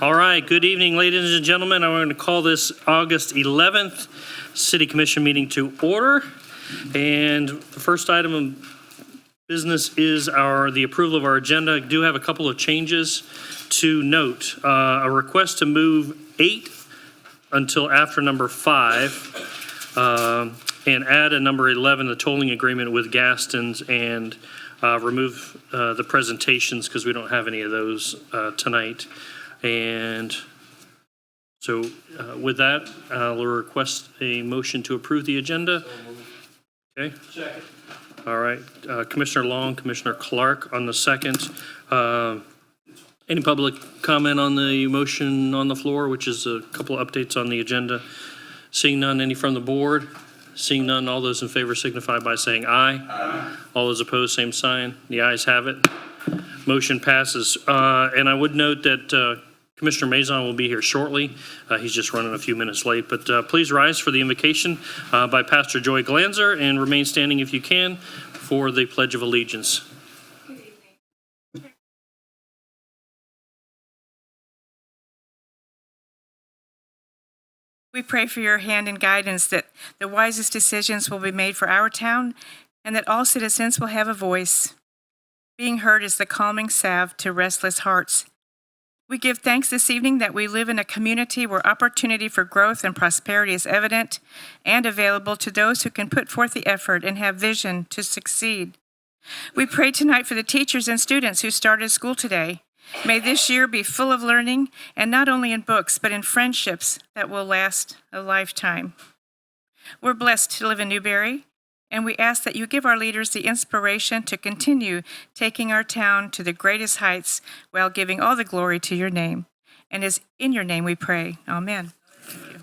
All right, good evening, ladies and gentlemen. I'm going to call this August 11th City Commission meeting to order. And the first item of business is the approval of our agenda. I do have a couple of changes to note. A request to move 8 until after number 5 and add a number 11, the tolling agreement with Gaston's, and remove the presentations because we don't have any of those tonight. And so with that, I'll request a motion to approve the agenda. Okay. Second. All right. Commissioner Long, Commissioner Clark on the second. Any public comment on the motion on the floor, which is a couple of updates on the agenda? Seeing none, any from the board? Seeing none, all those in favor signify by saying aye. Aye. All those opposed, same sign. The ayes have it. Motion passes. And I would note that Commissioner Mazon will be here shortly. He's just running a few minutes late. But please rise for the invocation by Pastor Joy Glanzer and remain standing if you can for the Pledge of Allegiance. We pray for your hand and guidance, that the wisest decisions will be made for our town and that all citizens will have a voice. Being heard is the calming salve to restless hearts. We give thanks this evening that we live in a community where opportunity for growth and prosperity is evident and available to those who can put forth the effort and have vision to succeed. We pray tonight for the teachers and students who started school today. May this year be full of learning, and not only in books, but in friendships that will last a lifetime. We're blessed to live in Newberry, and we ask that you give our leaders the inspiration to continue taking our town to the greatest heights while giving all the glory to your name. And it's in your name we pray. Amen. Thank you.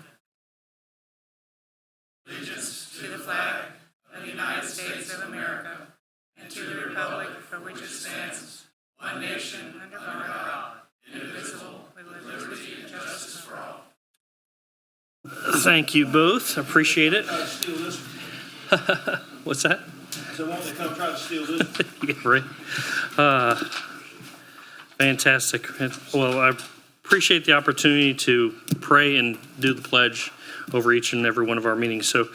Allegiance to the flag of the United States of America and to the republic for which it stands, one nation under God, indivisible, with liberty and justice for all. Thank you both. Appreciate it. What's that? So won't they come try to steal this? Yeah, right. Fantastic. Well, I appreciate the opportunity to pray and do the pledge over each and every one of our meetings. So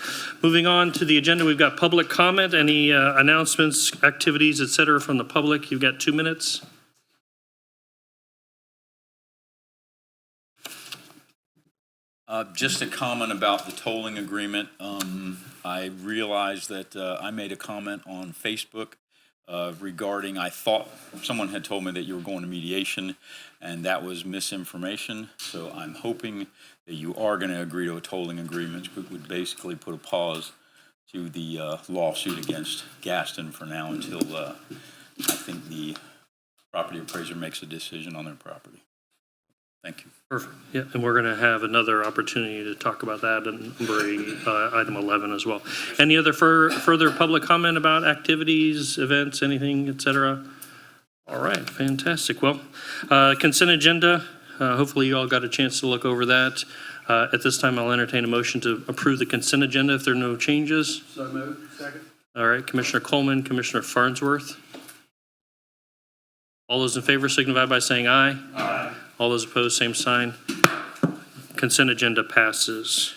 moving on to the agenda, we've got public comment. Any announcements, activities, et cetera, from the public? You've got 2 minutes. Just a comment about the tolling agreement. I realized that I made a comment on Facebook regarding, I thought someone had told me that you were going to mediation, and that was misinformation. So I'm hoping that you are going to agree to a tolling agreement, which would basically put a pause to the lawsuit against Gaston for now until I think the property appraiser makes a decision on their property. Thank you. Perfect. Yeah, and we're going to have another opportunity to talk about that in item 11 as well. Any other further public comment about activities, events, anything, et cetera? All right, fantastic. Well, consent agenda. Hopefully you all got a chance to look over that. At this time, I'll entertain a motion to approve the consent agenda if there are no changes. So moved. Second. All right, Commissioner Coleman, Commissioner Farnsworth. All those in favor signify by saying aye. Aye. All those opposed, same sign. Consent agenda passes.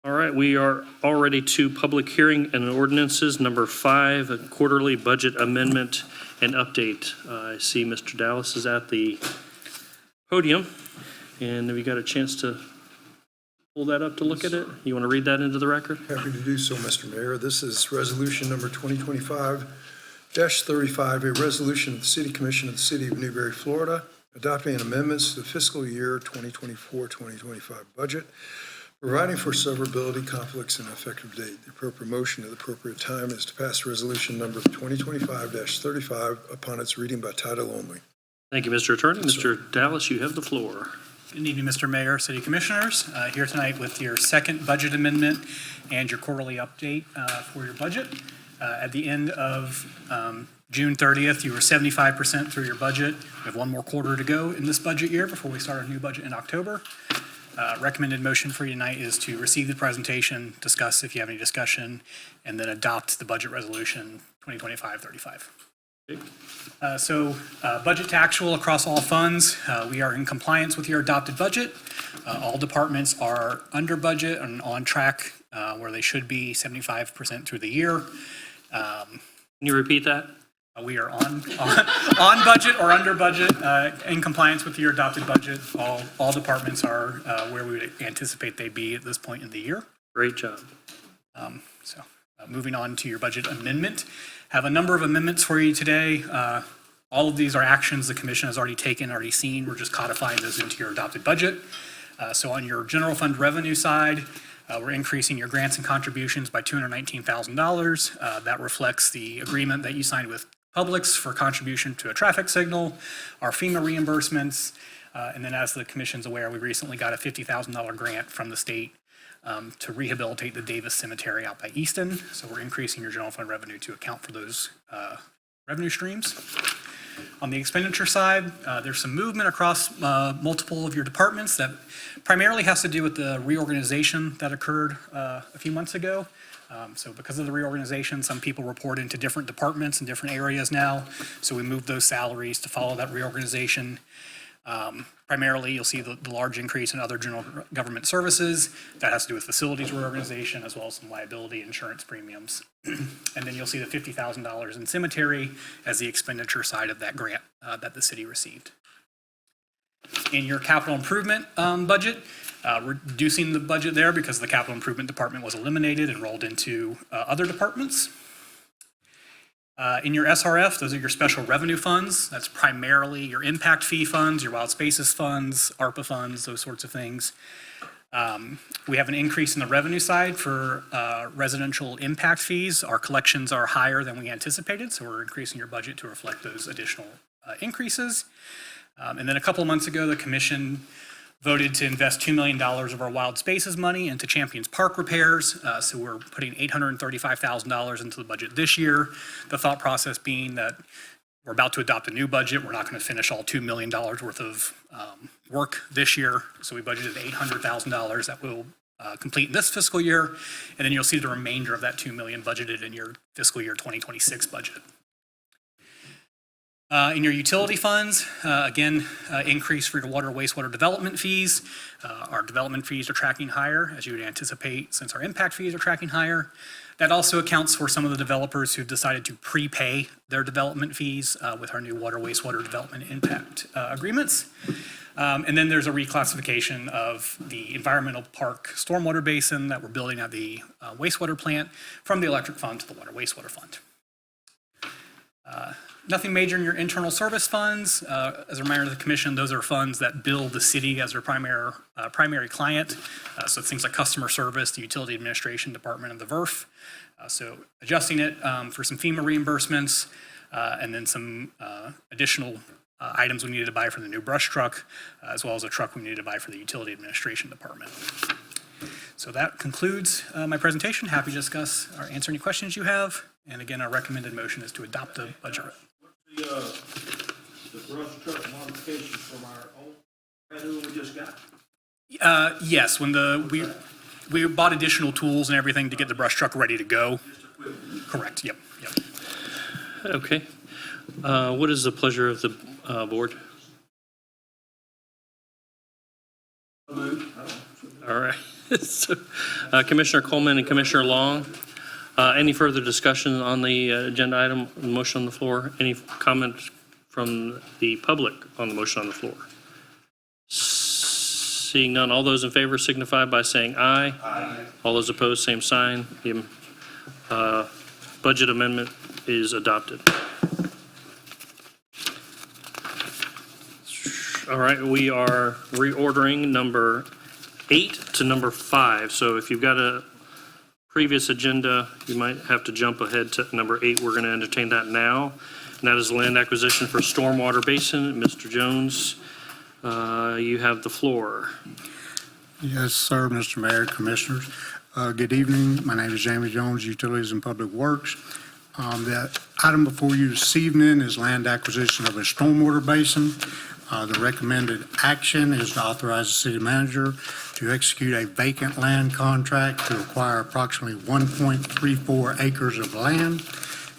All right, we are already to public hearing and ordinances. Number 5, a quarterly budget amendment and update. I see Mr. Dallas is at the podium. And have you got a chance to pull that up to look at it? You want to read that into the record? Happy to do so, Mr. Mayor. This is resolution number 2025-35, a resolution of the City Commission of the City of Newberry, Florida, adopting amendments to the fiscal year 2024-2025 budget, providing for severability, conflicts, and effective date. The appropriate motion at the appropriate time is to pass resolution number 2025-35 upon its reading by title only. Thank you, Mr. Attorney. Mr. Dallas, you have the floor. Good evening, Mr. Mayor, City Commissioners. Here tonight with your second budget amendment and your quarterly update for your budget. At the end of June 30th, you were 75% through your budget. We have one more quarter to go in this budget year before we start our new budget in October. Recommended motion for you tonight is to receive the presentation, discuss if you have any discussion, and then adopt the budget resolution 2025-35. Budget to actual across all funds. We are in compliance with your adopted budget. All departments are under budget and on track where they should be 75% through the year. Can you repeat that? We are on budget or under budget, in compliance with your adopted budget. All departments are where we would anticipate they'd be at this point in the year. Great job. Moving on to your budget amendment. Have a number of amendments for you today. All of these are actions the commission has already taken, already seen. We're just codifying those into your adopted budget. So on your general fund revenue side, we're increasing your grants and contributions by $219,000. That reflects the agreement that you signed with Publix for contribution to a traffic signal, our FEMA reimbursements, and then as the commission's aware, we recently got a $50,000 grant from the state to rehabilitate the Davis Cemetery out by Easton. So we're increasing your general fund revenue to account for those revenue streams. On the expenditure side, there's some movement across multiple of your departments that primarily has to do with the reorganization that occurred a few months ago. So because of the reorganization, some people report into different departments and different areas now. So we moved those salaries to follow that reorganization. Primarily, you'll see the large increase in other general government services. That has to do with facilities reorganization as well as some liability insurance premiums. And then you'll see the $50,000 in cemetery as the expenditure side of that grant that the city received. In your capital improvement budget, reducing the budget there because the capital improvement department was eliminated and rolled into other departments. In your SRF, those are your special revenue funds. That's primarily your impact fee funds, your wild spaces funds, ARPA funds, those sorts of things. We have an increase in the revenue side for residential impact fees. Our collections are higher than we anticipated, so we're increasing your budget to reflect those additional increases. And then a couple of months ago, the commission voted to invest $2 million of our wild spaces money into Champions Park repairs. So we're putting $835,000 into the budget this year. The thought process being that we're about to adopt a new budget. We're not going to finish all $2 million worth of work this year. So we budgeted $800,000 that will complete in this fiscal year. And then you'll see the remainder of that $2 million budgeted in your fiscal year 2026 budget. In your utility funds, again, increase for your water wastewater development fees. Our development fees are tracking higher, as you would anticipate, since our impact fees are tracking higher. That also accounts for some of the developers who've decided to prepay their development fees with our new water wastewater development impact agreements. And then there's a reclassification of the environmental park stormwater basin that we're building at the wastewater plant from the electric fund to the water wastewater fund. Nothing major in your internal service funds. As a reminder to the commission, those are funds that bill the city as their primary client. So things like customer service, the utility administration department, and the VERF. So adjusting it for some FEMA reimbursements and then some additional items we needed to buy for the new brush truck, as well as a truck we needed to buy for the utility administration department. So that concludes my presentation. Happy to discuss or answer any questions you have. And again, our recommended motion is to adopt the budget. The brush truck modifications from our own, brand new one we just got. Yes, when we bought additional tools and everything to get the brush truck ready to go. Correct. Yep. Okay. What is the pleasure of the board? All right. So, Commissioner Coleman and Commissioner Long, any further discussion on the agenda item, motion on the floor? Any comments from the public on the motion on the floor? Seeing none, all those in favor signify by saying aye. Aye. All those opposed, same sign. The budget amendment is adopted. All right, we are reordering number 8 to number 5. So if you've got a previous agenda, you might have to jump ahead to number 8. We're going to entertain that now. And that is land acquisition for stormwater basin. Mr. Jones, you have the floor. Yes, sir, Mr. Mayor, Commissioners. Good evening. My name is Jamie Jones, Utilities and Public Works. The item before you this evening is land acquisition of a stormwater basin. The recommended action is to authorize the city manager to execute a vacant land contract to acquire approximately 1.34 acres of land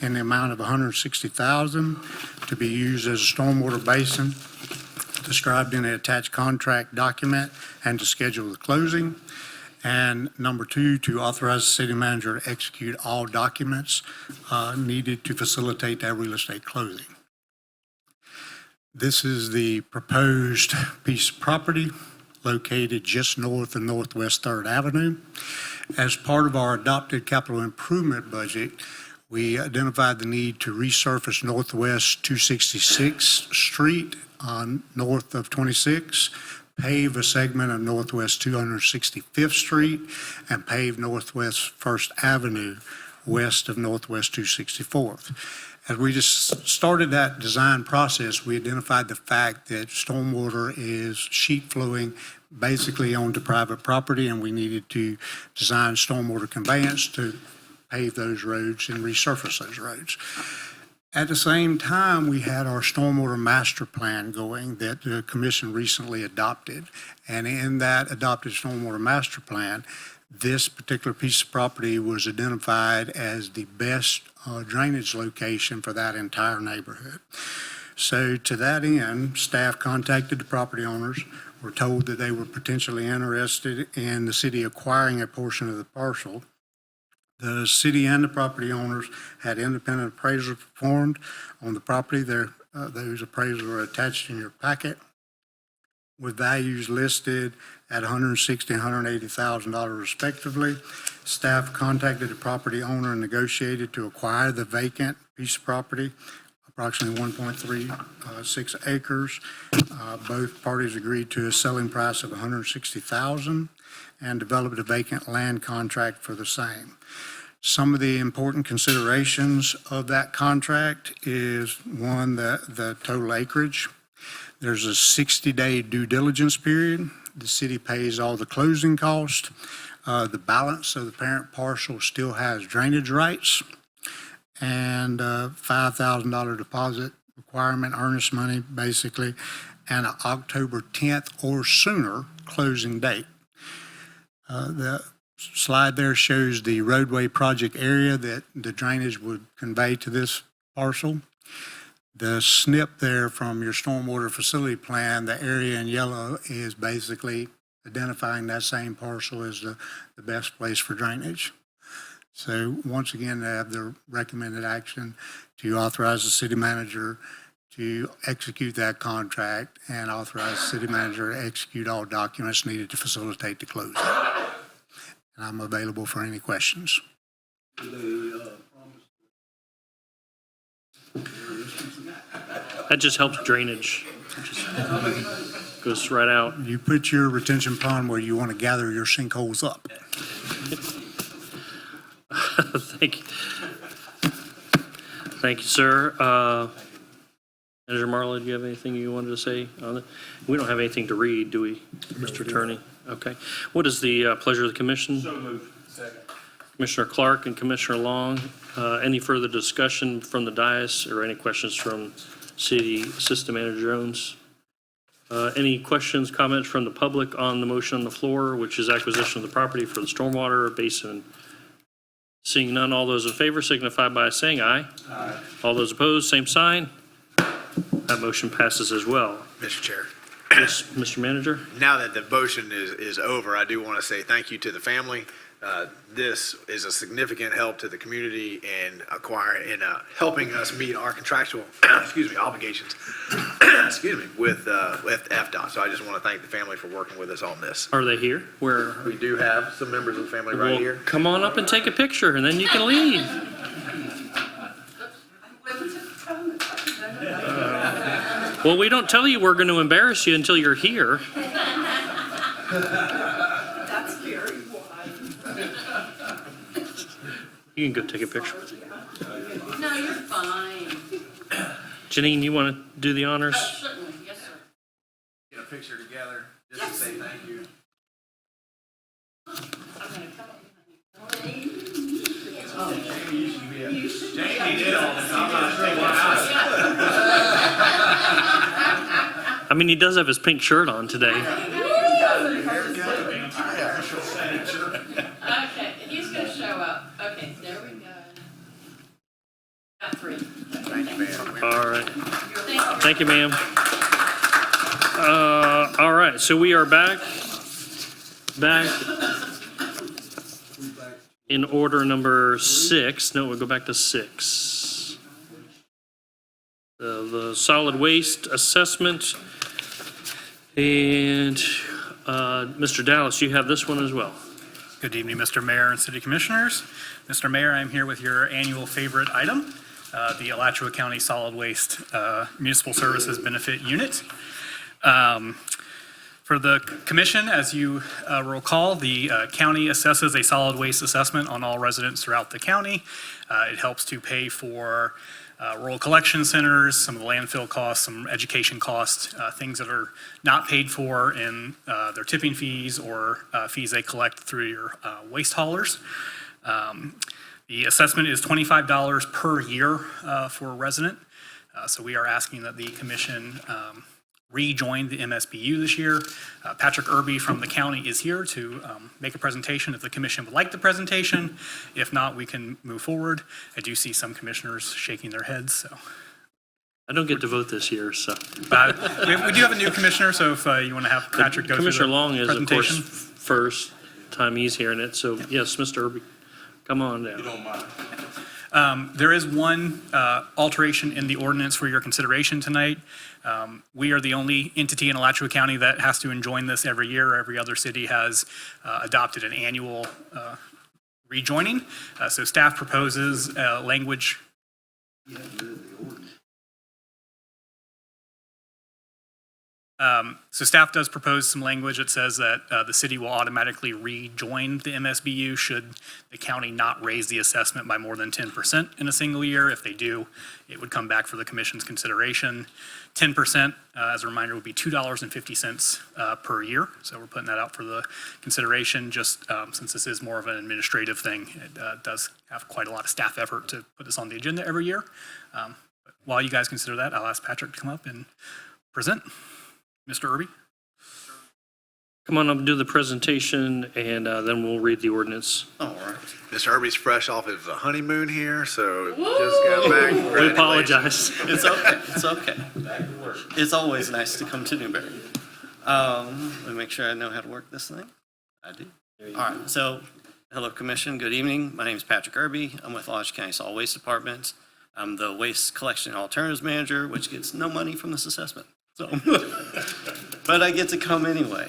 in the amount of $160,000 to be used as a stormwater basin described in the attached contract document and to schedule the closing. And number two, to authorize the city manager to execute all documents needed to facilitate that real estate closing. This is the proposed piece of property located just north of Northwest 3rd Avenue. As part of our adopted capital improvement budget, we identified the need to resurface Northwest 266th Street on north of 26, pave a segment of Northwest 265th Street, and pave Northwest 1st Avenue west of Northwest 264th. As we just started that design process, we identified the fact that stormwater is sheet flowing basically onto private property, and we needed to design stormwater conveyance to pave those roads and resurface those roads. At the same time, we had our stormwater master plan going that the commission recently adopted. And in that adopted stormwater master plan, this particular piece of property was identified as the best drainage location for that entire neighborhood. So to that end, staff contacted the property owners, were told that they were potentially interested in the city acquiring a portion of the parcel. The city and the property owners had independent appraisals performed on the property. Those appraisals are attached in your packet with values listed at $160,000 and $180,000 respectively. Staff contacted the property owner and negotiated to acquire the vacant piece of property, approximately 1.36 acres. Both parties agreed to a selling price of $160,000 and developed a vacant land contract for the same. Some of the important considerations of that contract is, one, the total acreage. There's a 60-day due diligence period. The city pays all the closing costs. The balance of the parent parcel still has drainage rights, and $5,000 deposit requirement, earnest money basically, and an October 10th or sooner closing date. The slide there shows the roadway project area that the drainage would convey to this parcel. The snip there from your stormwater facility plan, the area in yellow is basically identifying that same parcel as the best place for drainage. So once again, they have the recommended action to authorize the city manager to execute that contract and authorize the city manager to execute all documents needed to facilitate the closing. And I'm available for any questions. That just helps drainage. Just goes right out. You put your retention pond where you want to gather your sinkholes up. Thank you. Thank you, sir. Manager Marlowe, do you have anything you wanted to say on it? We don't have anything to read, do we, Mr. Attorney? Okay. What is the pleasure of the commission? So moved. Second. Commissioner Clark and Commissioner Long, any further discussion from the dais or any questions from City Assistant Manager Jones? Any questions, comments from the public on the motion on the floor, which is acquisition of the property for the stormwater basin? Seeing none, all those in favor signify by saying aye. Aye. All those opposed, same sign. That motion passes as well. Mr. Chair, Yes, Mr. Manager? now that the motion is over, I do want to say thank you to the family. This is a significant help to the community in helping us meet our contractual, obligations, with FDOT. So I just want to thank the family for working with us on this. Are they here? Where? We do have some members of the family right Well, here. come on up and take a picture, and then you can leave. Well, we don't tell you we're going to embarrass you until you're here. That's very wise. You can go take a picture. No, you're fine. Janine, you want to do the honors? Certainly, yes, sir. Get a picture together just to say thank you. I'm gonna come up Jamie did all this. I'm not sure why. I mean, he does have his pink shirt on today. Okay, he's gonna show up. Okay, there we go. free. Thank you, ma'am. All right. Thank you. Thank you, ma'am. All right, so we are back in order number 6. No, we'll go back to 6. The solid waste assessment. And Mr. Dallas, you have this one as well. Good evening, Mr. Mayor and City Commissioners. Mr. Mayor, I'm here with your annual favorite item, the Alachua County Solid Waste Municipal Services Benefit Unit. For the commission, as you recall, the county assesses a solid waste assessment on all residents throughout the county. It helps to pay for rural collection centers, some of the landfill costs, some education costs, things that are not paid for in their tipping fees or fees they collect through your waste haulers. The assessment is $25 per year for a resident. So we are asking that the commission rejoin the MSBU this year. Patrick Irby from the county is here to make a presentation if the commission would like the presentation. If not, we can move forward. I do see some commissioners shaking their heads, so. I don't get to vote this year, so. We do have a new commissioner, so if you want to have Patrick go through Commissioner the Long is, of course, presentation. first time he's hearing it, so yes, Mr. Irby, come on down. There is one alteration in the ordinance for your consideration tonight. We are the only entity in Alachua County that has to enjoin this every year. Every other city has adopted an annual rejoining. So staff proposes language. So staff does propose some language that says that the city will automatically rejoin the MSBU should the county not raise the assessment by more than 10% in a single year. If they do, it would come back for the commission's consideration. 10%, as a reminder, would be $2.50 per year. So we're putting that out for the consideration, just since this is more of an administrative thing. It does have quite a lot of staff effort to put this on the agenda every year. But while you guys consider that, I'll ask Patrick to come up and present. Mr. Irby? Come on up and do the presentation, and then we'll read the ordinance. All right. Mr. Irby's fresh off of a honeymoon here, so just got back. We apologize. It's okay, it's okay. It's always nice to come to Newberry. Let me make sure I know how to work this thing. I do. All right, so, hello, Commission, good evening. My name is Patrick Irby. I'm with Alachua County Solid Waste Department. I'm the Waste Collection and Alternatives Manager, which gets no money from this assessment. So, but I get to come anyway.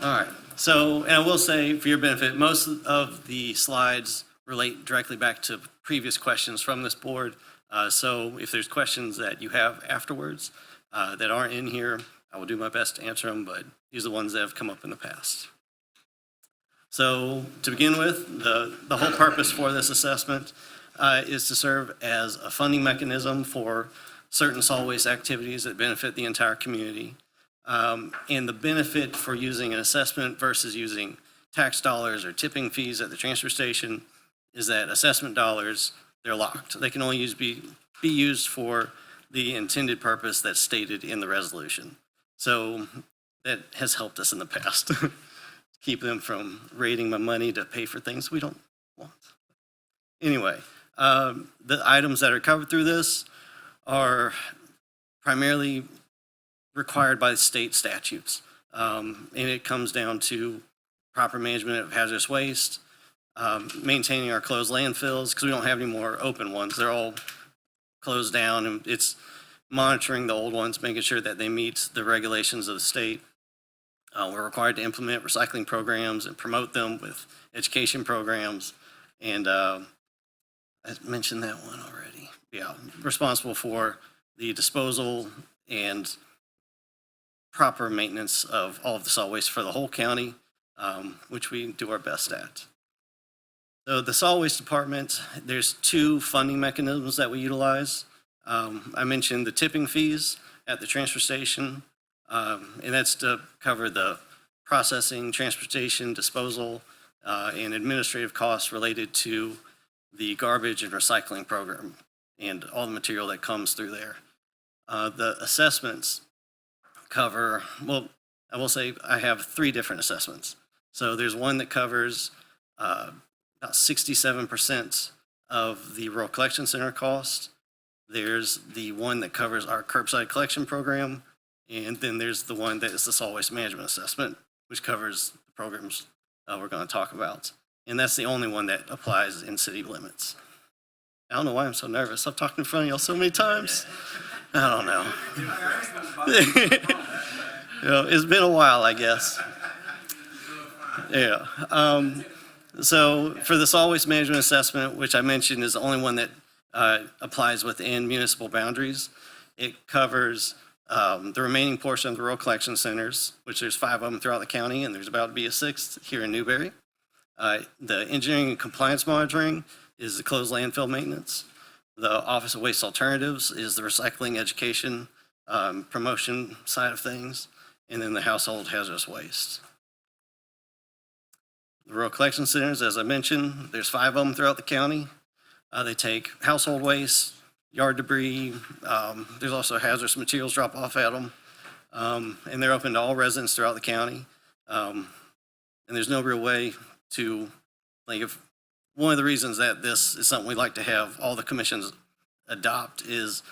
All right, so, and I will say, for your benefit, most of the slides relate directly back to previous questions from this board. So if there's questions that you have afterwards that aren't in here, I will do my best to answer them, but these are the ones that have come up in the past. So to begin with, the whole purpose for this assessment is to serve as a funding mechanism for certain solid waste activities that benefit the entire community. And the benefit for using an assessment versus using tax dollars or tipping fees at the transfer station is that assessment dollars, they're locked. They can only be used for the intended purpose that's stated in the resolution. So that has helped us in the past. Keep them from raiding my money to pay for things we don't want. Anyway, the items that are covered through this are primarily required by state statutes. And it comes down to proper management of hazardous waste, maintaining our closed landfills, because we don't have any more open ones. They're all closed down, and it's monitoring the old ones, making sure that they meet the regulations of the state. We're required to implement recycling programs and promote them with education programs. And I mentioned that one already. Yeah, responsible for the disposal and proper maintenance of all of the solid waste for the whole county, which we do our best at. So the solid waste department, there's two funding mechanisms that we utilize. I mentioned the tipping fees at the transfer station, and that's to cover the processing, transportation, disposal, and administrative costs related to the garbage and recycling program and all the material that comes through there. The assessments cover, well, I will say I have 3 different assessments. So there's one that covers about 67% of the rural collection center cost, There's the one that covers our curbside collection program, and then there's the one that is the solid waste management assessment, which covers the programs we're going to talk about. And that's the only one that applies in city limits. I don't know why I'm so nervous. I've talked in front of y'all so many times. I don't know. It's been a while, I guess. Yeah. So for the solid waste management assessment, which I mentioned is the only one that applies within municipal boundaries, it covers the remaining portion of the rural collection centers, which there's 5 of them throughout the county, and there's about to be a 6th here in Newberry. The engineering and compliance monitoring is the closed landfill maintenance. The Office of Waste Alternatives is the recycling education promotion side of things, and then the household hazardous waste. The rural collection centers, as I mentioned, there's 5 of them throughout the county. They take household waste, yard debris. There's also hazardous materials drop off at them. And they're open to all residents throughout the county. And there's no real way to, like, if one of the reasons that this is something we'd like to have all the commissions adopt is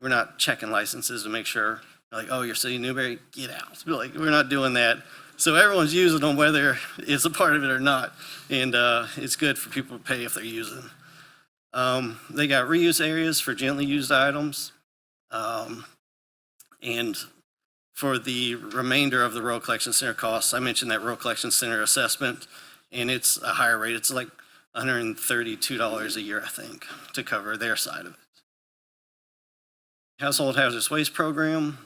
we're not checking licenses to make sure, like, oh, you're City of Newberry, get out. Like, we're not doing that. So everyone's using them whether it's a part of it or not. And it's good for people to pay if they're using. They got reuse areas for gently used items. And for the remainder of the rural collection center costs, I mentioned that rural collection center assessment, and it's a higher rate. It's like $132 a year, I think, to cover their side of it. Household hazardous waste program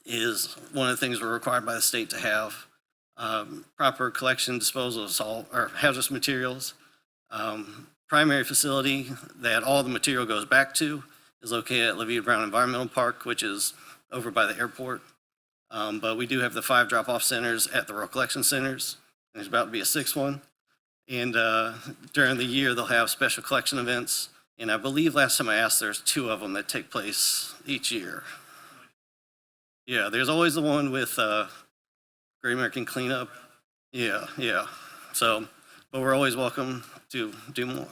is one of the things we're required by the state to have. Proper collection, disposal of salt or hazardous materials. Primary facility that all the material goes back to is located at LaVita Brown Environmental Park, which is over by the airport. But we do have the 5 drop-off centers at the rural collection centers. There's about to be a 6th one. And during the year, they'll have special collection events. And I believe last time I asked, there's 2 of them that take place each year. Yeah, there's always the one with Great American Cleanup. Yeah. So, but we're always welcome to do more.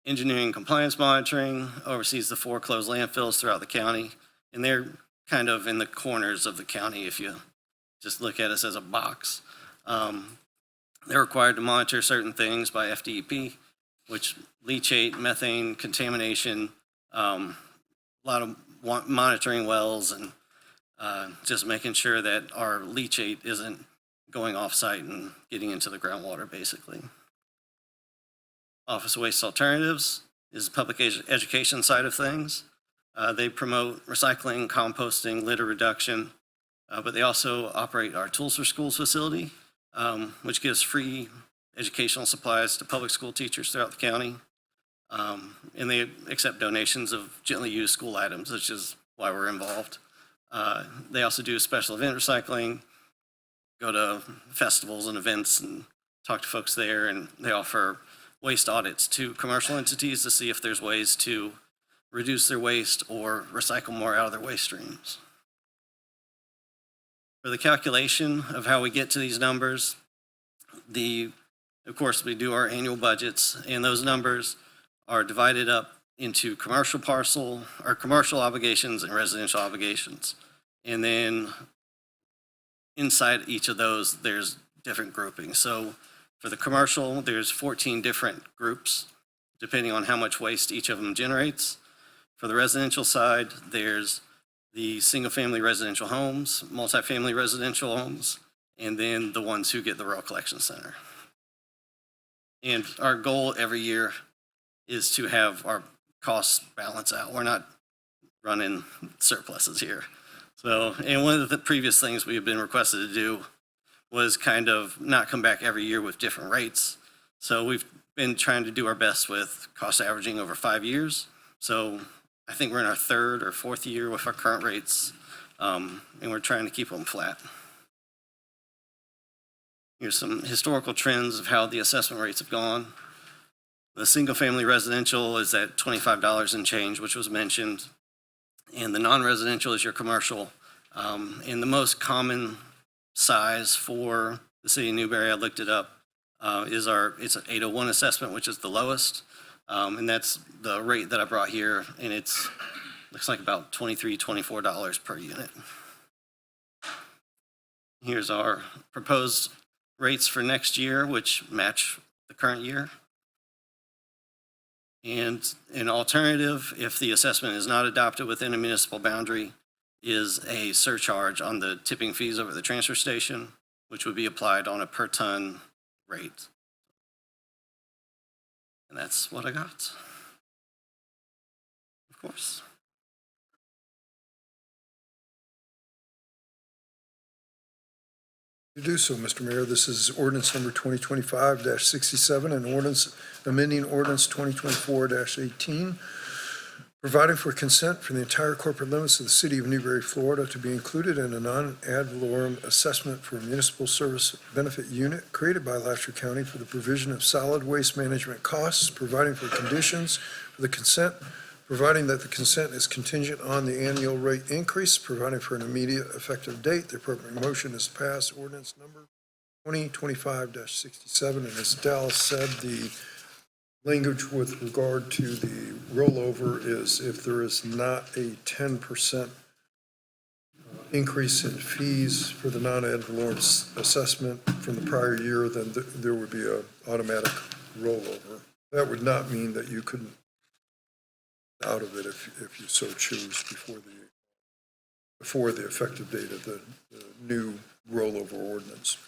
Engineering compliance monitoring oversees the 4 closed landfills throughout the county. And they're kind of in the corners of the county if you just look at us as a box. They're required to monitor certain things by FDEP, which leachate, methane, contamination, a lot of monitoring wells, and just making sure that our leachate isn't going off-site and getting into the groundwater, basically. Office of Waste Alternatives is the public education side of things. They promote recycling, composting, litter reduction, but they also operate our Tools for Schools facility, which gives free educational supplies to public school teachers throughout the county. And they accept donations of gently used school items, which is why we're involved. They also do special event recycling, go to festivals and events and talk to folks there, and they offer waste audits to commercial entities to see if there's ways to reduce their waste or recycle more out of their waste streams. For the calculation of how we get to these numbers, of course, we do our annual budgets, and those numbers are divided up into commercial parcel, or commercial obligations and residential obligations. And then inside each of those, there's different groupings. So for the commercial, there's 14 different groups, depending on how much waste each of them generates. For the residential side, there's the single-family residential homes, multifamily residential homes, and then the ones who get the rural collection center. And our goal every year is to have our costs balance out. We're not running surpluses here. So, and one of the previous things we've been requested to do was kind of not come back every year with different rates. So we've been trying to do our best with cost averaging over 5 years. So I think we're in our 3rd or 4th year with our current rates, and we're trying to keep them flat. Here's some historical trends of how the assessment rates have gone. The single-family residential is at $25 and change, which was mentioned, and the non-residential is your commercial. And the most common size for the city of Newberry, I looked it up, it's an 801 assessment, which is the lowest. And that's the rate that I brought here, and it's, looks like about $23, $24 per unit. Here's our proposed rates for next year, which match the current year. And an alternative, if the assessment is not adopted within a municipal boundary, is a surcharge on the tipping fees over the transfer station, which would be applied on a per ton rate. And that's what I got. Of course. To do so, Mr. Mayor, this is ordinance number 2025-67, an ordinance amending ordinance 2024-18, providing for consent for the entire corporate limits of the city of Newberry, Florida to be included in a non-ad valorem assessment for a municipal service benefit unit created by Alachua County for the provision of solid waste management costs, providing for conditions for the consent, providing that the consent is contingent on the annual rate increase, providing for an immediate effective date. The appropriate motion is passed. Ordinance number 2025-67, and as Dallas said, the language with regard to the rollover is if there is not a 10% increase in fees for the non-ad valorem assessment from the prior year, then there would be an automatic rollover. That would not mean that you couldn't out of it if you so choose before the effective date of the new rollover ordinance.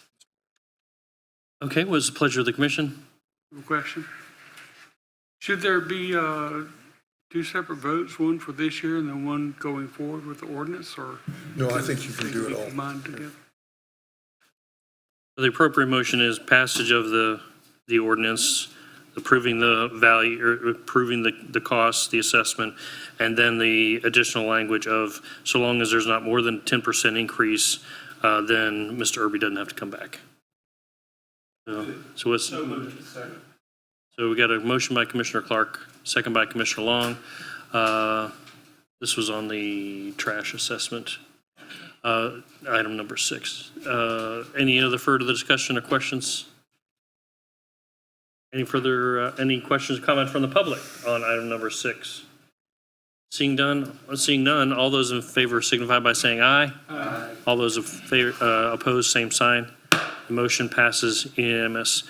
Okay, what is the pleasure of the commission? Question. Should there be two separate votes, one for this year and then one going forward with the ordinance, or? No, I think you can do it all. Combined together? The appropriate motion is passage of the ordinance, approving the value, or approving the cost, the assessment, and then the additional language of so long as there's not more than 10% increase, then Mr. Irby doesn't have to come back. So what's, so we got a motion by Commissioner Clark, second by Commissioner Long. This was on the trash assessment, item number 6. Any other further discussion or questions? Any further, any questions or comment from the public on item number 6? Seeing none, all those in favor signify by saying aye. Aye. All those in favor, opposed, same sign. The motion passes unanimous.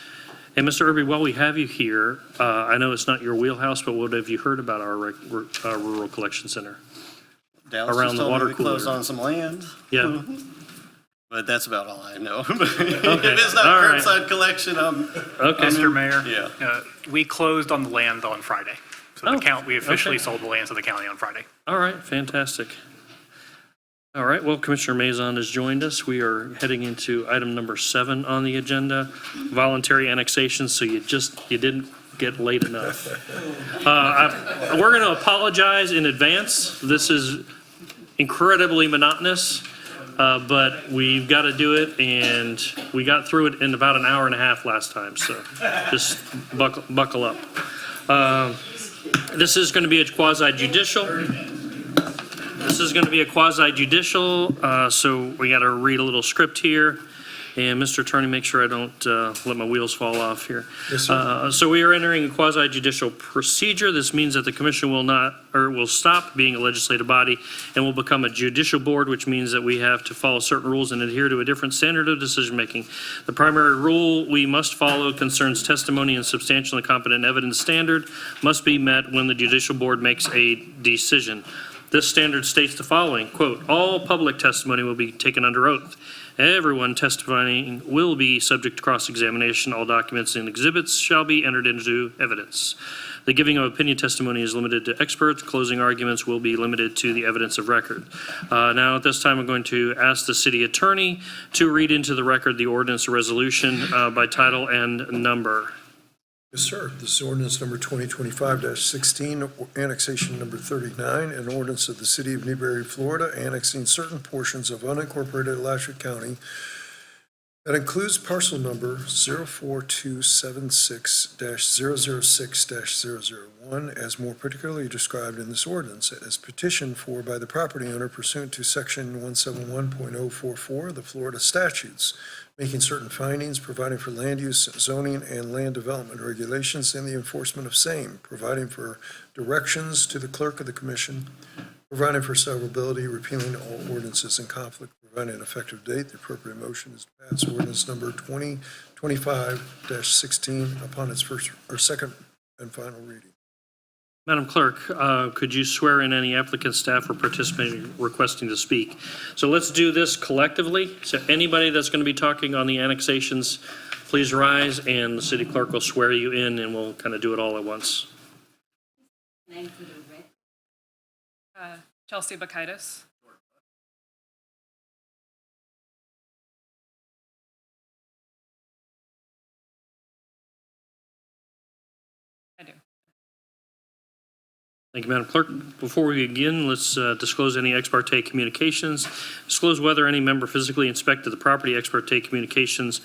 And Mr. Irby, while we have you here, I know it's not your wheelhouse, but what have you heard about our rural collection center? Dallas Around just the told water me we closed cooler. on some land. Yeah. But that's about all I know. Okay. If it's not All right. curbside collection, Okay. Mr. Mayor? Yeah. We closed on the land on Friday. So Oh, the count, we officially okay. sold the land to the county on Friday. All right, fantastic. All right, well, Commissioner Mazon has joined us. We are heading into item number 7 on the agenda, voluntary annexation, so you didn't get late enough. We're going to apologize in advance. This is incredibly monotonous, but we've got to do it, and we got through it in about an hour and a half last time, so just buckle up. This is going to be a quasi-judicial. So we got to read a little script here. And Mr. Attorney, make sure I don't let my wheels fall off here. Yes, sir. So we are entering a quasi-judicial procedure. This means that the commission will stop being a legislative body and will become a judicial board, which means that we have to follow certain rules and adhere to a different standard of decision-making. The primary rule we must follow concerns testimony and substantial and competent evidence standard must be met when the judicial board makes a decision. This standard states the following, quote, all public testimony will be taken under oath. Everyone testifying will be subject to cross-examination. All documents and exhibits shall be entered into evidence. The giving of opinion testimony is limited to experts. Closing arguments will be limited to the evidence of record. Now, at this time, I'm going to ask the city attorney to read into the record the ordinance or resolution by title and number. Yes, sir. This is ordinance number 2025-16, annexation number 39, an ordinance of the city of Newberry, Florida, annexing certain portions of unincorporated Alachua County That includes parcel number 04276-006-001, as more particularly described in this ordinance, as petitioned for by the property owner pursuant to Section 171.044 of the Florida statutes, making certain findings, providing for land use, zoning, and land development regulations, and the enforcement of same, providing for directions to the clerk of the commission, providing for severability, repealing all ordinances in conflict, providing an effective date. The appropriate motion is to pass ordinance number 2025-16 upon its first or second and final reading. Madam Clerk, could you swear in any applicant, staff, or participating requesting to speak? So let's do this collectively. So anybody that's going to be talking on the annexations, please rise, and the city clerk will swear you in, and we'll kind of do it all at once. Name for the record. Chelsea Bakaitis. I do. Thank you, Madam Clerk. Before we begin, let's disclose any ex parte communications. Disclose whether any member physically inspected the property. Ex parte communications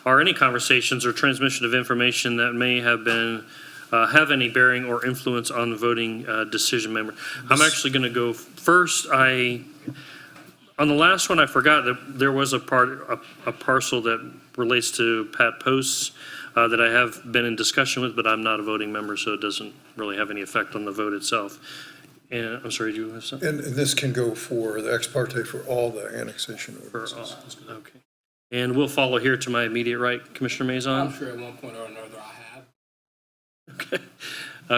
are any conversations or transmission of information that may have been have any bearing or influence on the voting decision member. I'm actually going to go first. On the last one, I forgot that there was a parcel that relates to Pat Post's that I have been in discussion with, but I'm not a voting member, so it doesn't really have any effect on the vote itself. And I'm sorry, do you have something? And this can go for the ex parte for all the annexation ordinances. Okay. And we'll follow here to my immediate right, Commissioner Mazon. I'm sure at one point or another I have. Okay.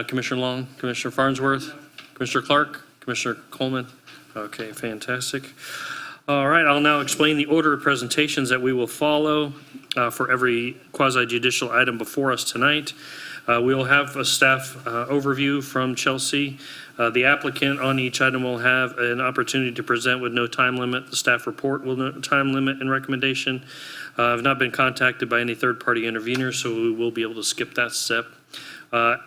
Commissioner Long, Commissioner Farnsworth, Commissioner Clark, Commissioner Coleman. Okay, fantastic. All right, I'll now explain the order of presentations that we will follow for every quasi-judicial item before us tonight. We will have a staff overview from Chelsea. The applicant on each item will have an opportunity to present with no time limit. The staff report will no time limit and recommendation. I've not been contacted by any third-party interveners, so we will be able to skip that step.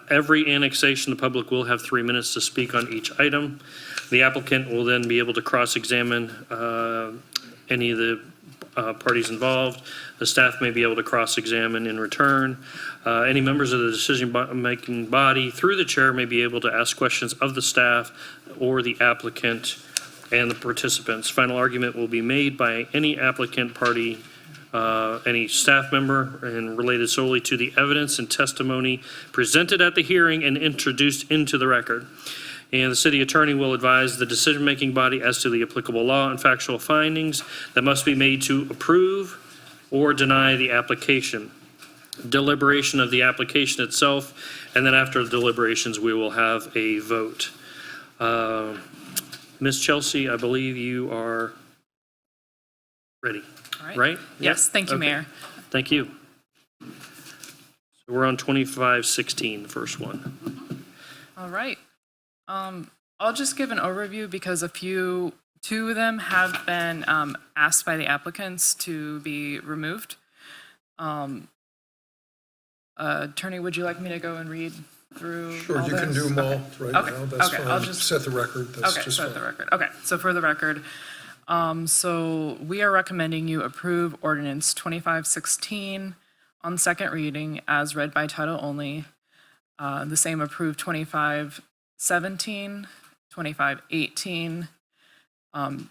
Every annexation, the public will have 3 minutes to speak on each item. The applicant will then be able to cross-examine any of the parties involved. The staff may be able to cross-examine in return. Any members of the decision-making body, through the chair, may be able to ask questions of the staff or the applicant and the participants. Final argument will be made by any applicant party, any staff member, and related solely to the evidence and testimony presented at the hearing and introduced into the record. And the city attorney will advise the decision-making body as to the applicable law and factual findings that must be made to approve or deny the application. Deliberation of the application itself, and then after the deliberations, we will have a vote. Ms. Chelsea, I believe you are ready, All right. right? Yes, Yep. thank you, Okay. Mayor. Thank you. So we're on 2516, the first one. All right. I'll just give an overview because two of them have been asked by the applicants to be removed. Attorney, would you like me to go and read through Sure, all you can this? do them all Okay. right Okay. now. That's Okay, fine. I'll just- Set the record. That's Okay, just so the fine. record. Okay, so for the record, so we are recommending you approve ordinance 2516 on second reading as read by title only. The same approve 2517, 2518. Don't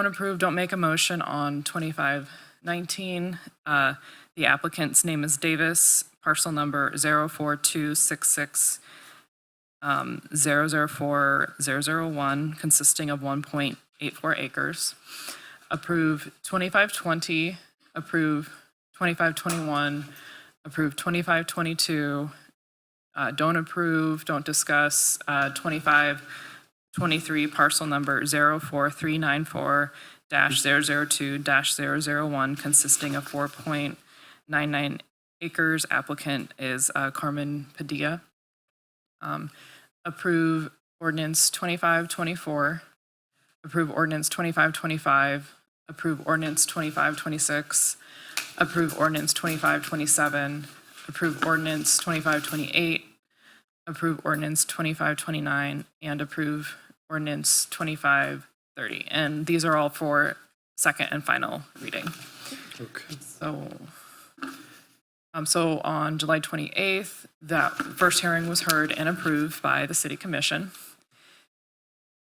approve, don't make a motion on 2519. The applicant's name is Davis, parcel number 04266 004-001, consisting of 1.84 acres. Approve 2520, approve 2521, approve 2522. Don't approve, don't discuss 2523, parcel number 04394-002-001, consisting of 4.99 acres. Applicant is Carmen Padilla. Approve ordinance 2524, approve ordinance 2525, approve ordinance 2526, approve ordinance 2527, approve ordinance 2528, approve ordinance 2529, and approve ordinance 2530. And these are all for second and final reading. Okay. So on July 28th, that first hearing was heard and approved by the city commission.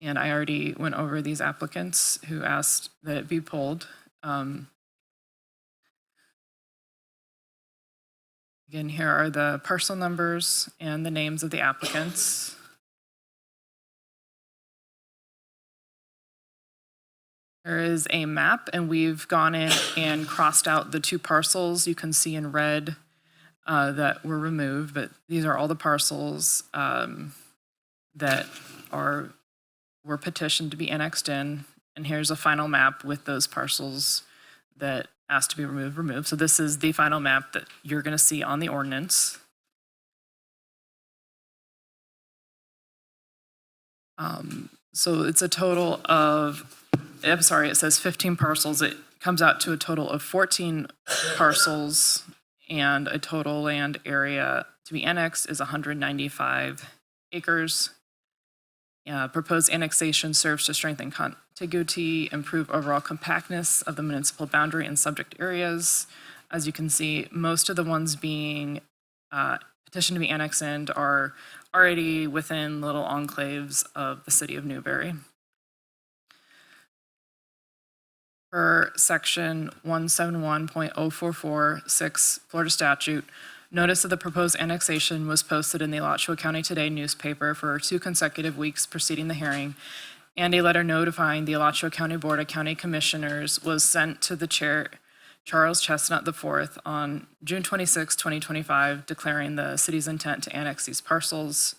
And I already went over these applicants who asked that it be pulled. Again, here are the parcel numbers and the names of the applicants. There is a map, and we've gone in and crossed out the 2 parcels you can see in red that were removed, but these are all the parcels that were petitioned to be annexed in. And here's a final map with those parcels that asked to be removed. So this is the final map that you're going to see on the ordinance. So it's a total of, I'm sorry, it says 15 parcels. It comes out to a total of 14 parcels, and a total land area to be annexed is 195 acres. Proposed annexation serves to strengthen contiguity, improve overall compactness of the municipal boundary and subject areas. As you can see, most of the ones being petitioned to be annexed in are already within little enclaves of the city of Newberry. Per section 171.0446 Florida statute, notice of the proposed annexation was posted in the Alachua County Today newspaper for 2 consecutive weeks preceding the hearing, and a letter notifying the Alachua County Board of County Commissioners was sent to the chair, Charles Chestnut IV, on June 26, 2025, declaring the city's intent to annex these parcels.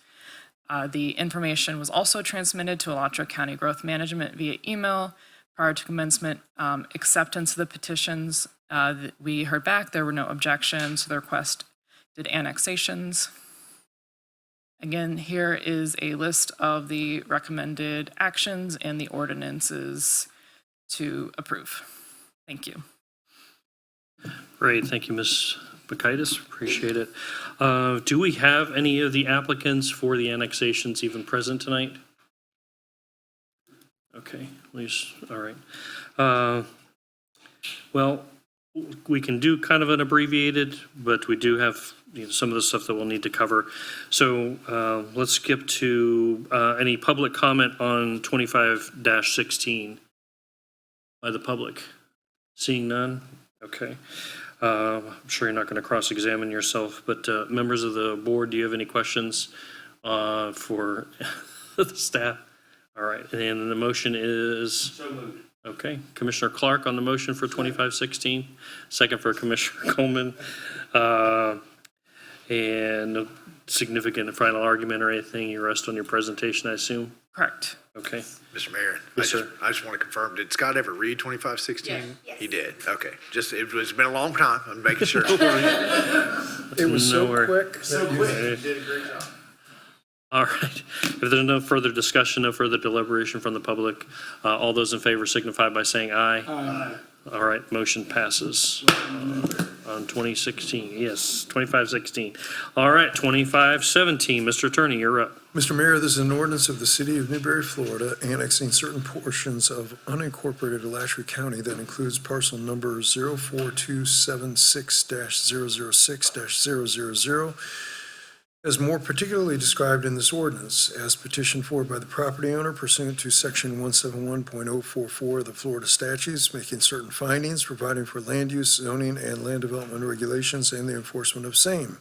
The information was also transmitted to Alachua County Growth Management via email prior to commencement. Acceptance of the petitions, we heard back, there were no objections to the requested annexations. Again, here is a list of the recommended actions and the ordinances to approve. Thank you. Great, thank you, Ms. Bakaitis, appreciate it. Do we have any of the applicants for the annexations even present tonight? Okay, at least, all right. Well, we can do kind of an abbreviated, but we do have some of the stuff that we'll need to cover. So let's skip to any public comment on 25-16 by the public. Seeing none? Okay. I'm sure you're not going to cross-examine yourself, but members of the board, do you have any questions for the staff? All right, and the motion is? So moved. Okay, Commissioner Clark on the motion for 25-16, second for Commissioner Coleman. And no significant final argument or anything, you rest on your presentation, I assume? Correct. Okay. Mr. Mayor, Yes, sir. I just want to confirm, did Scott ever read 2516? Yes. He did, okay. Just, it's been a long time, I'm making sure. It was so Nowhere. quick. So quick, you did a great job. All right. If there's no further discussion, no further deliberation from the public, all those in favor signify by saying aye. Aye. All right, motion passes on 2016. Yes, 25-16. All right, 25-17. Mr. Attorney, you're up. Mr. Mayor, this is an ordinance of the City of Newberry, Florida, annexing certain portions of unincorporated Alachua County that includes parcel number 04276-006-000, as more particularly described in this ordinance, as petitioned for by the property owner pursuant to Section 171.044 of the Florida statutes, making certain findings, providing for land use, zoning, and land development regulations, and the enforcement of same,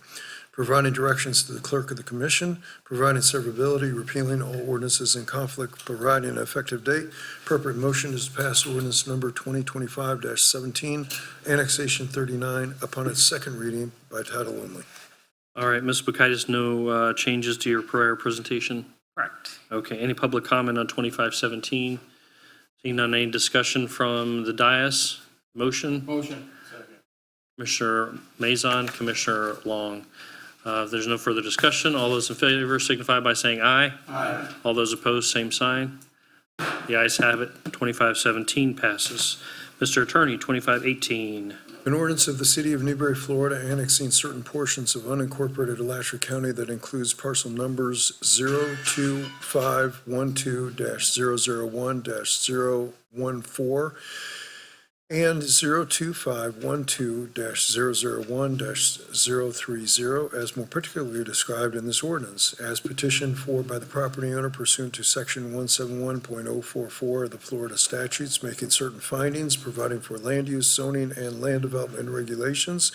providing directions to the clerk of the commission, providing severability, repealing all ordinances in conflict, providing an effective date. Appropriate motion is to pass ordinance number 2025-17, annexation 39, upon its second reading by title only. All right, Ms. Bakaitis, no changes to your prior presentation? Correct. Okay, any public comment on 25-17? Seeing none, any discussion from the dais? Motion? Motion. Second. Commissioner Mazon, Commissioner Long. If there's no further discussion, all those in favor signify by saying aye. Aye. All those opposed, same sign. The ayes have it. 25-17 passes. Mr. Attorney, 25-18. An ordinance of the City of Newberry, Florida, annexing certain portions of unincorporated Alachua County that includes parcel numbers 02512-001-014 and 02512-001-030 as more particularly described in this ordinance, as petitioned for by the property owner pursuant to Section 171.044 of the Florida statutes, making certain findings, providing for land use, zoning, and land development regulations,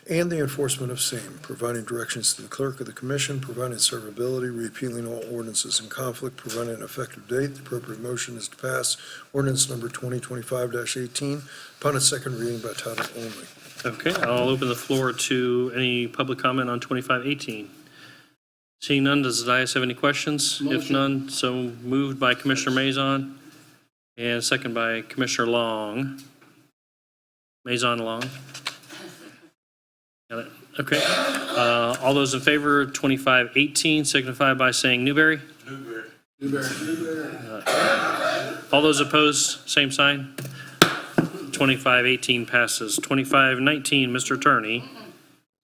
and the enforcement of same, providing directions to the clerk of the commission, providing severability, repealing all ordinances in conflict, providing an effective date. The appropriate motion is to pass ordinance number 2025-18 upon its second reading by title only. Okay, I'll open the floor to any public comment on 2518. Seeing none, does the dais have any questions? If none, so moved by Commissioner Mazon and second by Commissioner Long. Mazon Long. Got it. Okay. All those in favor of 2518 signify by saying Newberry. All those opposed, same sign. 2518 passes. 2519, Mr. Attorney.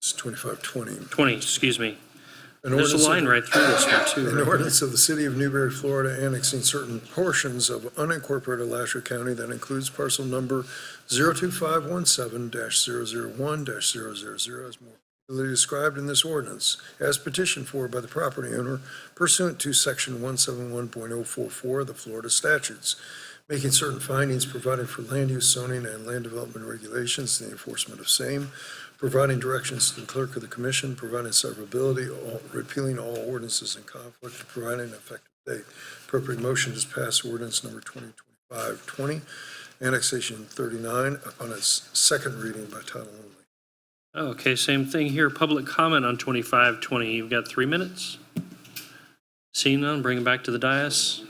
It's 2520. 20, excuse me. An There's a ordinance of line the- right through this one, too. An right? ordinance of the City of Newberry, Florida, annexing certain portions of unincorporated Alachua County that includes parcel number 02517-001-000 as more clearly described in this ordinance, as petitioned for by the property owner pursuant to Section 171.044 of the Florida statutes, making certain findings, providing for land use, zoning, and land development regulations, and the enforcement of same, providing directions to the clerk of the commission, providing severability, repealing all ordinances in conflict, and providing an effective date. Appropriate motion is pass ordinance number 2025-20, annexation 39, upon its second reading by title only. Okay, same thing here. Public comment on 2520. You've got 3 minutes. Seeing none, bring it back to the dais.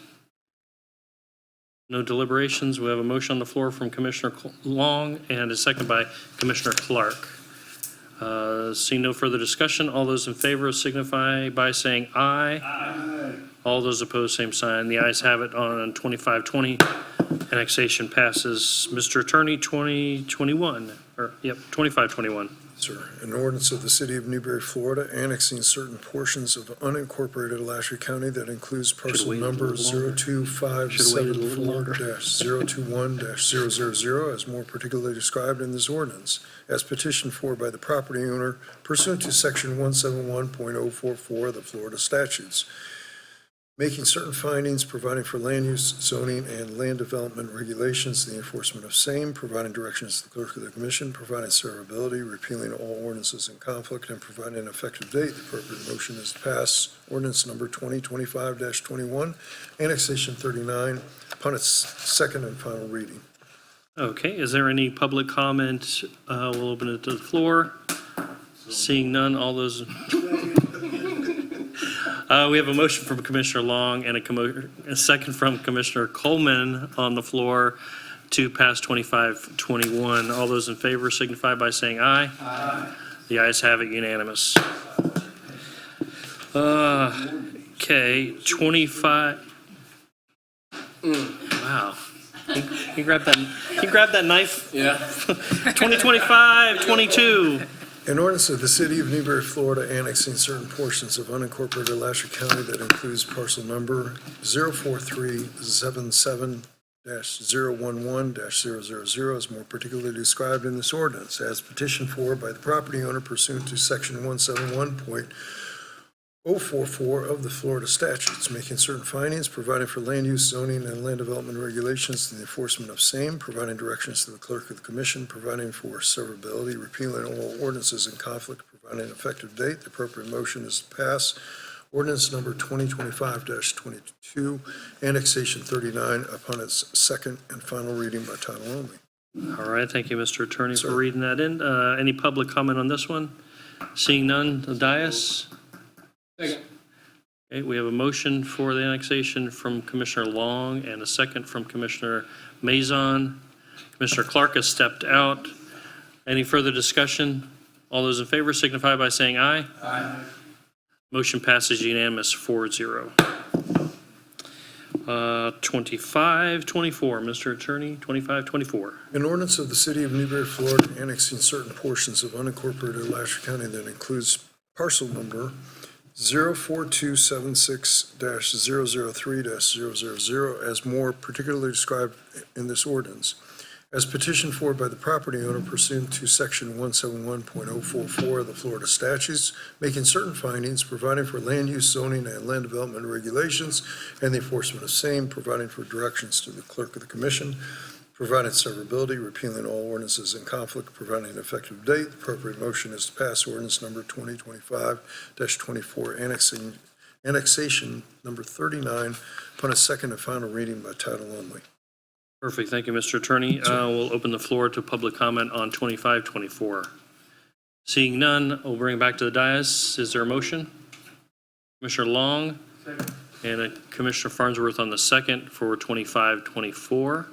No deliberations. We have a motion on the floor from Commissioner Long and a second by Commissioner Clark. Seeing no further discussion, all those in favor signify by saying aye. Aye. All those opposed, same sign. The ayes have it on 2520. Annexation passes. Mr. Attorney, 2521. Sir, an ordinance of the City of Newberry, Florida, annexing certain portions of unincorporated Alachua County that includes parcel waited a number little longer. 02574-021-000 as more particularly described in this ordinance, as petitioned for by the property owner pursuant to Section 171.044 of the Florida statutes, making certain findings, providing for land use, zoning, and land development regulations, the enforcement of same, providing directions to the clerk of the commission, providing severability, repealing all ordinances in conflict, and providing an effective date. The appropriate motion is to pass ordinance number 2025-21, annexation 39, upon its second and final reading. Okay, is there any public comment? We'll open it to the floor. Seeing none, all those. We have a motion from Commissioner Long and a second from Commissioner Coleman on the floor to pass 2521. All those in favor signify by saying aye. Aye. The ayes have it, unanimous. Okay, 25. Wow. He grabbed that knife? Yeah. 2025-22. An ordinance of the City of Newberry, Florida, annexing certain portions of unincorporated Alachua County that includes parcel number 04377-011-000 as more particularly described in this ordinance, as petitioned for by the property owner pursuant to Section 171.044 of the Florida statutes, making certain findings, providing for land use, zoning, and land development regulations, and the enforcement of same, providing directions to the clerk of the commission, providing for severability, repealing all ordinances in conflict, providing an effective date. The appropriate motion is to pass ordinance number 2025-22, annexation 39, upon its second and final reading by title only. All right, thank you, Mr. Attorney, Sir. for reading that in. Any public comment on this one? Seeing none, the dais? Second. Okay, we have a motion for the annexation from Commissioner Long and a second from Commissioner Mazon. Commissioner Clark has stepped out. Any further discussion? All those in favor signify by saying aye. Aye. Motion passes unanimous 4-0. 2524, Mr. Attorney, 2524. An ordinance of the City of Newberry, Florida, annexing certain portions of unincorporated Alachua County that includes parcel number 04276-003-000 as more particularly described in this ordinance, as petitioned for by the property owner pursuant to Section 171.044 of the Florida statutes, making certain findings, providing for land use, zoning, and land development regulations, and the enforcement of same, providing for directions to the clerk of the commission, providing severability, repealing all ordinances in conflict, providing an effective date. The appropriate motion is to pass ordinance number 2025-24, annexation number 39, upon its second and final reading by title only. Perfect. Thank you, Mr. Attorney. We'll open the floor to public comment on 2524. Seeing none, we'll bring it back to the dais. Is there a motion? Commissioner Long and Commissioner Farnsworth on the second for 2524.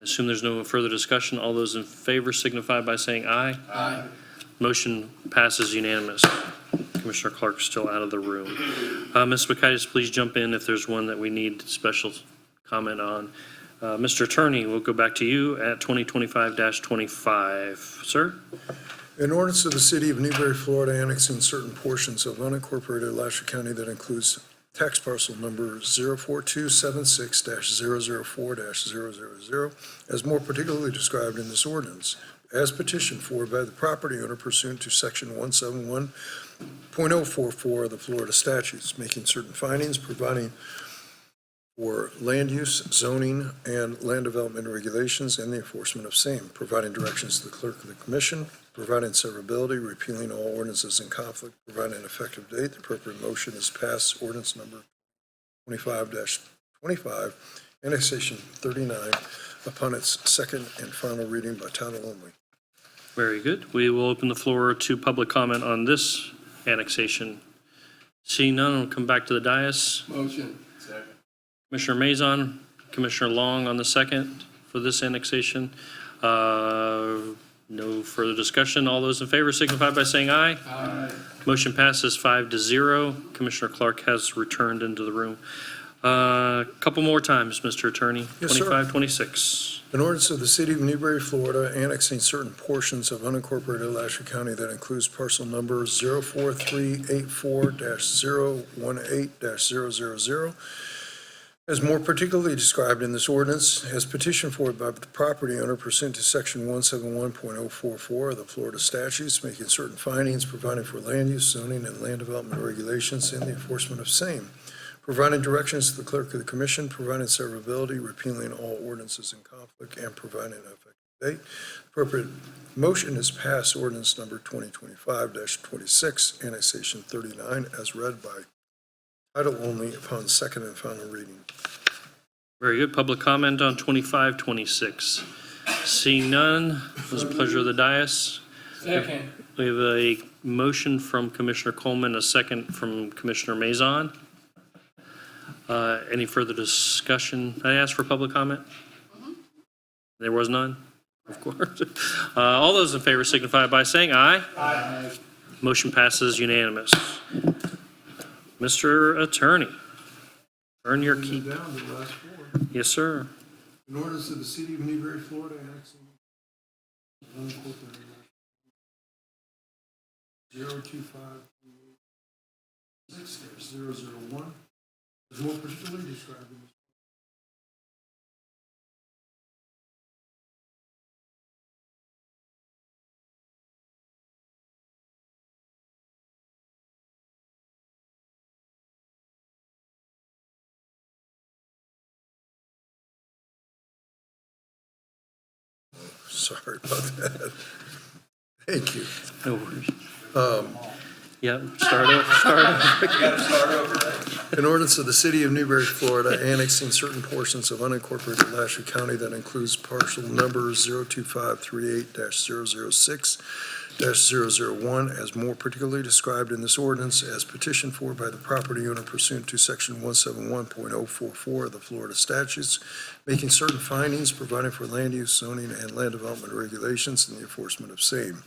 Assume there's no further discussion. All those in favor signify by saying aye. Aye. Motion passes unanimous. Commissioner Clark's still out of the room. Ms. Makaitis, please jump in if there's one that we need special comment on. Mr. Attorney, we'll go back to you at 2025-25. Sir? An ordinance of the City of Newberry, Florida, annexing certain portions of unincorporated Alachua County that includes tax parcel number 04276-004-000, as more particularly described in this ordinance, as petitioned for by the property owner pursuant to Section 171.044 of the Florida statutes, making certain findings, providing for land use, zoning, and land development regulations, and the enforcement of same, providing directions to the clerk of the commission, providing severability, repealing all ordinances in conflict, providing an effective date. The appropriate motion is pass ordinance number 25-25, annexation 39, upon its second and final reading by title only. Very good. We will open the floor to public comment on this annexation. Seeing none, we'll come back to the dais. Motion. Second. Commissioner Mazon, Commissioner Long on the second for this annexation. No further discussion. All those in favor signify by saying aye. Aye. Motion passes 5-0. Commissioner Clark has returned into the room. Couple more times, Mr. Attorney. Yes, sir. 2526. An ordinance of the City of Newberry, Florida, annexing certain portions of unincorporated Alachua County that includes parcel number 04384-018-000, as more particularly described in this ordinance, as petitioned for by the property owner pursuant to Section 171.044 of the Florida statutes, making certain findings, providing for land use, zoning, and land development regulations, and the enforcement of same, providing directions to the clerk of the commission, providing severability, repealing all ordinances in conflict, and providing an effective date. Appropriate motion is pass ordinance number 2025-26, annexation 39, as read by title only upon second and final reading. Very good. Public comment on 2526. Seeing none, it was a pleasure of the dais. Second. We have a motion from Commissioner Coleman, a second from Commissioner Mazon. Any further discussion? Did I ask for public comment? There was none? Of course. All those in favor signify by saying aye. Aye. Motion passes unanimous. Mr. Attorney, earn your keep. Down to the last four. Yes, sir. An ordinance of the City of Newberry, Florida, annexing unincorporated 025-6-001, as more particularly described in this. Sorry about that. Thank you. No worries. Yep, start over. An ordinance of the City of Newberry, Florida, annexing certain portions of unincorporated Alachua County that includes parcel number 02538-006-001, as more particularly described in this ordinance, as petitioned for by the property owner pursuant to Section 171.044 of the Florida statutes, making certain findings, providing for land use, zoning, and land development regulations, and the enforcement of same,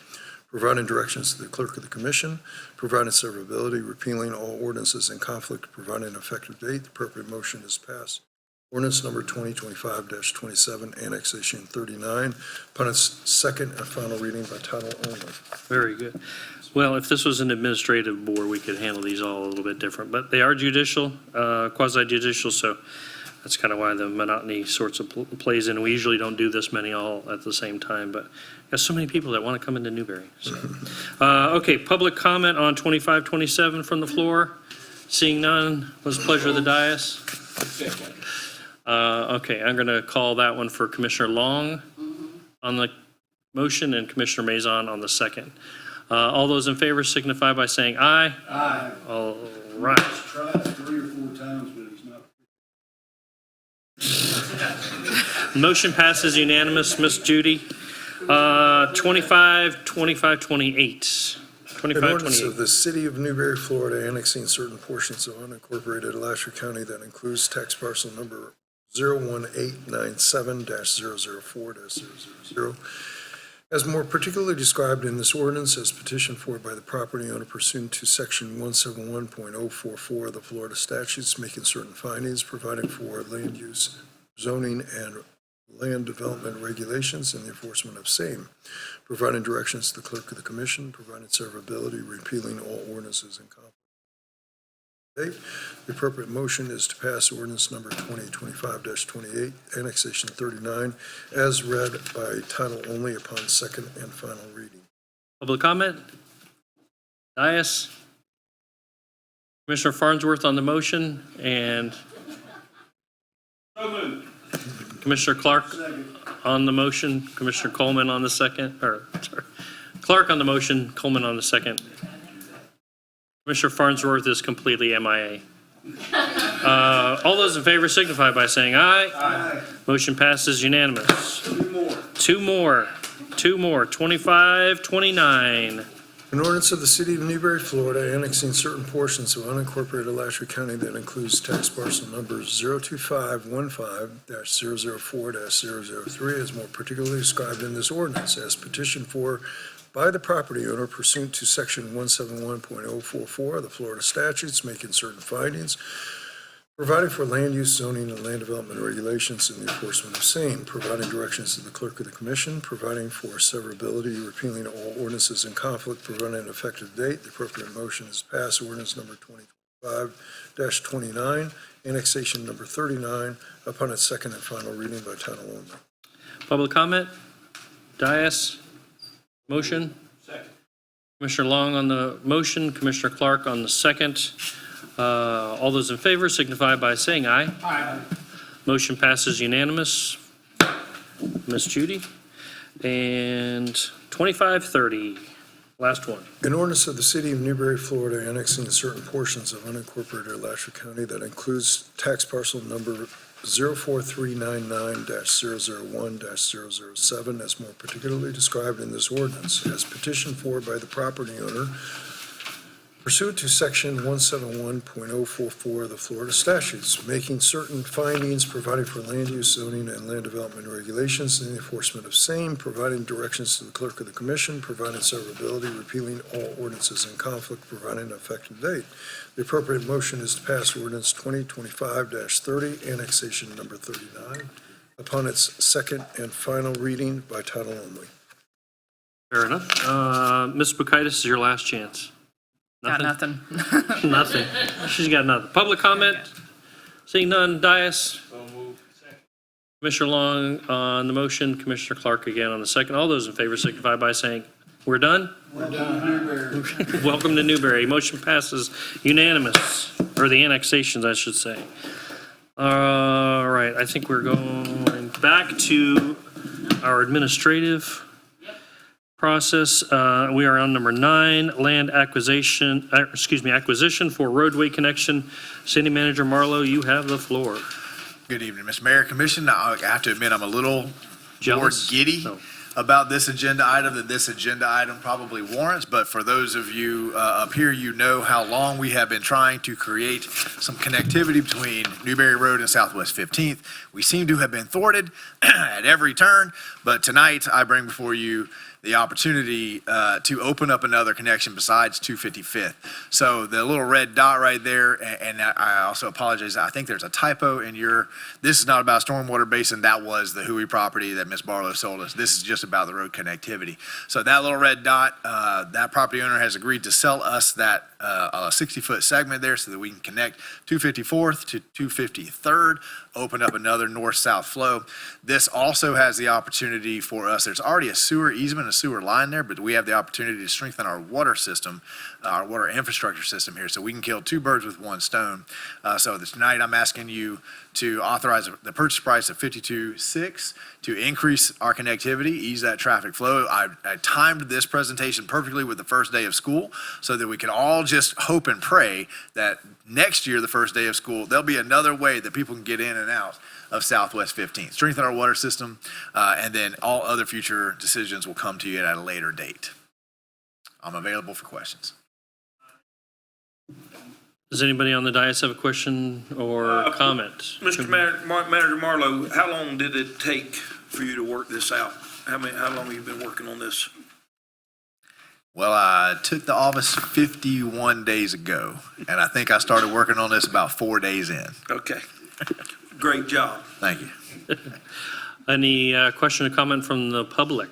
providing directions to the clerk of the commission, providing severability, repealing all ordinances in conflict, providing an effective date. The appropriate motion is passed. Ordinance number 2025-27, annexation 39, upon its second and final reading by title only. Very good. Well, if this was an administrative board, we could handle these all a little bit different, but they are judicial, quasi-judicial, so that's kind of why the monotony sorts of plays in. We usually don't do this many all at the same time, but there's so many people that want to come into Newberry. So. Okay, public comment on 2527 from the floor. Seeing none, what's the pleasure of the dais? Okay, I'm going to call that one for Commissioner Long on the motion and Commissioner Maison on the second. All those in favor signify by saying aye. Aye. All right. Tried 3 or 4 times, but he's not. Motion passes unanimous. Miss Judy. 25-28. An ordinance 25-28. of the City of Newberry, Florida, annexing certain portions of unincorporated Alachua County that includes tax parcel number 01897-004-000, as more particularly described in this ordinance as petitioned for by the property owner pursuant to Section 171.044 of the Florida statutes, making certain findings, providing for land use, zoning, and land development regulations and the enforcement of same, providing directions to the clerk of the commission, providing severability, repealing all ordinances in conflict. The appropriate motion is to pass ordinance number 2025-28, annexation 39, as read by title only upon second and final reading. Public comment? Dias? Commissioner Farnsworth on the motion and So moved. Commissioner Clark on the motion, Commissioner Coleman on the second, Clark on the motion, Coleman on the second. Commissioner Farnsworth is completely MIA. All those in favor signify by saying aye. Aye. Motion passes unanimous. 2 more. 25-29. An ordinance of the City of Newberry, Florida, annexing certain portions of unincorporated Alachua County that includes tax parcel numbers 02515-004-003 as more particularly described in this ordinance as petitioned for by the property owner pursuant to Section 171.044 of the Florida statutes, making certain findings, providing for land use, zoning, and land development regulations and the enforcement of same, providing directions to the clerk of the commission, providing for severability, repealing all ordinances in conflict, providing an effective date. The appropriate motion is to pass ordinance number 2025-29, annexation number 39, upon its second and final reading by title only. Public comment? Dias? Motion? Second. Commissioner Long on the motion, Commissioner Clark on the second. All those in favor signify by saying aye. Aye. Motion passes unanimous. Miss Judy. And 25-30, last one. An ordinance of the City of Newberry, Florida, annexing certain portions of unincorporated Alachua County that includes tax parcel number 04399-001-007 as more particularly described in this ordinance as petitioned for by the property owner pursuant to Section 171.044 of the Florida statutes, making certain findings, providing for land use, zoning, and land development regulations and the enforcement of same, providing directions to the clerk of the commission, providing severability, repealing all ordinances in conflict, providing an effective date. The appropriate motion is to pass ordinance 2025-30, annexation number 39, upon its second and final reading by title only. Fair enough. Ms. Bukaitis is your last chance. Got nothing. Nothing. She's got nothing. Public comment? Seeing none. Dias? So moved. Second. Commissioner Long on the motion, Commissioner Clark again on the second. All those in favor signify by saying, we're done? We're done. Newberry. Welcome to Newberry. Motion passes unanimous, or the annexations, I should say. All right, I think we're going back to our administrative process. We are on number 9, land acquisition for roadway connection. City Manager Marlowe, you have the floor. Good evening, Mr. Mayor, Commission. I have to admit, I'm a little more Jealous? giddy No. about this agenda item than this agenda item probably warrants, but for those of you up here, you know how long we have been trying to create some connectivity between Newberry Road and Southwest 15th. We seem to have been thwarted at every turn, but tonight I bring before you the opportunity to open up another connection besides 255th. So the little red dot right there, and I also apologize, I think there's a typo in this is not about stormwater basin. That was the Huey property that Ms. Barlow sold us. This is just about the road connectivity. So that little red dot, that property owner has agreed to sell us that 60-foot segment there so that we can connect 254th to 253rd, open up another north-south flow. This also has the opportunity for us, there's already a sewer easement, a sewer line there, but we have the opportunity to strengthen our water system, our water infrastructure system here, so we can kill two birds with one stone. So tonight I'm asking you to authorize the purchase price of $52,600 to increase our connectivity, ease that traffic flow. I timed this presentation perfectly with the first day of school so that we can all just hope and pray that next year, the first day of school, there'll be another way that people can get in and out of Southwest 15th. Strengthen our water system, and then all other future decisions will come to you at a later date. I'm available for questions. Does anybody on the dais have a question or comment? Mr. Manager Marlowe, how long did it take for you to work this out? How long have you been working on this? Well, I took the office 51 days ago, and I think I started working on this about 4 days in. Okay. Great job. Thank you. Any question or comment from the public?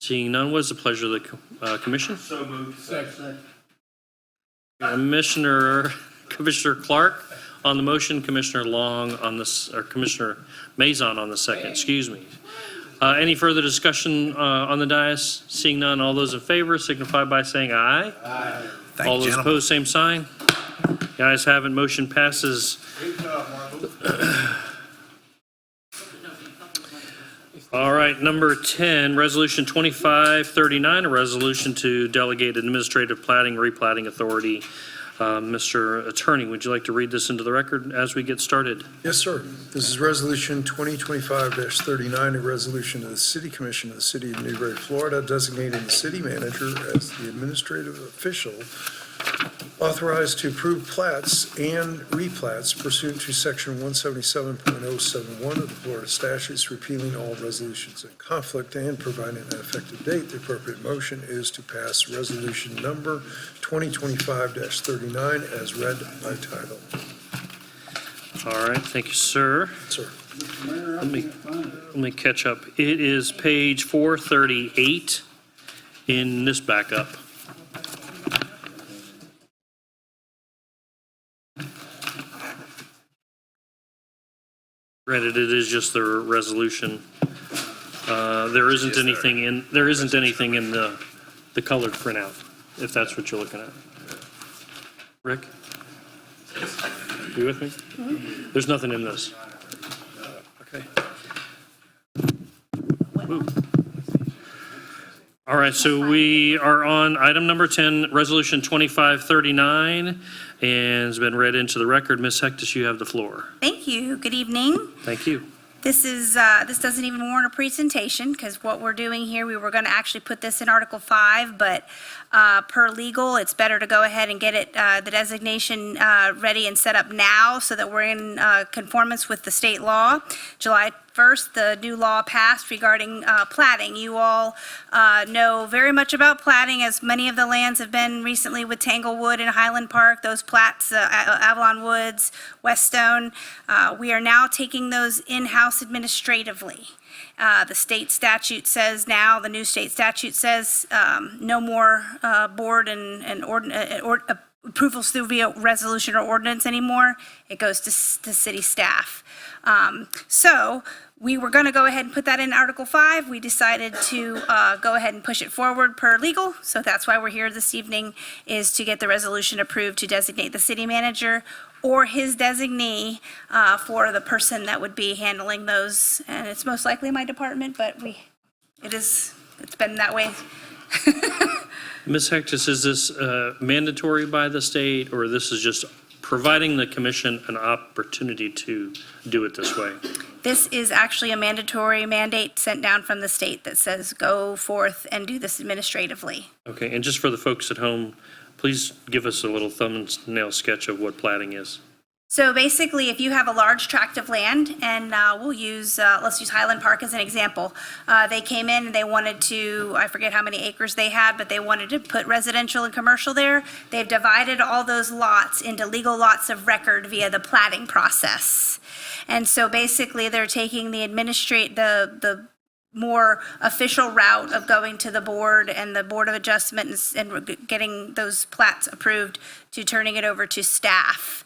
Seeing none, what is the pleasure of the commission? So moved. Second. Commissioner Clark on the motion, Commissioner Long on this, or Commissioner Mazon on the second, excuse me. Any further discussion on the dais? Seeing none, all those in favor signify by saying aye. Thank All you, those gentlemen. opposed, same sign. The ayes have it, motion passes. All right, number 10, Resolution 2539, a resolution to delegate administrative plating, replatting authority. Mr. Attorney, would you like to read this into the record as we get started? Yes, sir. This is Resolution 2025-39, a resolution of the City Commission of the City of Newberry, Florida, designating the city manager as the administrative official authorized to approve plats and replats pursuant to Section 177.071 of the Florida statutes, repealing all resolutions in conflict and providing an effective date. The appropriate motion is to pass resolution number 2025-39 as read by title. All right, thank you, sir. Sir. Let me catch up. It is page 438 in this backup. Granted, it is just the resolution. There isn't anything in the colored printout, if that's what you're looking at. Rick? You with me? There's nothing in this. Okay. Ooh. All right, so we are on item number 10, Resolution 2539, and it's been read into the record. Ms. Hectus, you have the floor. Thank you. Good evening. Thank you. This doesn't even warrant a presentation because what we're doing here, we were going to actually put this in Article 5, but per legal, it's better to go ahead and get it, the designation ready and set up now so that we're in conformance with the state law. July 1st, the new law passed regarding platting. You all know very much about platting, as many of the lands have been recently with Tanglewood and Highland Park, those plats, Avalon Woods, Weststone. We are now taking those in-house administratively. The state statute says now, the new state statute says no more board and approvals through via resolution or ordinance anymore. It goes to city staff. So we were going to go ahead and put that in Article 5. We decided to go ahead and push it forward per legal. So that's why we're here this evening, is to get the resolution approved to designate the city manager or his designee for the person that would be handling those. And it's most likely my department, but it's been that way. Ms. Hectus, is this mandatory by the state, or this is just providing the commission an opportunity to do it this way? This is actually a mandatory mandate sent down from the state that says go forth and do this administratively. Okay, and just for the folks at home, please give us a little thumbnail sketch of what platting is. So basically, if you have a large tract of land, and let's use Highland Park as an example. They came in and they wanted to, I forget how many acres they had, but they wanted to put residential and commercial there. They've divided all those lots into legal lots of record via the platting process. And so basically, they're taking the more official route of going to the board and the Board of Adjustment and getting those plats approved to turning it over to staff.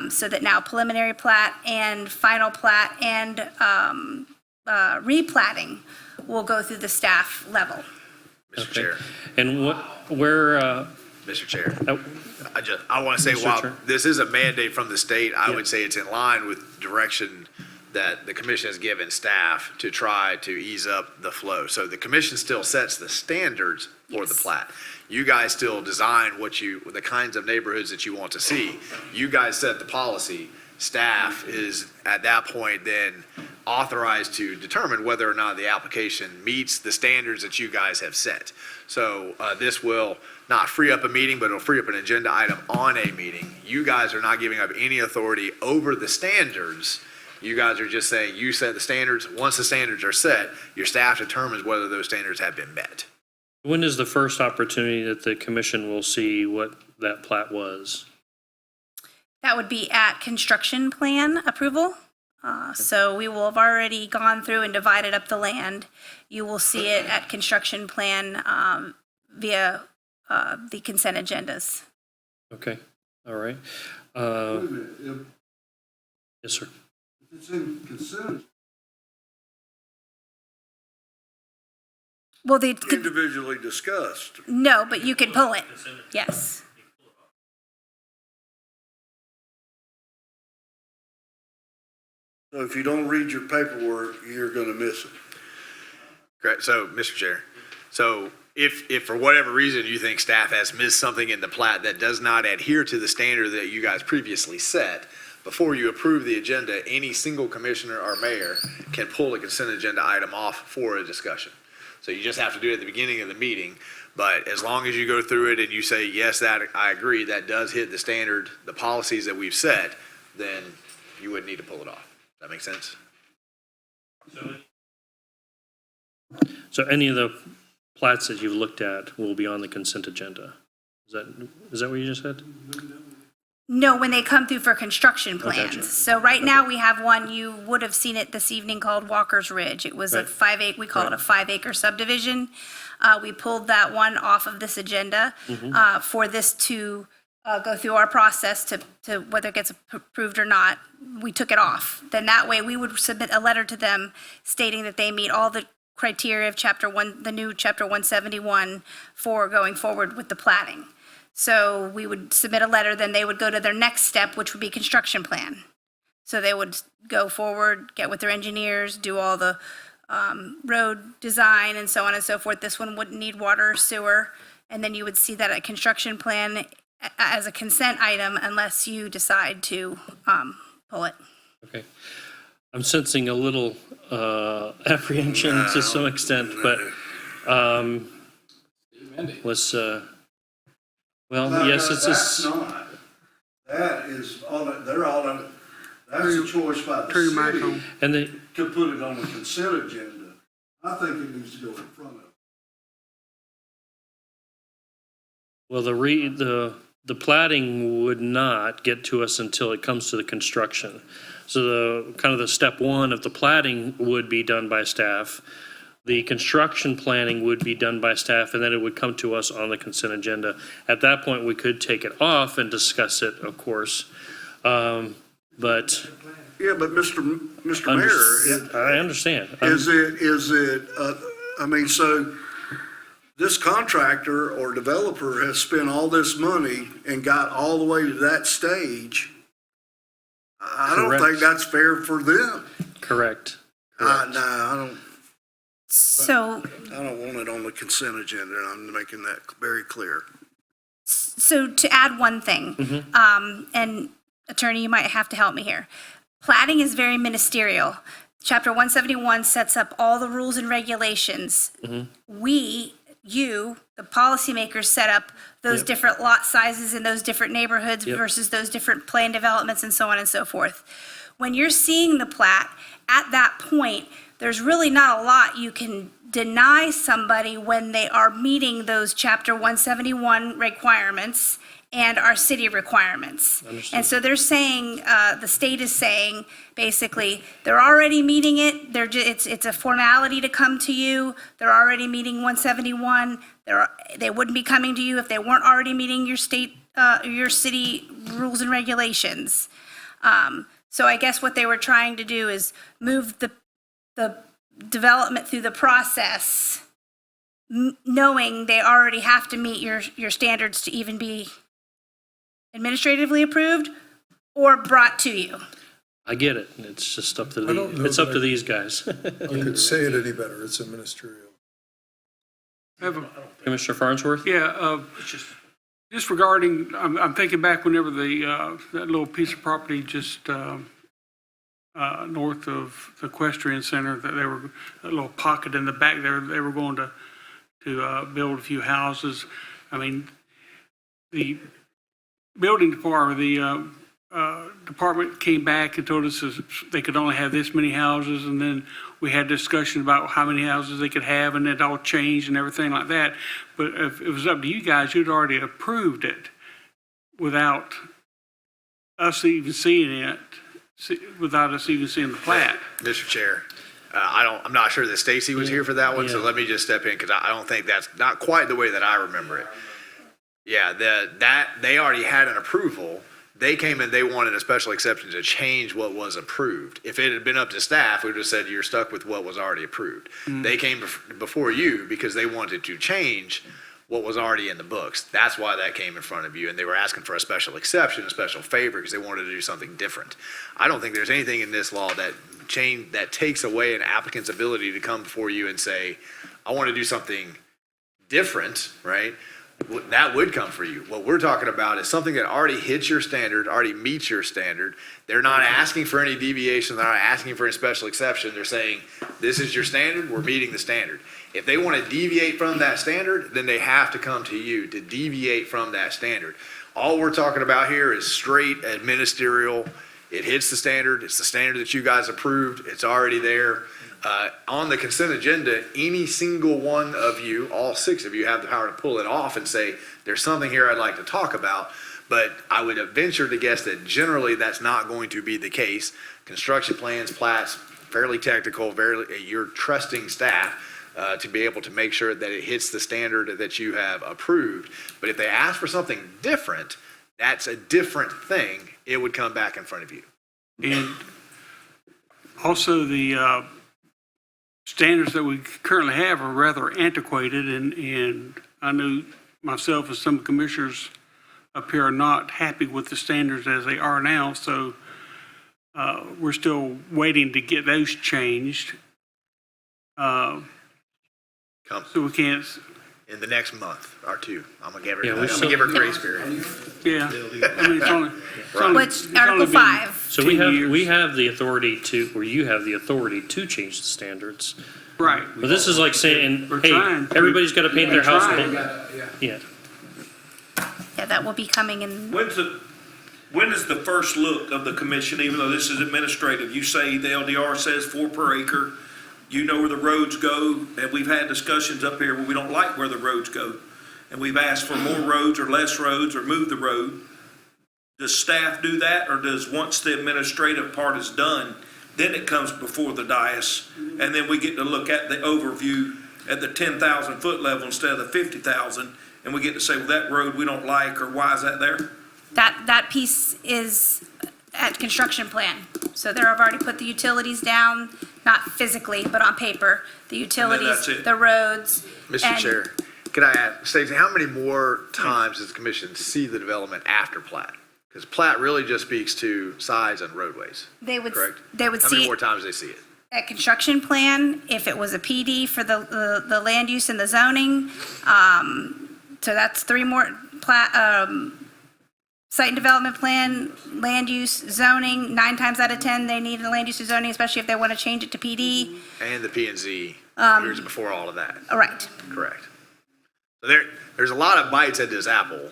So that now preliminary plat and final plat and replatting will go through the staff level. Mr. Chair, And where, Mr. Chair, oh, I want to say, Mr. while Chair. this is a mandate from the state, I Yeah. would say it's in line with direction that the commission has given staff to try to ease up the flow. So the commission still sets the standards for the plat. You guys still design the kinds of neighborhoods that you want to see. You guys set the policy. Staff is at that point then authorized to determine whether or not the application meets the standards that you guys have set. So this will not free up a meeting, but it'll free up an agenda item on a meeting. You guys are not giving up any authority over the standards. You guys are just saying you set the standards. Once the standards are set, your staff determines whether those standards have been met. when is the first opportunity that the commission will see what that plat was? That would be at construction plan approval. So we will have already gone through and divided up the land. You will see it at construction plan via the consent agendas. Okay, all right. Wait a minute, Yes, sir. if it's in consent, Well, individually discussed. no, but you can pull it. Yes. So if you don't read your paperwork, you're gonna miss it. Great. So, Mr. Chair, so if for whatever reason you think staff has missed something in the plat that does not adhere to the standard that you guys previously set, before you approve the agenda, any single commissioner or mayor can pull a consent agenda item off for a discussion. So you just have to do it at the beginning of the meeting. But as long as you go through it and you say, yes, that I agree, that does hit the standard, the policies that we've set, then you wouldn't need to pull it off. Does that make sense? So any of the plats that you've looked at will be on the consent agenda? Is that what you just said? No, when they come through for construction gotcha. plans. So right now, we have one, you would have seen it this evening, called Walker's Ridge. It was a Right. we call it a 5-acre subdivision. We pulled that one off of this agenda for this to go through our process to whether it gets approved or not. We took it off. Then that way, we would submit a letter to them stating that they meet all the criteria of the new Chapter 171 for going forward with the platting. So we would submit a letter, then they would go to their next step, which would be construction plan. So they would go forward, get with their engineers, do all the road design and so on and so forth. This one wouldn't need water or sewer. And then you would see that at construction plan as a consent item unless you decide to pull it. Okay. I'm sensing a little apprehension to some extent, but let's, well, yes, it's That's a, not. That is, they're all, that's a choice by the Turn your mic city on. and they, to put it on the consent agenda. I think it needs to go in front of it. well, the plating would not get to us until it comes to the construction. So the step one of the plating would be done by staff. The construction planning would be done by staff, and then it would come to us on the consent agenda. At that point, we could take it off and discuss it, of course. But Yeah, but Mr. Mayor, I understand. is it, I mean, so this contractor or developer has spent all this money and got all the way to that stage. I don't Correct. think that's fair for them. Correct. No, I So don't want it on the consent agenda. I'm making that very clear. So to add one thing, and attorney, you might have to help me here. Platting is very ministerial. Chapter 171 sets up all the rules and regulations. We you, the policymakers, set up those Yep. different lot sizes in those different neighborhoods Yep. versus those different plan developments and so on and so forth. When you're seeing the plat, at that point, there's really not a lot you can deny somebody when they are meeting those Chapter 171 requirements and our city requirements. Understood. And so they're saying, the state is saying, basically, they're already meeting it, it's a formality to come to you, they're already meeting 171, they wouldn't be coming to you if they weren't already meeting your state, your city rules and regulations. So I guess what they were trying to do is move the development through the process, knowing they already have to meet your standards to even be administratively approved or brought to you. I get it. It's just up to I don't know it's up that to I- these guys. I could say it any better. It's ministerial. I have a Commissioner Farnsworth? Yeah, just regarding, I'm thinking back whenever that little piece of property just north of the equestrian center, that they were, a little pocket in the back there, they were going to build a few houses. I mean, the building department, the department came back and told us they could only have this many houses, and then we had discussion about how many houses they could have, and it all changed and everything like that. But if it was up to you guys, you'd already approved it without us even seeing it, without us even seeing the plat. Mr. Chair, I'm not sure that Stacy was here for that one, so Yeah. let me just step in, because I don't think that's not quite the way that I remember it. Yeah, they already had an approval. They came in, they wanted a special exception to change what was approved. If it had been up to staff, we would have said you're stuck with what was already approved. They came before you because they wanted to change what was already in the books. That's why that came in front of you, and they were asking for a special exception, a special favor, because they wanted to do something different. I don't think there's anything in this law that takes away an applicant's ability to come before you and say, I want to do something different, right? That would come for you. What we're talking about is something that already hits your standard, already meets your standard. They're not asking for any deviation. They're not asking for a special exception. They're saying, this is your standard, we're meeting the standard. If they want to deviate from that standard, then they have to come to you to deviate from that standard. All we're talking about here is straight ministerial. It hits the standard. It's the standard that you guys approved. It's already there. On the consent agenda, any single one of you, all 6 of you, have the power to pull it off and say, there's something here I'd like to talk about. But I would venture to guess that generally that's not going to be the case. Construction plans, plats, fairly technical, you're trusting staff to be able to make sure that it hits the standard that you have approved. But if they ask for something different, that's a different thing. It would come back in front of you. And also the standards that we currently have are rather antiquated, and I know myself and some commissioners up here are not happy with the standards as they are now, so we're still waiting to get those changed. So we can't, In the next month or 2, I'm gonna give her. Yeah, we I'm still- gonna give her grace period. yeah, I mean, it's only. Which, it's Article only been 5. So 10 we years. have the authority to, or you have the authority to change the standards. Right. But this is like saying, We're hey, trying. everybody's got to paint their We're house. trying. Yeah. Yeah, that will be coming in. When is the first look of the commission, even though this is administrative? You say the LDR says 4 per acre. You know where the roads go, and we've had discussions up here where we don't like where the roads go. And we've asked for more roads or less roads or move the road. Does staff do that, or does, once the administrative part is done, then it comes before the dais, and then we get to look at the overview at the 10,000 foot level instead of the 50,000, and we get to say, well, that road we don't like, or why is that there? That piece is at construction plan. So they've already put the utilities down, not physically, but on paper. The utilities, that's it. the roads. Mr. and- Chair, could I ask, Stacey, how many more times does the commission see the development after plat? Because plat really just speaks to size and roadways, They would, correct? they would How many see more times do they see it? at construction plan, if it was a PD for the land use and the zoning. So that's 3 more site and development plan, land use, zoning. 9 times out of 10, they need a land use or zoning, especially if they want to change it to PD. And the P and Z, years before all of that, All right. correct? So there's a lot of bites at this apple.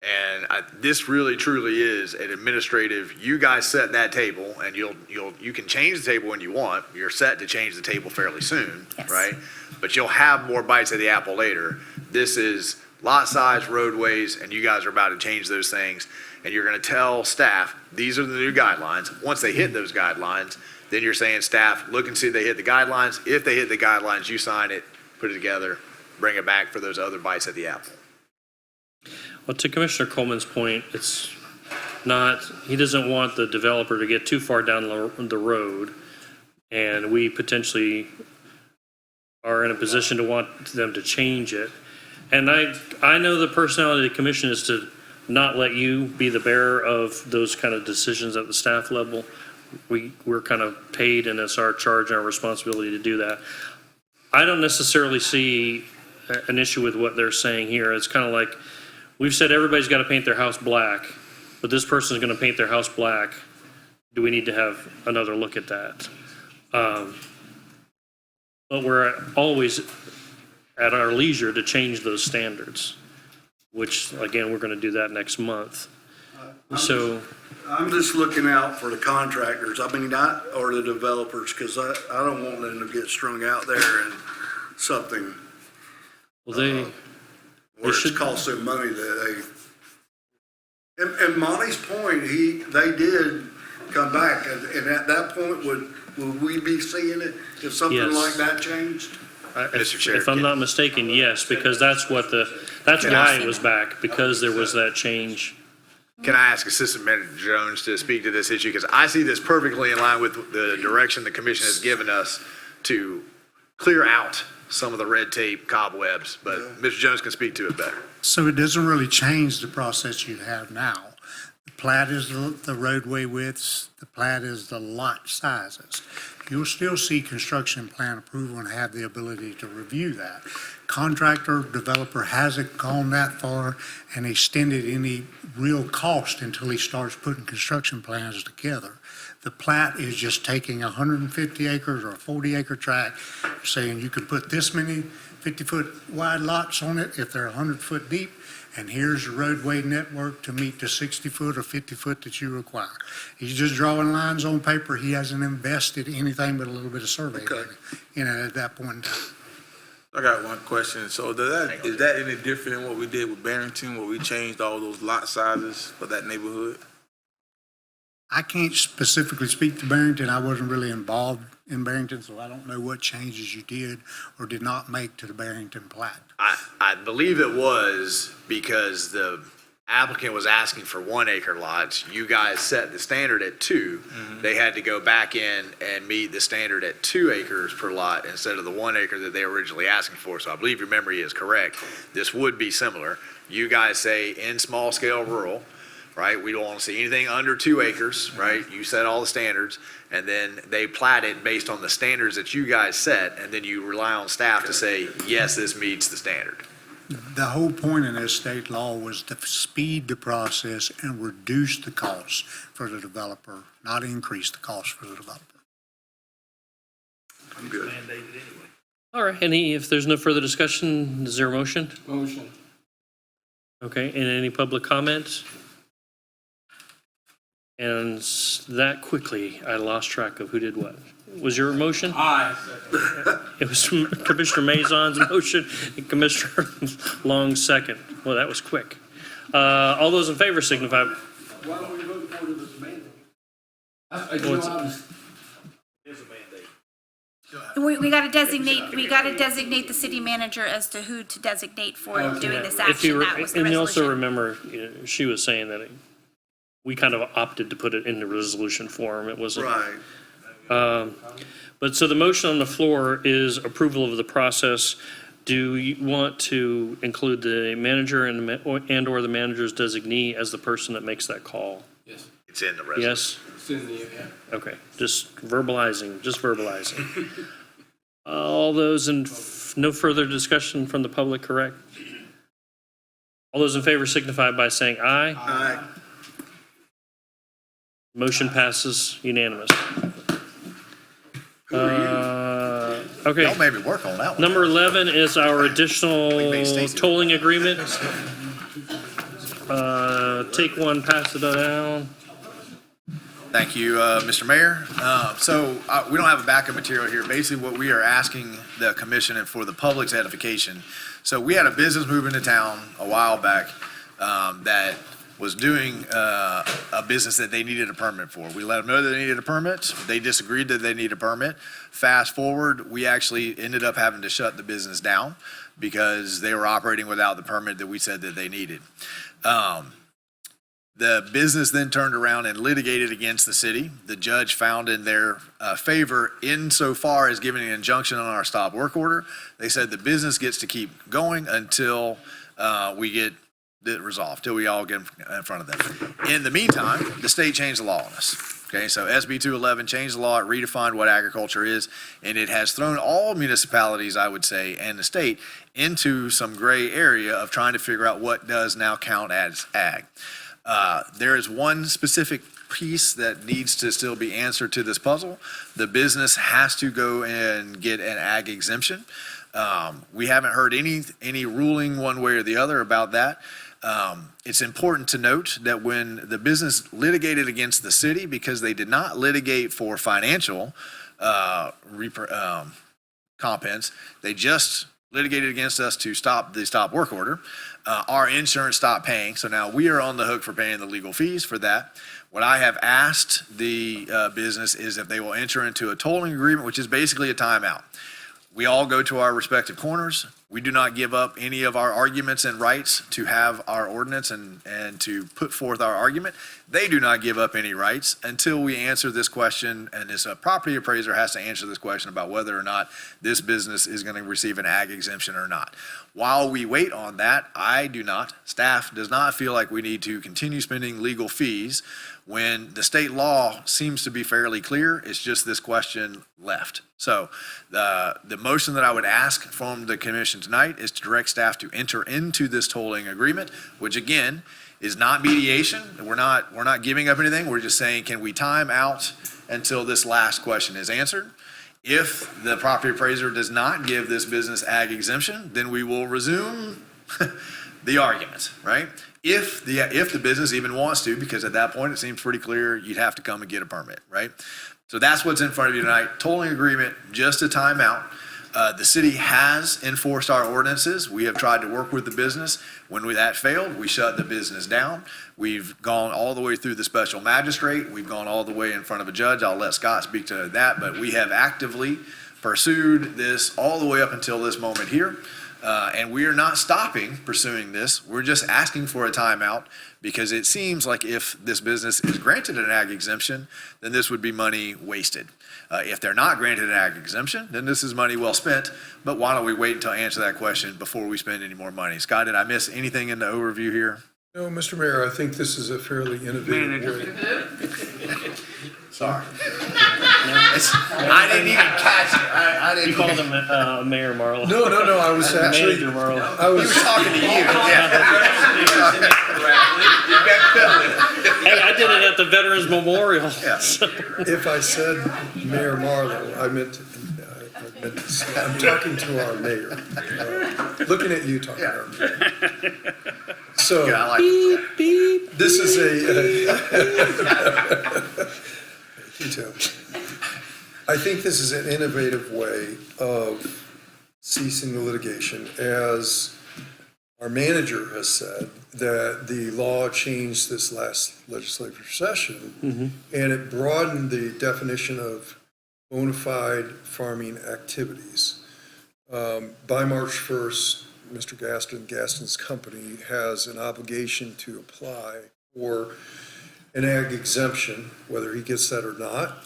And this really truly is an administrative, you guys set that table and you can change the table when you want. You're set to change the table fairly soon, Yes. right? But you'll have more bites at the apple later. This is lot size, roadways, and you guys are about to change those things. And you're gonna tell staff, these are the new guidelines. Once they hit those guidelines, then you're saying, staff, look and see if they hit the guidelines. If they hit the guidelines, you sign it, put it together, bring it back for those other bites at the apple. Well, to Commissioner Coleman's point, it's not, he doesn't want the developer to get too far down the road, and we potentially are in a position to want them to change it. And I know the personality of the commission is to not let you be the bearer of those kind of decisions at the staff level. We're kind of paid, and it's our charge and our responsibility to do that. I don't necessarily see an issue with what they're saying here. It's kind of like, we've said everybody's got to paint their house black, but this person's going to paint their house black. Do we need to have another look at that? But we're always at our leisure to change those standards, which, again, we're going to do that next month. So I'm just looking out for the contractors, or the developers, because I don't want them to get strung out there and something well, they where it's should cost them money that they. And Monty's point, they did come back, and at that point, would we be seeing it if something Yes. like that changed? Mr. Chair, if I'm not mistaken, yes, because that's why it was back, because there was that change. Can I ask Assistant Manager Jones to speak to this issue? Because I see this perfectly in line with the direction the commission has given us to clear out some of the red tape cobwebs, but Mr. Jones can speak to it better. So it doesn't really change the process you have now. The plat is the roadway widths, the plat is the lot sizes. You'll still see construction plan approval and have the ability to review that. Contractor, developer hasn't gone that far and extended any real cost until he starts putting construction plans together. The plat is just taking 150 acres or a 40-acre tract, saying you can put this many 50-foot wide lots on it if they're 100-foot deep, and here's the roadway network to meet the 60-foot or 50-foot that you require. He's just drawing lines on paper. He hasn't invested anything but a little bit of survey money, at that point in time. I got one question. So is that any different than what we did with Barrington, where we changed all those lot sizes for that neighborhood? I can't specifically speak to Barrington. I wasn't really involved in Barrington, so I don't know what changes you did or did not make to the Barrington plat. I believe it was because the applicant was asking for 1 acre lots. You guys set the standard at 2. They had to go back in and meet the standard at 2 acres per lot instead of the 1 acre that they were originally asking for. So I believe your memory is correct. This would be similar. You guys say in small scale rural, right? We don't want to see anything under 2 acres, right? You set all the standards, and then they plat it based on the standards that you guys set, and then you rely on staff to say, yes, this meets the standard. The whole point in this state law was to speed the process and reduce the costs for the developer, not increase the cost for the developer. I'm good. All right, if there's no further discussion, is there a motion? Motion. Okay, and any public comments? And that quickly, I lost track of who did what. Was your motion? Aye. It was Commissioner Mazon's motion and Commissioner Long's second. Well, that was quick. All those in favor signify. Why don't we vote for this mandate? We got to designate the city manager as to who to designate for doing this action. That was the and you also resolution. remember, she was saying that we kind of opted to put it in the resolution form. It wasn't. Right. But so the motion on the floor is approval of the process. Do you want to include the manager and/or the manager's designee as the person that makes that call? Yes. It's in the resolution. Yes? It's in the, yeah. Okay, just verbalizing. All those no further discussion from the public, correct? All those in favor signify by saying aye. Aye. Motion passes unanimous. Okay. Y'all made me work on that one. Number 11 is our additional made Stacy. tolling agreement. Take one, pass it down. Thank you, Mr. Mayor. We don't have a backup material here. Basically, what we are asking the commission and for the public's edification. So we had a business move into town a while back that was doing a business that they needed a permit for. We let them know that they needed a permit. They disagreed that they need a permit. Fast forward, we actually ended up having to shut the business down because they were operating without the permit that we said that they needed. The business then turned around and litigated against the city. The judge found in their favor insofar as giving an injunction on our stop work order. They said the business gets to keep going until we get it resolved, till we all get in front of them. In the meantime, the state changed the law on us. Okay, so SB 211 changed the law, it redefined what agriculture is, and it has thrown all municipalities, I would say, and the state into some gray area of trying to figure out what does now count as ag. There is one specific piece that needs to still be answered to this puzzle. The business has to go and get an ag exemption. We haven't heard any ruling one way or the other about that. It's important to note that when the business litigated against the city, because they did not litigate for financial compens, they just litigated against us to stop the stop work order. Our insurance stopped paying, so now we are on the hook for paying the legal fees for that. What I have asked the business is if they will enter into a tolling agreement, which is basically a timeout. We all go to our respective corners. We do not give up any of our arguments and rights to have our ordinance and to put forth our argument. They do not give up any rights until we answer this question, and this property appraiser has to answer this question about whether or not this business is going to receive an ag exemption or not. While we wait on that, staff does not feel like we need to continue spending legal fees when the state law seems to be fairly clear. It's just this question left. So the motion that I would ask from the commission tonight is to direct staff to enter into this tolling agreement, which again is not mediation. We're not giving up anything. We're just saying, can we time out until this last question is answered? If the property appraiser does not give this business ag exemption, then we will resume the argument, right? If the business even wants to, because at that point it seems pretty clear you'd have to come and get a permit, right? So that's what's in front of you tonight. Tolling agreement, just a timeout. The city has enforced our ordinances. We have tried to work with the business. When that failed, we shut the business down. We've gone all the way through the special magistrate. We've gone all the way in front of a judge. I'll let Scott speak to that, but we have actively pursued this all the way up until this moment here. And we are not stopping pursuing this. We're just asking for a timeout because it seems like if this business is granted an ag exemption, then this would be money wasted. If they're not granted an ag exemption, then this is money well spent. But why don't we wait until I answer that question before we spend any more money? Scott, did I miss anything in the overview here? No, Mr. Mayor, I think this is a fairly innovative way. Sorry. I didn't even catch it. I didn't. You called him Mayor Marlowe. No, I was actually, Manager Marlowe. I He was, was talking to you. Yeah. Hey, I did it at the Veterans Memorial. Yeah. if I said Mayor Marlowe, I meant to say, I'm talking to our mayor. Looking at you talking to our mayor. So. Yeah, I like it. This is you tell me. I think this is an innovative way of ceasing the litigation, as our manager has said, that the law changed this last legislative session, and it broadened the definition of bona fide farming activities. By March 1st, Mr. Gaston's company has an obligation to apply for an ag exemption. Whether he gets that or not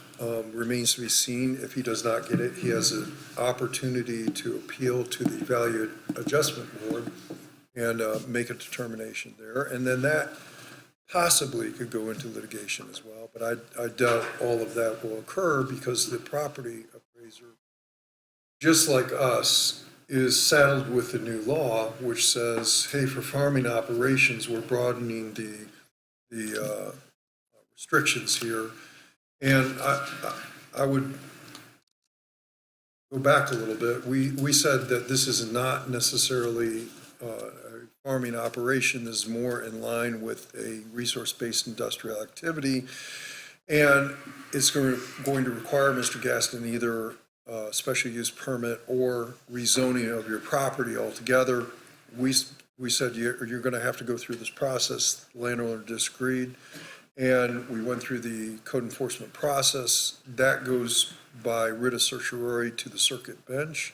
remains to be seen. If he does not get it, he has an opportunity to appeal to the Value Adjustment Board and make a determination there. And then that possibly could go into litigation as well. But I doubt all of that will occur because the property appraiser, just like us, is saddled with the new law, which says, hey, for farming operations, we're broadening the restrictions here. And I would go back a little bit, we said that this is not necessarily a farming operation, this is more in line with a resource-based industrial activity. And it's going to require, Mr. Gaston, either a special use permit or rezoning of your property altogether. We said you're going to have to go through this process. The landowner disagreed, and we went through the code enforcement process. That goes by writ of certiorari to the circuit bench.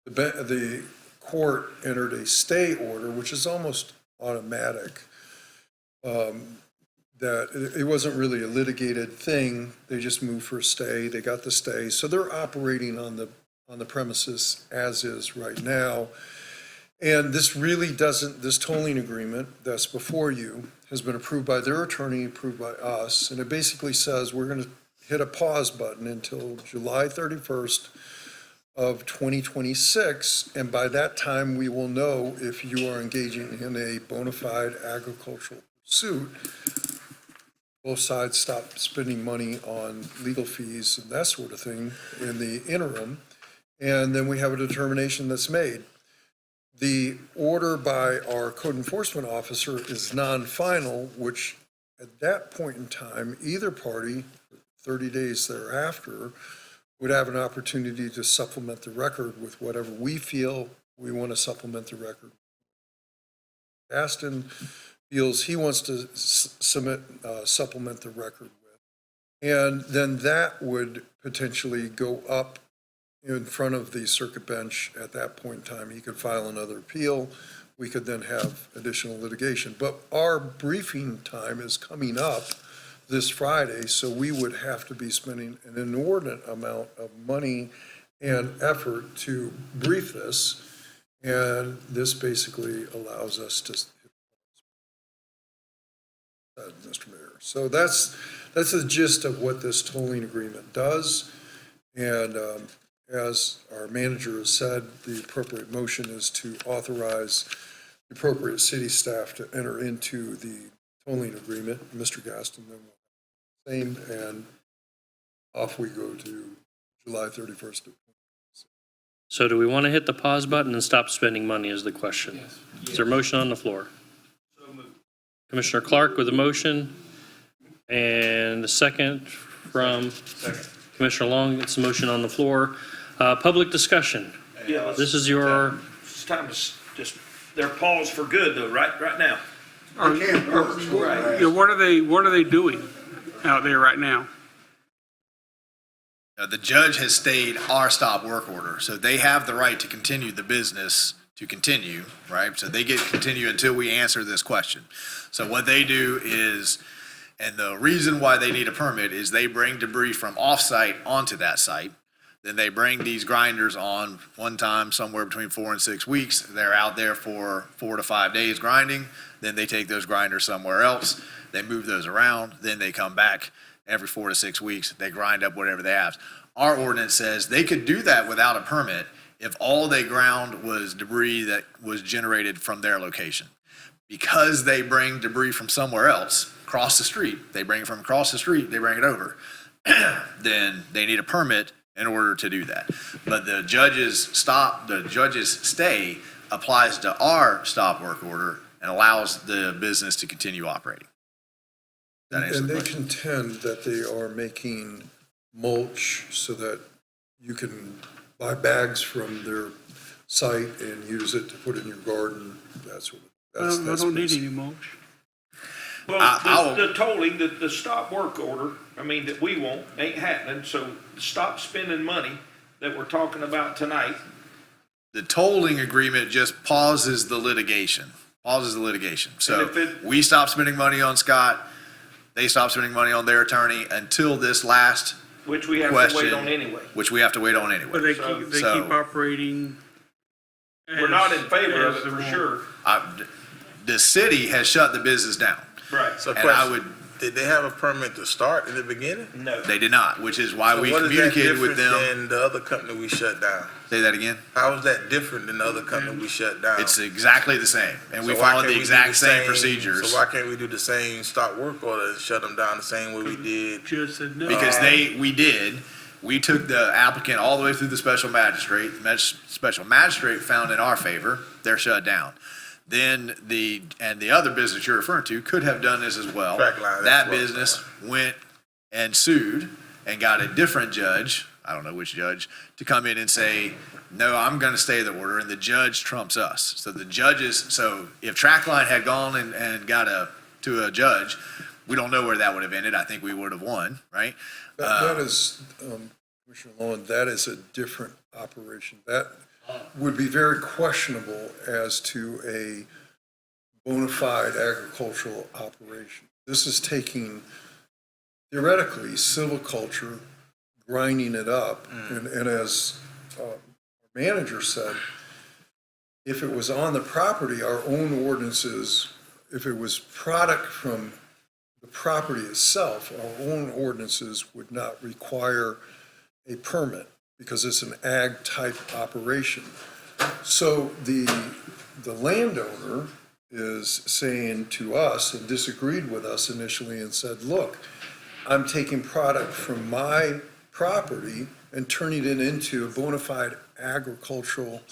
The court entered a stay order, which is almost automatic. That it wasn't really a litigated thing. They just moved for a stay. They got the stay. So they're operating on the premises as is right now. And this really doesn't, this tolling agreement that's before you has been approved by their attorney, approved by us. And it basically says we're going to hit a pause button until July 31st of 2026. And by that time, we will know if you are engaging in a bona fide agricultural pursuit. Both sides stop spending money on legal fees and that sort of thing in the interim, and then we have a determination that's made. The order by our code enforcement officer is non-final, which at that point in time, either party, 30 days thereafter, would have an opportunity to supplement the record with whatever we feel we want to supplement the record. Aston feels he wants to supplement the record with. And then that would potentially go up in front of the circuit bench. At that point in time, he could file another appeal. We could then have additional litigation. But our briefing time is coming up this Friday, so we would have to be spending an inordinate amount of money and effort to brief this. And this basically allows us to Mr. Mayor. So that's the gist of what this tolling agreement does. And as our manager has said, the appropriate motion is to authorize the appropriate city staff to enter into the tolling agreement. Mr. Gaston then will same, and off we go to July 31st. So do we want to hit the pause button and stop spending money is the question? Yes. Is there a motion on the floor? So moved. Commissioner Clark with a motion, and a second from Commissioner Long. It's a motion on the floor. Public discussion. Yeah, This is your, It's time to just, they're paused for good though, right now. Yeah, what are they doing out there right now? The judge has stayed our stop work order, so they have the right to continue the business to continue, right? So they get to continue until we answer this question. So what they do is, and the reason why they need a permit is they bring debris from off-site onto that site. Then they bring these grinders on one time somewhere between 4 and 6 weeks. They're out there for 4 to 5 days grinding. Then they take those grinders somewhere else. They move those around. Then they come back every 4 to 6 weeks. They grind up whatever they have. Our ordinance says they could do that without a permit if all they ground was debris that was generated from their location. Because they bring debris from somewhere else, across the street, they bring it from across the street, they bring it over, then they need a permit in order to do that. But the judge's stay applies to our stop work order and allows the business to continue operating. That answers And the they question. contend that they are making mulch so that you can buy bags from their site and use it to put in your garden, that sort of. I don't need any mulch. Well, the tolling, the stop work order, I mean, that we want, ain't happening, so stop spending money that we're talking about tonight. The tolling agreement just pauses the litigation. So we stop spending money on Scott, they stop spending money on their attorney until this last Which we have to question, wait on anyway. which we have to wait on anyway. But they So- keep operating. We're not in favor of it for sure. The city has shut the business down. Right. So And I would, did they have a permit to start in the beginning? No. they did not, which is why So we what is that communicated with different them. than the other company we shut down? Say that again? How is that different than the other company we shut down? It's exactly the same, and we So why followed can't the we do exact same procedures. So why can't we do the same stop work order and shut them down the same way we did? Judge said no. Because we did, We took the applicant all the way through the special magistrate. The special magistrate found in our favor. They're shut down. Then the other business you're referring to could have done this as well. Track line, That that's what- business went and sued and got a different judge, I don't know which judge, to come in and say, no, I'm going to stay the order, and the judge trumps us. So the judges, so if Trackline had gone and got to a judge, we don't know where that would have ended. I think we would have won, right? That is, Commissioner Lowen, that is a different operation. That would be very questionable as to a bona fide agricultural operation. This is taking, theoretically, silviculture, grinding it up, and as our manager said, if it was on the property, our own ordinances, if it was product from the property itself, our own ordinances would not require a permit because it's an ag-type operation. So the landowner is saying to us, and disagreed with us initially and said, look, I'm taking product from my property and turning it into a bona fide agricultural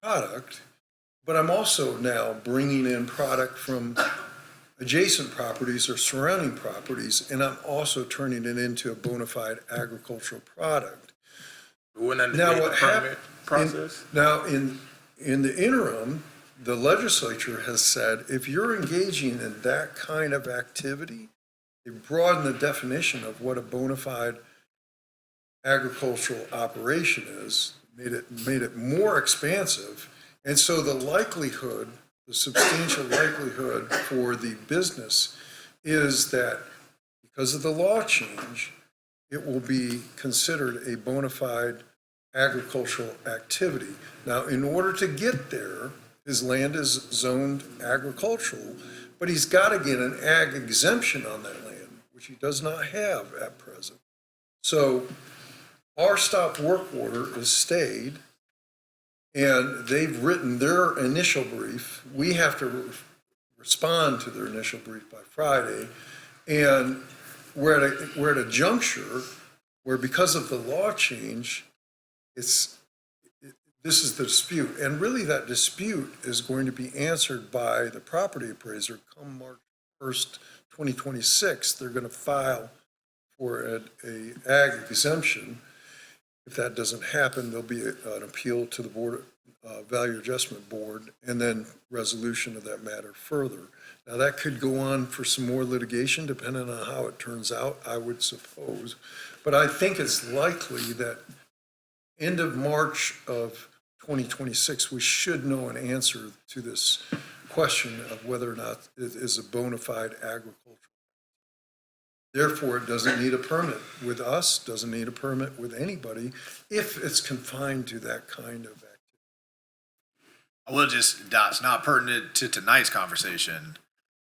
product, but I'm also now bringing in product from adjacent properties or surrounding properties, and I'm also turning it into a bona fide agricultural product. Wouldn't that Now, negate what the permit happened? process? In the interim, the legislature has said, if you're engaging in that kind of activity, they broaden the definition of what a bona fide agricultural operation is, made it more expansive, and so the likelihood, the substantial likelihood for the business is that because of the law change, it will be considered a bona fide agricultural activity. Now, in order to get there, his land is zoned agricultural, but he's got to get an ag exemption on that land, which he does not have at present. So our stop work order is stayed, and they've written their initial brief. We have to respond to their initial brief by Friday, and we're at a juncture where, because of the law change, this is the dispute. And really, that dispute is going to be answered by the property appraiser come March 1st, 2026. They're going to file for a ag exemption. If that doesn't happen, there'll be an appeal to the Board Value Adjustment Board, and then resolution of that matter further. Now, that could go on for some more litigation, depending on how it turns out, I would suppose. But I think it's likely that end of March of 2026, we should know an answer to this question of whether or not it is a bona fide agriculture. Therefore, it doesn't need a permit with us, doesn't need a permit with anybody, if it's confined to that kind of activity. I will just, it's not pertinent to tonight's conversation,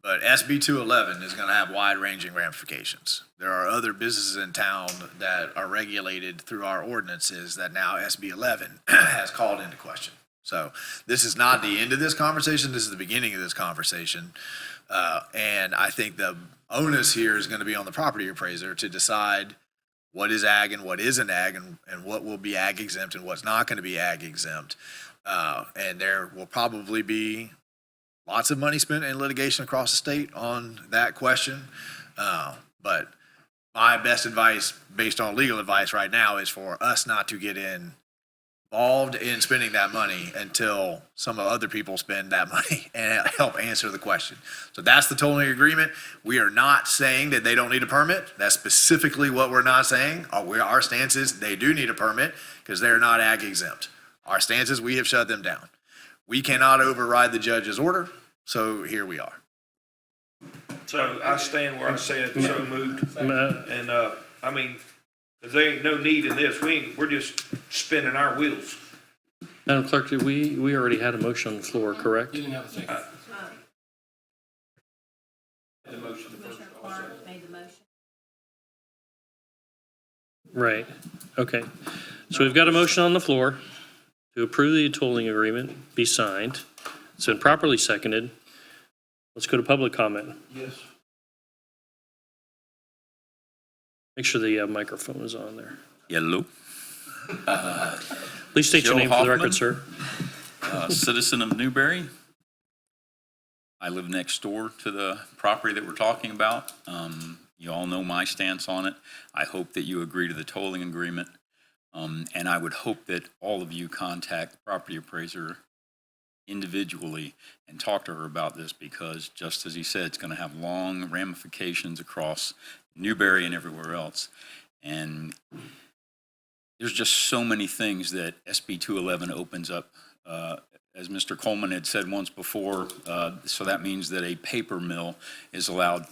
but SB 211 is going to have wide-ranging ramifications. There are other businesses in town that are regulated through our ordinances that now SB 11 has called into question. So this is not the end of this conversation, this is the beginning of this conversation. And I think the onus here is going to be on the property appraiser to decide what is ag and what isn't ag, and what will be ag exempt and what's not going to be ag exempt. And there will probably be lots of money spent in litigation across the state on that question. But my best advice, based on legal advice right now, is for us not to get involved in spending that money until some other people spend that money and help answer the question. So that's the tolling agreement. We are not saying that they don't need a permit. That's specifically what we're not saying. Our stance is they do need a permit because they're not ag exempt. Our stance is we have shut them down. We cannot override the judge's order, so here we are. So I stand where I said so moved. And, I mean, 'cause there ain't no need in this. We're just spinning our wheels. Madam Clerk, we already had a motion on the floor, correct? Commissioner Clark made the motion. Right, okay. So we've got a motion on the floor to approve the tolling agreement, be signed. It's been properly seconded. Let's go to public comment. Yes. Make sure the microphone is on there. Hello. Please state your Joe name for the record, Hoffman. sir. Citizen of Newberry. I live next door to the property that we're talking about. You all know my stance on it. I hope that you agree to the tolling agreement. And I would hope that all of you contact the property appraiser individually and talk to her about this, because just as he said, it's going to have long ramifications across Newberry and everywhere else. And there's just so many things that SB 211 opens up. As Mr. Coleman had said once before, so that means that a paper mill is allowed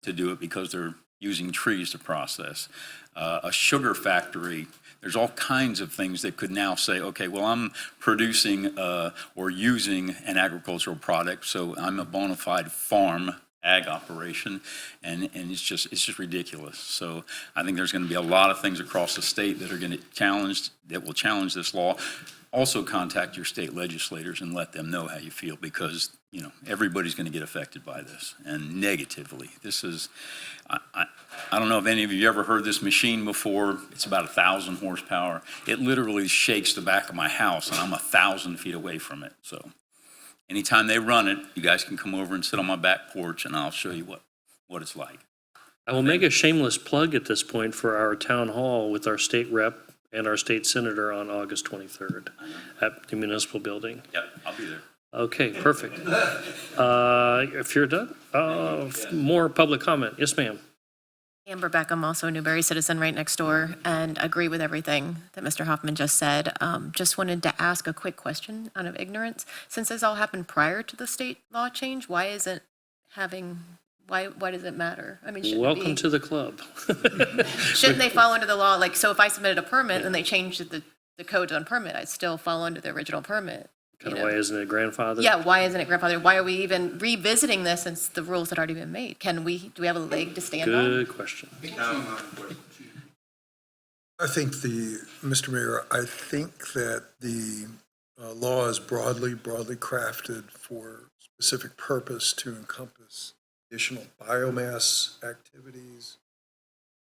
to do it because they're using trees to process. A sugar factory, there's all kinds of things that could now say, okay, well, I'm producing or using an agricultural product, so I'm a bona fide farm ag operation, and it's just ridiculous. So I think there's going to be a lot of things across the state that are going to that will challenge this law. Also contact your state legislators and let them know how you feel, because, you know, everybody's going to get affected by this, and negatively. This is, I don't know if any of you ever heard this machine before. It's about 1,000 horsepower. It literally shakes the back of my house, and I'm 1,000 feet away from it. So anytime they run it, you guys can come over and sit on my back porch, and I'll show you what it's like. I will make a shameless plug at this point for our town hall with our state rep and our state senator on August 23rd at the municipal building. Yep, I'll be there. Okay, perfect. If you're done, more public comment. Yes, ma'am. Amber Beck, I'm also a Newberry citizen right next door, and agree with everything that Mr. Hoffman just said. Just wanted to ask a quick question out of ignorance. Since this all happened prior to the state law change, why does it matter? I mean, Welcome to the club. Shouldn't they fall under the law? Like, so if I submitted a permit and they changed the code on permit, I'd still fall under the original permit. Kind of why isn't it grandfather? Yeah, why isn't it grandfather? Why are we even revisiting this since the rules had already been made? Do we have a leg to stand on? Good question. I think Mr. Mayor, I think that the law is broadly crafted for specific purpose to encompass additional biomass activities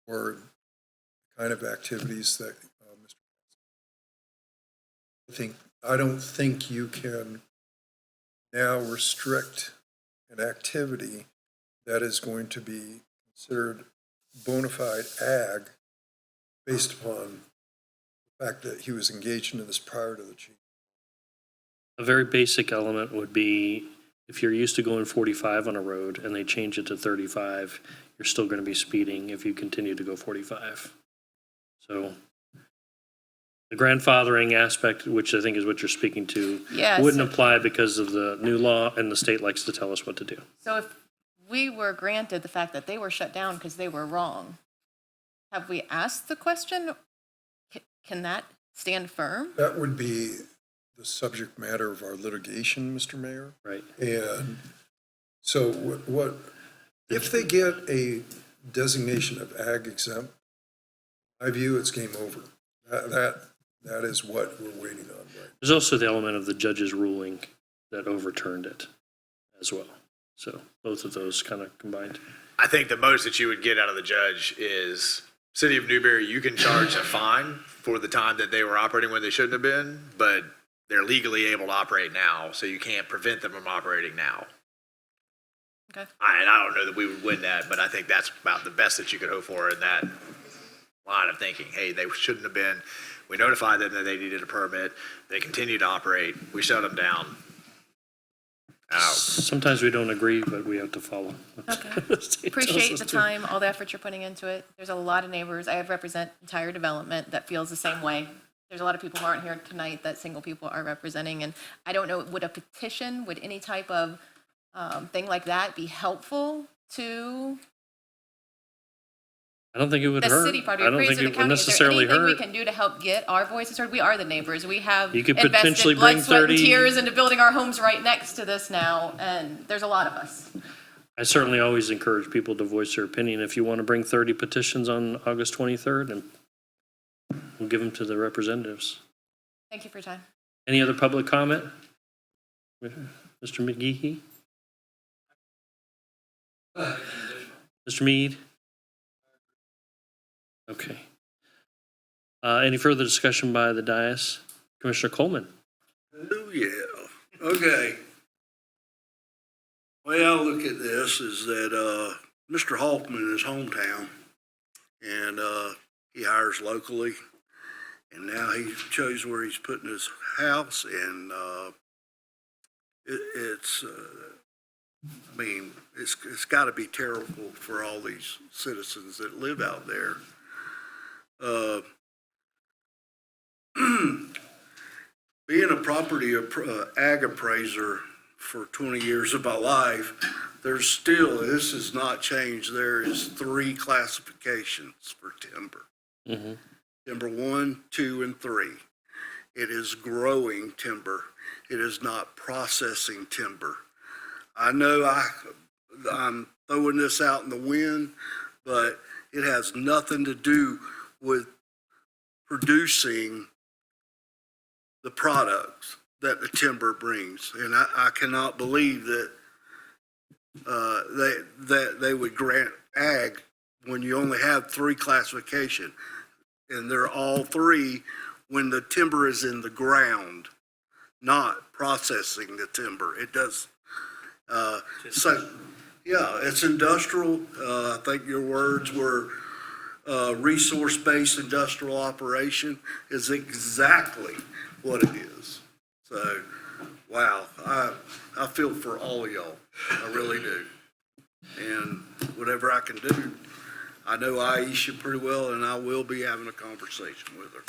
or kind of activities that I don't think you can now restrict an activity that is going to be considered bona fide ag based upon the fact that he was engaged in this prior to the change. A very basic element would be if you're used to going 45 on a road and they change it to 35, you're still going to be speeding if you continue to go 45. So the grandfathering aspect, which I think is what you're speaking to, Yes. wouldn't apply because of the new law, and the state likes to tell us what to do. So if we were granted the fact that they were shut down because they were wrong, have we asked the question? Can that stand firm? That would be the subject matter of our litigation, Mr. Mayor. Right. And so what if they get a designation of ag exempt, I view it's game over. That is what we're waiting on, right? There's also the element of the judge's ruling that overturned it as well. So both of those kind of combined. I think the most that you would get out of the judge is, City of Newberry, you can charge a fine for the time that they were operating when they shouldn't have been, but they're legally able to operate now, so you can't prevent them from operating now. Okay. And I don't know that we would win that, but I think that's about the best that you could hope for in that line of thinking. Hey, they shouldn't have been. We notified them that they needed a permit. They continued to operate. We shut them down. Sometimes we don't agree, but we have to follow. Okay. The state tells Appreciate us the to. time, all the effort you're putting into it. There's a lot of neighbors. I represent entire development that feels the same way. There's a lot of people who aren't here tonight that single people are representing. And I don't know, would a petition, would any type of thing like that be helpful to I don't think it would the hurt. city party, I don't think appraiser, the it would county? Is there necessarily anything we hurt. can do to help get our voices heard? We are the neighbors. We have You could potentially invested blood, bring sweat, and 30 tears into building our homes right next to this now, and there's a lot of us. I certainly always encourage people to voice their opinion. If you want to bring 30 petitions on August 23rd, and we'll give them to the representatives. Thank you for your time. Any other public comment? Mr. McGehee? Mr. Mead? Okay. Any further discussion by the dais? Commissioner Coleman? Oh, yeah. Okay. Way I look at this is that, Mr. Hoffman is hometown and, he hires locally. And now he chose where he's putting his house and, it's gotta be terrible for all these citizens that live out there. Being a property ag appraiser for 20 years of my life, there's still, this has not changed. There is 3 classifications for timber. Mm-hmm. Timber 1, 2, and 3. It is growing timber. It is not processing timber. I know I'm throwing this out in the wind, but it has nothing to do with producing the products that the timber brings. And I cannot believe that they would grant ag when you only have 3 classification. And they're all 3 when the timber is in the ground, not processing the timber. It does. So, yeah, it's industrial. I think your words were resource-based industrial operation is exactly what it is. So, wow, I feel for all of y'all. I really do. And whatever I can do, I know Aisha pretty well, and I will be having a conversation with her.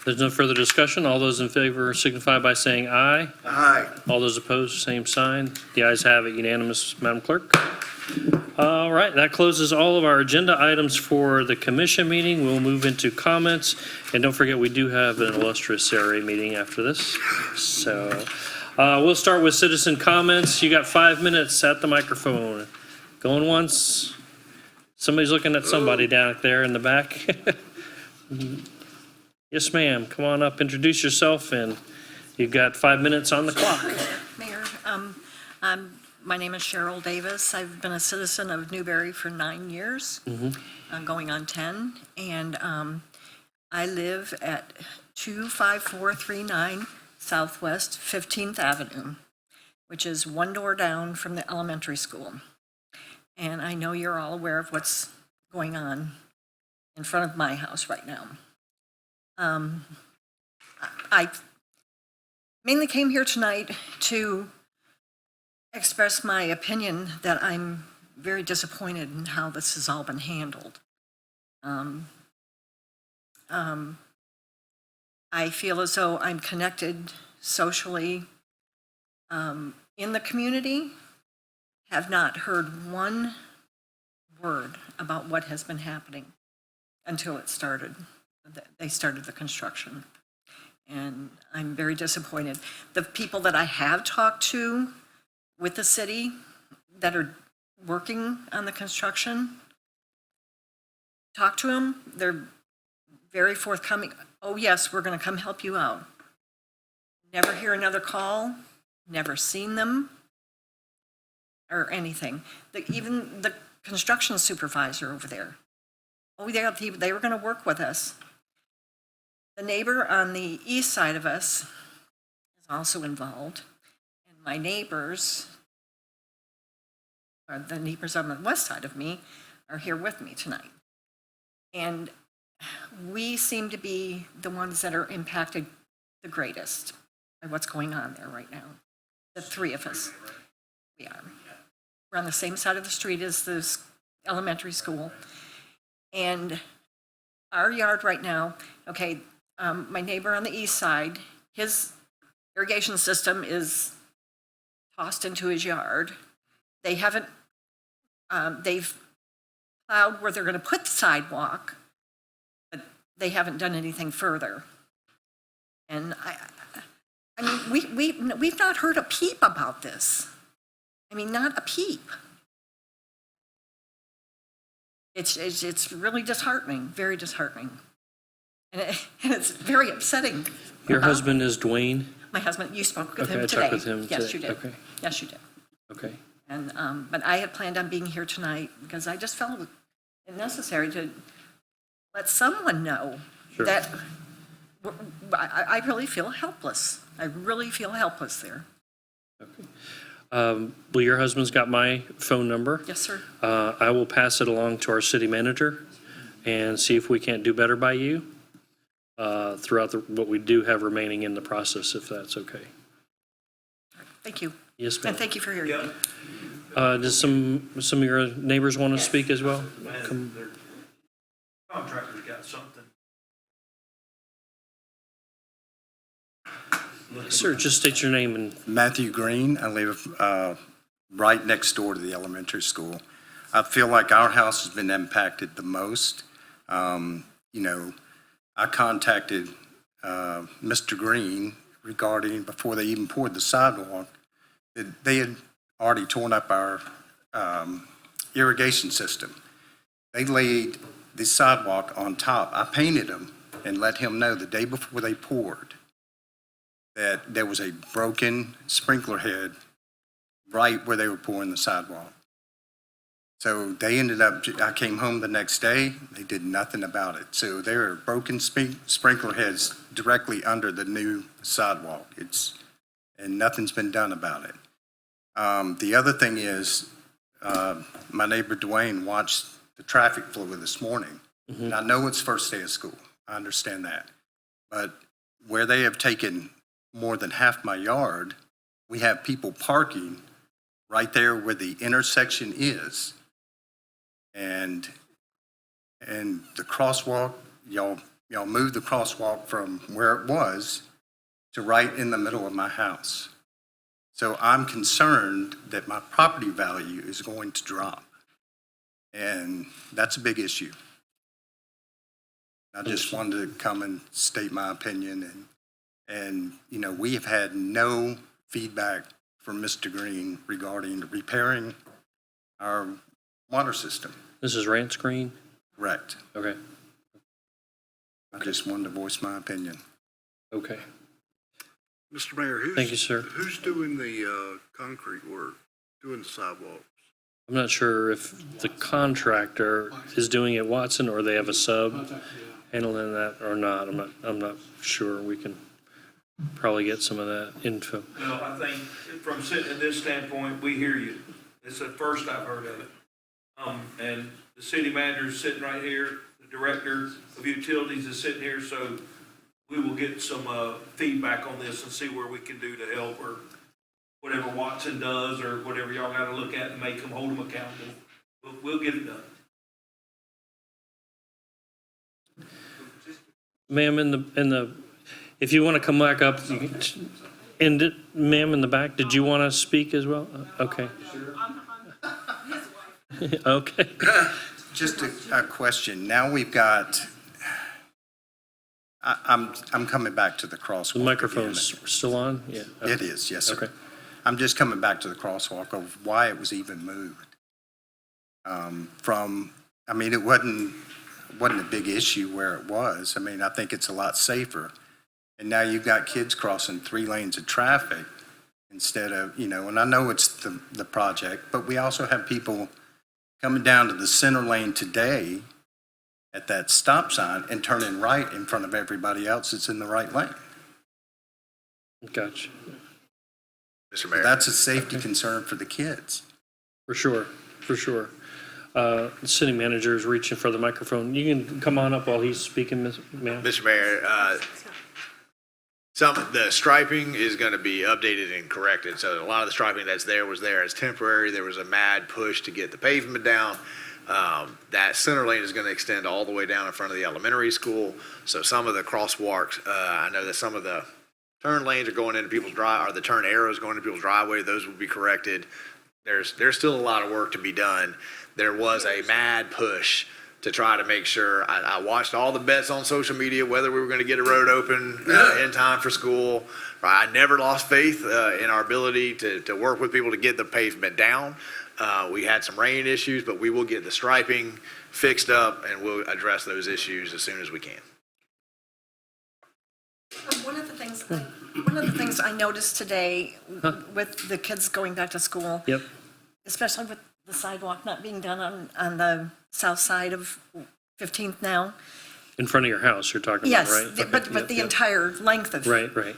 There's no further discussion. All those in favor signify by saying aye. Aye. All those opposed, same sign. The ayes have it, unanimous, Madam Clerk. All right, that closes all of our agenda items for the commission meeting. We'll move into comments. And don't forget, we do have an illustrious CRA meeting after this. So we'll start with citizen comments. You got 5 minutes at the microphone. Going once. Somebody's looking at somebody down there in the back. Yes, ma'am. Come on up, introduce yourself, and you've got 5 minutes on the clock. Mayor, my name is Cheryl Davis. I've been a citizen of Newberry for 9 years, going on 10, and I live at 25439 Southwest 15th Avenue, which is one door down from the elementary school. And I know you're all aware of what's going on in front of my house right now. I mainly came here tonight to express my opinion that I'm very disappointed in how this has all been handled. I feel as though I'm connected socially in the community, have not heard one word about what has been happening until it started. They started the construction. And I'm very disappointed. The people that I have talked to with the city that are working on the construction, talk to them, they're very forthcoming. Oh yes, we're gonna come help you out. Never hear another call, never seen them or anything. Even the construction supervisor over there, oh, they were gonna work with us. The neighbor on the east side of us is also involved. And my neighbors, or the neighbors on the west side of me, are here with me tonight. And we seem to be the ones that are impacted the greatest by what's going on there right now. The 3 of us, we are. We're on the same side of the street as this elementary school. And our yard right now, okay, my neighbor on the east side, his irrigation system is tossed into his yard. They haven't, they've plowed where they're gonna put the sidewalk, but they haven't done anything further. And I mean, we've not heard a peep about this. I mean, not a peep. It's really disheartening, very disheartening. And it's very upsetting. Your husband is Dwayne? My husband, you spoke with him I today. talked with him Yes, today. you did. Okay. Yes, you did. Okay. And, but I had planned on being here tonight because I just felt necessary to let someone know Sure. that I really feel helpless. I really feel helpless there. Well, your husband's got my phone number. Yes, sir. I will pass it along to our city manager and see if we can't do better by you throughout what we do have remaining in the process, if that's okay. Thank you. Yes, ma'am. And thank you for hearing me. Does some of your neighbors want to speak as well? Come- Contractor's got something. Sir, just state your name and Matthew Green. I live right next door to the elementary school. I feel like our house has been impacted the most. I contacted Mr. Green regarding, before they even poured the sidewalk, that they had already torn up our irrigation system. They laid the sidewalk on top. I painted them and let him know the day before they poured that there was a broken sprinkler head right where they were pouring the sidewalk. So they ended up, I came home the next day, they did nothing about it. So there are broken sprinkler heads directly under the new sidewalk. And nothing's been done about it. The other thing is, my neighbor Dwayne watched the traffic flow this morning. And I know it's first day of school, I understand that. But where they have taken more than half my yard, we have people parking right there where the intersection is. And the crosswalk, y'all moved the crosswalk from where it was to right in the middle of my house. So I'm concerned that my property value is going to drop. And that's a big issue. I just wanted to come and state my opinion. And we have had no feedback from Mr. Green regarding repairing our water system. this is Rance Green? Correct. Okay, I just wanted to voice my opinion. okay. Mr. Mayor, Thank you, sir. who's doing the concrete work, doing the sidewalks? I'm not sure if the contractor is doing it, Watson, or they have a sub handling that or not. I'm not sure. We can probably get some of that info. Well, I think from sitting at this standpoint, we hear you. It's the first I've heard of it. And the city manager's sitting right here, the director of utilities is sitting here, so we will get some feedback on this and see where we can do to help, or whatever Watson does, or whatever y'all gotta look at and make them, hold them accountable. We'll get it done. Ma'am, if you want to come back up, you can, and ma'am in the back, did you want to speak as well? Okay. Okay. Just a question. Now we've got, I'm coming back to the crosswalk. The microphone's still on? Yeah. It is, yes, sir. Okay. I'm just coming back to the crosswalk of why it was even moved. It wasn't a big issue where it was. I think it's a lot safer. And now you've got kids crossing 3 lanes of traffic instead of, and I know it's the project, but we also have people coming down to the center lane today at that stop sign and turning right in front of everybody else that's in the right lane. Gotcha. Mr. Mayor. That's a safety concern for the kids. For sure, for sure. The city manager is reaching for the microphone. You can come on up while he's speaking, ma'am. Mr. Mayor, the striping is going to be updated and corrected. So a lot of the striping that's there was there as temporary. There was a mad push to get the pavement down. That center lane is going to extend all the way down in front of the elementary school. So some of the crosswalks, I know that some of the turn lanes are going into people's or the turn arrows going into people's driveway. Those will be corrected. There's still a lot of work to be done. There was a mad push to try to make sure. I watched all the bets on social media, whether we were going to get a road open in time for school. I never lost faith in our ability to work with people to get the pavement down. We had some rain issues, but we will get the striping fixed up, and we'll address those issues as soon as we can. One of the things I noticed today with the kids going back to school, Yep. especially with the sidewalk not being done on the south side of 15th now. In front of your house, you're talking Yes, about, right? the- Okay, but yep, the yep. entire length of. Right, right.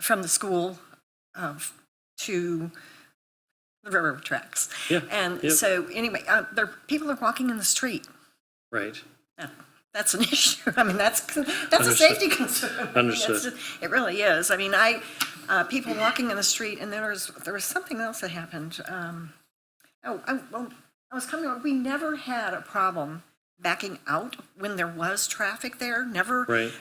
From the school to the railroad tracks. Yeah, And yep. so anyway, people are walking in the street. Right. That's an issue. I mean, that's a Understood. safety concern. I mean, Understood. it really is. I mean, people walking in the street, and there was something else that happened. I was coming, we never had a problem backing out when there was traffic there, never. Right.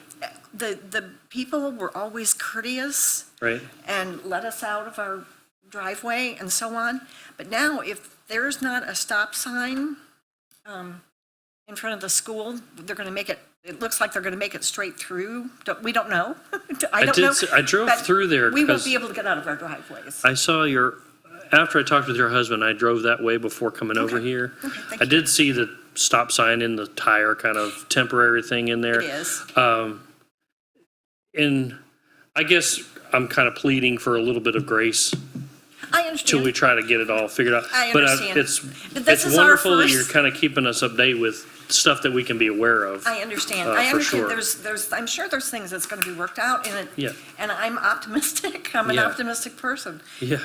The people were always courteous Right. and let us out of our driveway and so on. But now, if there's not a stop sign in front of the school, they're going to make it, it looks like they're going to make it straight through. We don't know. I don't know. I drove but through there We won't 'cause be able to get out of our driveways. I saw after I talked with your husband, I drove that way before coming over here. thank I did see the stop sign in the tire kind of temporary thing in there. It is. And I guess I'm kind of pleading for a little bit of grace I till understand. we try to get it all figured out. I But understand. But this it's is our wonderful that first- you're kind of keeping us update with stuff that we can be aware of. I understand. for I understand. sure. There's. I'm sure there's things that's going to be worked out, Yeah. and I'm optimistic. I'm an Yeah. optimistic person. Yeah.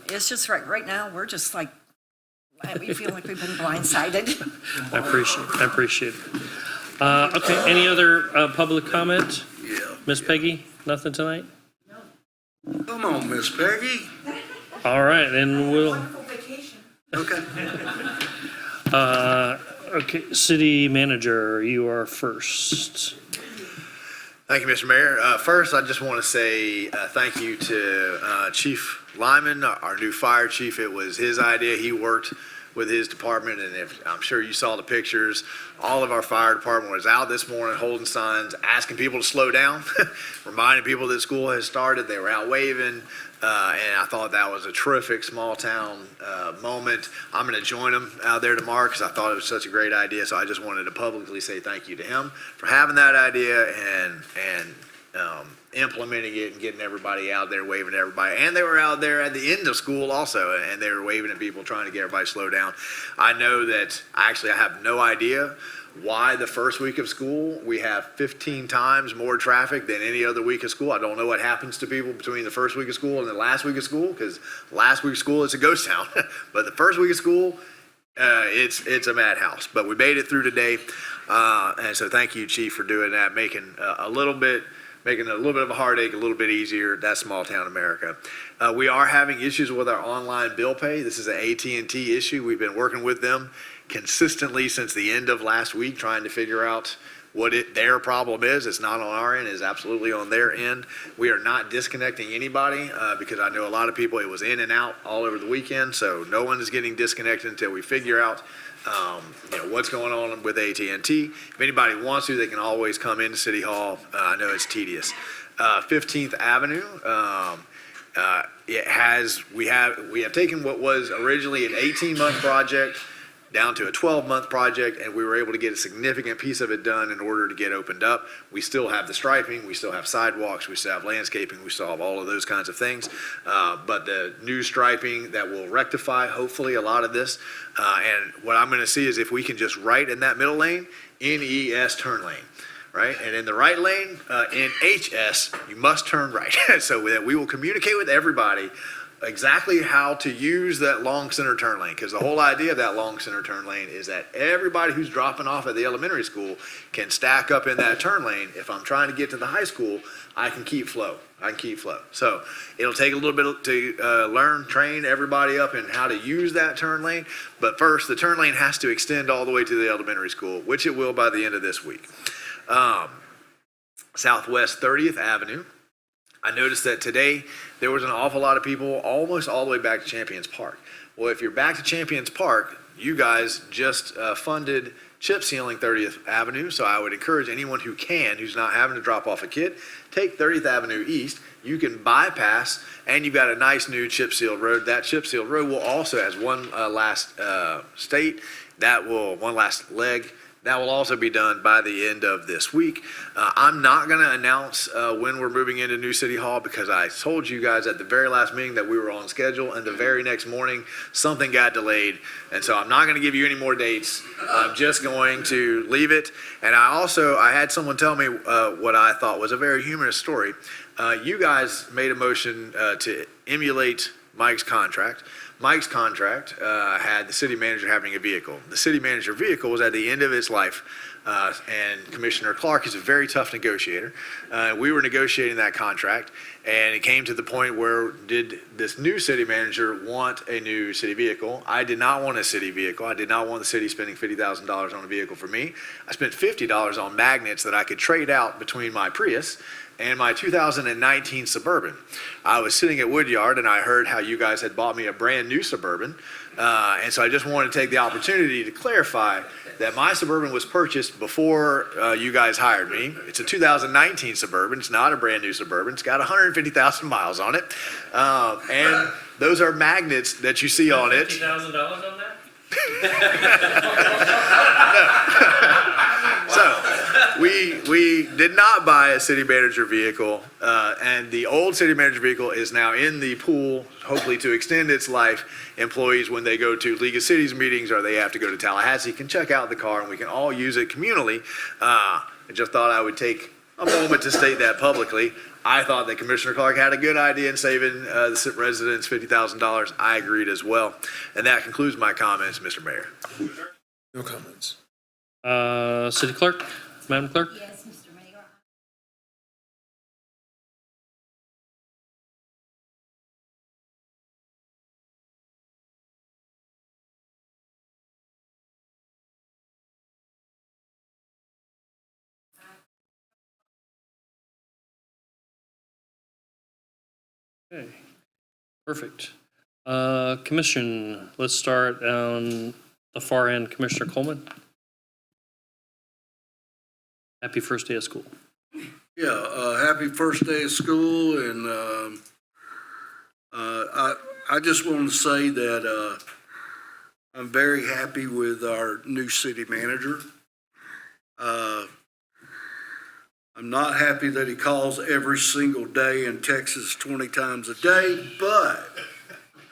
It's just right now we're just like we feel like we've been blindsided. I appreciate it. Okay, any other public comment? Yeah. Miss Peggy, nothing tonight? Come on, Miss Peggy. All right, then we'll, Okay. okay, city manager, you are first. Thank you, Mr. Mayor. First, I just want to say thank you to Chief Lyman, our new fire chief. It was his idea. He worked with his department, and I'm sure you saw the pictures. All of our fire department was out this morning holding signs, asking people to slow down, reminding people that school has started. They were out waving, and I thought that was a terrific small town moment. I'm going to join them out there tomorrow because I thought it was such a great idea. So I just wanted to publicly say thank you to him for having that idea and implementing it and getting everybody out there waving at everybody. And they were out there at the end of school also, and they were waving at people trying to get everybody to slow down. I know that I have no idea why the first week of school we have 15 times more traffic than any other week of school. I don't know what happens to people between the first week of school and the last week of school, because last week of school is a ghost town. But the first week of school, it's a madhouse. But we made it through today, and so thank you, Chief, for doing that, making a little bit of a heartache a little bit easier. That's small town America. We are having issues with our online bill pay. This is an AT&T issue. We've been working with them consistently since the end of last week, trying to figure out what their problem is. It's not on our end, it's absolutely on their end. We are not disconnecting anybody because I know a lot of people, it was in and out all over the weekend, so no one is getting disconnected until we figure out what's going on with AT&T. If anybody wants to, they can always come into City Hall. I know it's tedious. 15th Avenue, we have taken what was originally an 18-month project down to a 12-month project, and we were able to get a significant piece of it done in order to get opened up. We still have the striping, we still have sidewalks, we still have landscaping, we still have all of those kinds of things. But the new striping that will rectify, hopefully, a lot of this. And what I'm going to see is if we can just write in that middle lane, NES turn lane. Right? And in the right lane, NHS, you must turn right. So that we will communicate with everybody exactly how to use that long center turn lane. Because the whole idea of that long center turn lane is that everybody who's dropping off at the elementary school can stack up in that turn lane. If I'm trying to get to the high school, I can keep flow. So it'll take a little bit to train everybody up in how to use that turn lane. But first, the turn lane has to extend all the way to the elementary school, which it will by the end of this week. Southwest 30th Avenue. I noticed that today there was an awful lot of people almost all the way back to Champions Park. Well, if you're back to Champions Park, you guys just funded chip sealing 30th Avenue, so I would encourage anyone who can, who's not having to drop off a kid, take 30th Avenue East. You can bypass, and you've got a nice new chip sealed road. That chip sealed road will also, as one last leg, That will also be done by the end of this week. I'm not going to announce when we're moving into New City Hall because I told you guys at the very last meeting that we were on schedule, and the very next morning, something got delayed. And so I'm not going to give you any more dates. I'm just going to leave it. And I had someone tell me what I thought was a very humorous story. You guys made a motion to emulate Mike's contract. Mike's contract had the city manager having a vehicle. The city manager vehicle was at the end of its life, and Commissioner Clark is a very tough negotiator. We were negotiating that contract, and it came to the point where did this new city manager want a new city vehicle? I did not want a city vehicle. I did not want the city spending $50,000 on a vehicle for me. I spent $50 on magnets that I could trade out between my Prius and my 2019 Suburban. I was sitting at Woodyard and I heard how you guys had bought me a brand new Suburban. And so I just wanted to take the opportunity to clarify that my Suburban was purchased before you guys hired me. It's a 2019 Suburban. It's not a brand new Suburban. It's got 150,000 miles on it. And those are magnets that you see on it. $50,000 on that? So we did not buy a city manager vehicle, and the old city manager vehicle is now in the pool, hopefully to extend its life. Employees, when they go to League of Cities meetings or they have to go to Tallahassee, can check out the car and we can all use it communally. I just thought I would take a moment to state that publicly. I thought that Commissioner Clark had a good idea in saving the residents $50,000. I agreed as well. And that concludes my comments, Mr. Mayor. No comments. City Clerk, Madam Clerk? Yes, Mr. Mayor. Okay, perfect. Commission, let's start on the far end. Commissioner Coleman. Happy first day of school. Yeah, happy first day of school, and I just want to say that I'm very happy with our new city manager. I'm not happy that he calls every single day and texts 20 times a day, but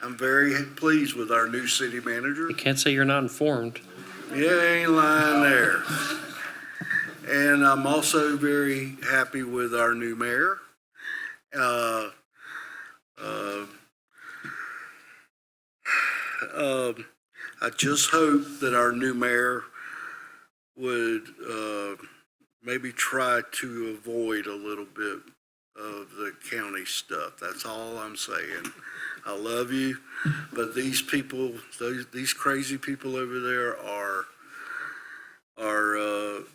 I'm very pleased with our new city manager. You can't say you're not informed. Yeah, ain't lying there. And I'm also very happy with our new mayor. I just hope that our new mayor would maybe try to avoid a little bit of the county stuff. That's all I'm saying. I love you, but these people, these crazy people over there are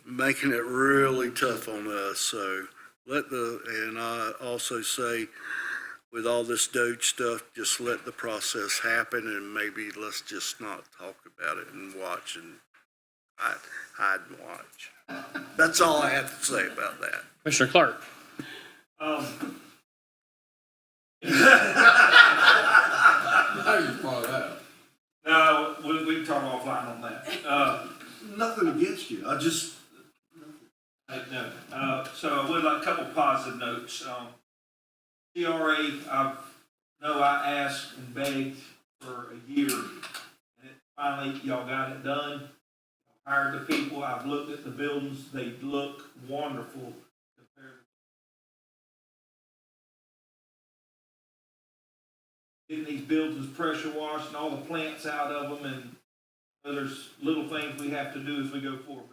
making it really tough on us. So and I also say, with all this Doge stuff, just let the process happen, and maybe let's just not talk about it and watch and hide and watch. That's all I have to say about that. Commissioner Clark. No, we can talk offline on that. Nothing against you. I just. No. So I would like a couple positive notes. CRA, I know I asked and begged for a year, and finally y'all got it done. Hired the people. I've looked at the buildings. They look wonderful. Getting these buildings pressure washed and all the plants out of them, and there's little things we have to do as we go forward.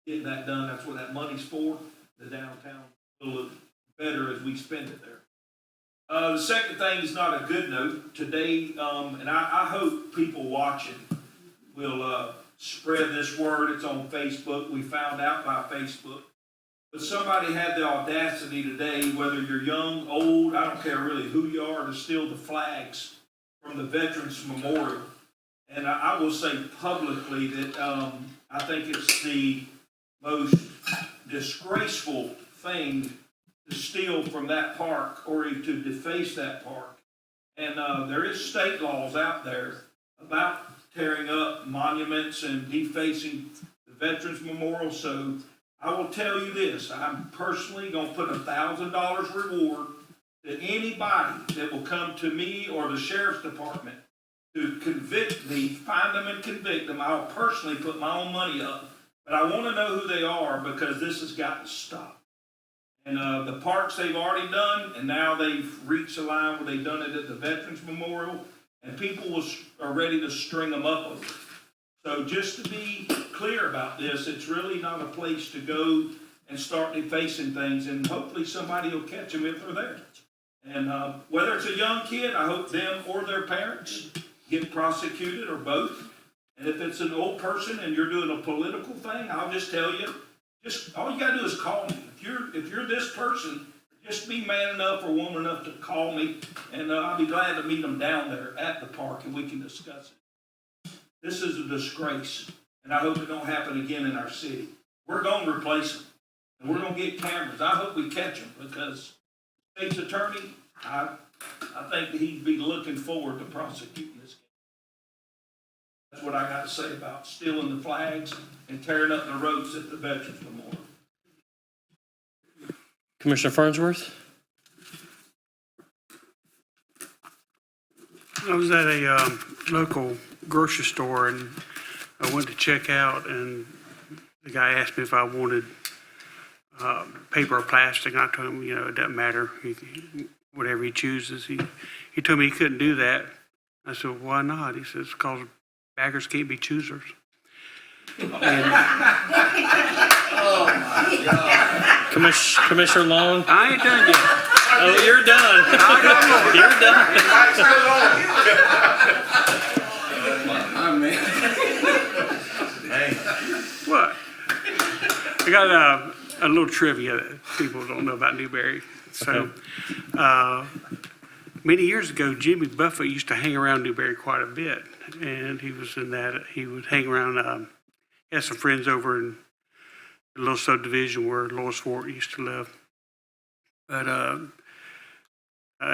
Getting that done, that's what that money's for. The downtown will look better as we spend it there. The second thing is not a good note. Today, and I hope people watching will spread this word. It's on Facebook. We found out by Facebook. But somebody had the audacity today, whether you're young, old, I don't care really who you are, to steal the flags from the Veterans Memorial. And I will say publicly that I think it's the most disgraceful thing to steal from that park or to deface that park. And there is state laws out there about tearing up monuments and defacing the Veterans Memorial. So I will tell you this, I'm personally gonna put $1,000 reward to anybody that will come to me or the sheriff's department to convict me, find them and convict them. I'll personally put my own money up, but I want to know who they are because this has got to stop. And the parks they've already done, and now they've reached a line where they've done it at the Veterans Memorial, and people are ready to string them up over it. So just to be clear about this, it's really not a place to go and start defacing things, and hopefully somebody will catch them if they're there. And whether it's a young kid, I hope them or their parents get prosecuted or both. And if it's an old person and you're doing a political thing, I'll just tell you, just all you gotta do is call me. If you're this person, just be man enough or woman enough to call me, and I'll be glad to meet them down there at the park and we can discuss it. This is a disgrace, and I hope it don't happen again in our city. We're gonna replace them, and we're gonna get cameras. I hope we catch them, because state's attorney, I think that he'd be looking forward to prosecuting this case. That's what I got to say about stealing the flags and tearing up the roads at the Veterans Memorial. Commissioner Farnsworth? I was at a local grocery store and I went to check out, and the guy asked me if I wanted paper or plastic. I told him, it doesn't matter, whatever he chooses. He told me he couldn't do that. I said, why not? He says, because baggers can't be choosers. Commissioner Long? I ain't done yet. Oh, you're done. You're done. What? I got a little trivia that people don't know about Newberry. So, many years ago, Jimmy Buffett used to hang around Newberry quite a bit, and he would hang around, he had some friends over in the little subdivision where Lois Fort used to live. But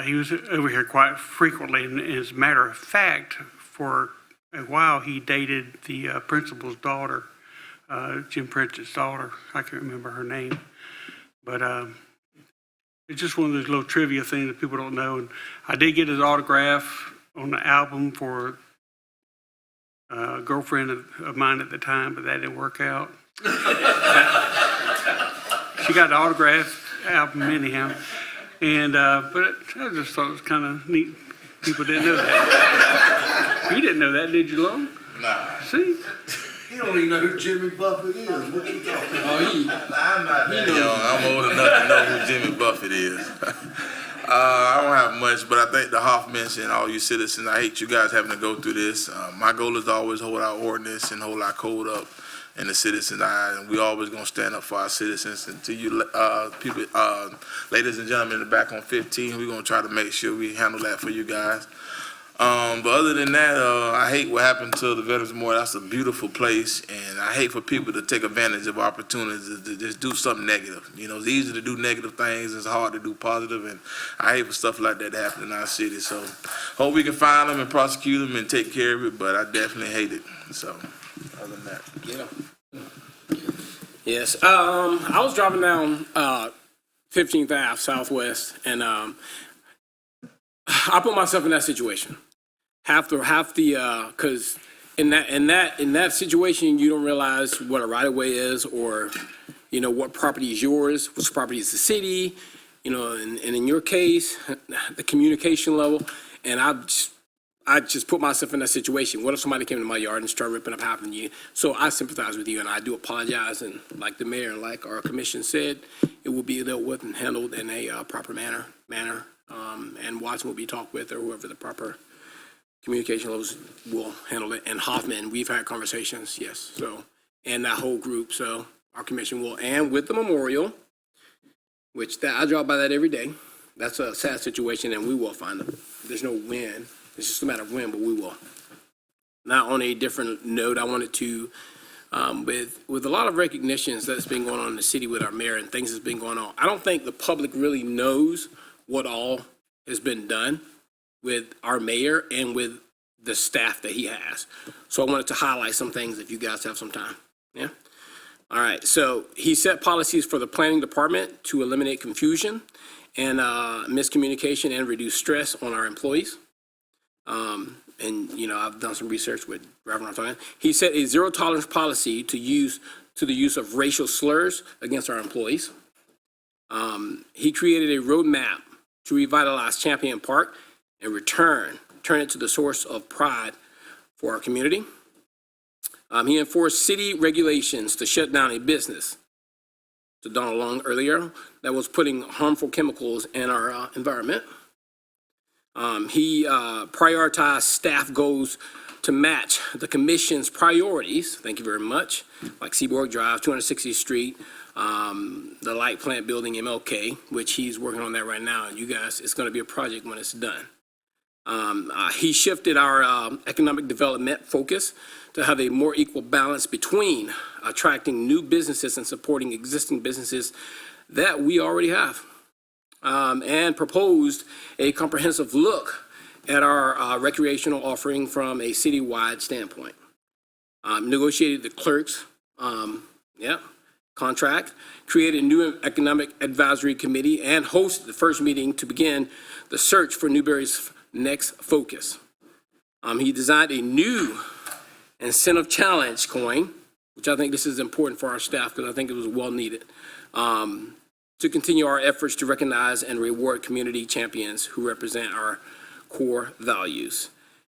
he was over here quite frequently, and as a matter of fact, for a while, he dated the principal's daughter, Jim Prince's daughter. I can't remember her name, but it's just one of those little trivia things that people don't know. And I did get his autograph on the album for a girlfriend of mine at the time, but that didn't work out. She got the autograph album anyhow. And but I just thought it was kind of neat. People didn't know that. You didn't know that, did you, Long? Nah. See? You don't even know who Jimmy Buffett is. What you talking about? I'm not that young. I'm old enough to know who Jimmy Buffett is. I don't have much, but I think the Hoffmans and all you citizens, I hate you guys having to go through this. My goal is to always hold our ordinance and hold our code up in the citizens' eye, and we always gonna stand up for our citizens. And to you, people, ladies and gentlemen in the back on 15, we're gonna try to make sure we handle that for you guys. But other than that, I hate what happened to the Veterans Memorial. That's a beautiful place, and I hate for people to take advantage of opportunities to just do something negative. It's easy to do negative things, it's hard to do positive, and I hate for stuff like that to happen in our city. So, hope we can find them and prosecute them and take care of it, but I definitely hate it. So, other than that. Yes, I was driving down 15th Ave Southwest, and I put myself in that situation. Because in that situation, you don't realize what a right of way is, or what property is yours, which property is the city, and in your case, the communication level. And I just put myself in that situation. What if somebody came to my yard and started ripping up half of you? So I sympathize with you, and I do apologize. And like the mayor, like our commission said, it will be dealt with and handled in a proper manner. And Watson will be talked with, or whoever the proper communication levels will handle it. And Hoffman, we've had conversations, yes. So, and that whole group. So our commission will, and with the memorial, which I drive by that every day. That's a sad situation, and we will find them. There's no win. It's just a matter of when, but we will. Now, on a different note, I wanted to, with a lot of recognitions that's been going on in the city with our mayor and things that's been going on, I don't think the public really knows what all has been done with our mayor and with the staff that he has. So I wanted to highlight some things if you guys have some time. Yeah? All right, so he set policies for the planning department to eliminate confusion and miscommunication and reduce stress on our employees. And, you know, I've done some research with Reverend Arthur. He set a zero tolerance policy to the use of racial slurs against our employees. He created a roadmap to revitalize Champion Park and turn it to the source of pride for our community. He enforced city regulations to shut down a business, to Donald Long earlier, that was putting harmful chemicals in our environment. He prioritized staff goals to match the commission's priorities, thank you very much, like Seaboard Drive, 260th Street, the light plant building, MLK, which he's working on that right now. You guys, it's gonna be a project when it's done. He shifted our economic development focus to have a more equal balance between attracting new businesses and supporting existing businesses that we already have. And proposed a comprehensive look at our recreational offering from a citywide standpoint. Negotiated the clerk's contract, created a new economic advisory committee, and hosted the first meeting to begin the search for Newberry's next focus. He designed a new incentive challenge coin, which I think this is important for our staff because I think it was well needed, to continue our efforts to recognize and reward community champions who represent our core values.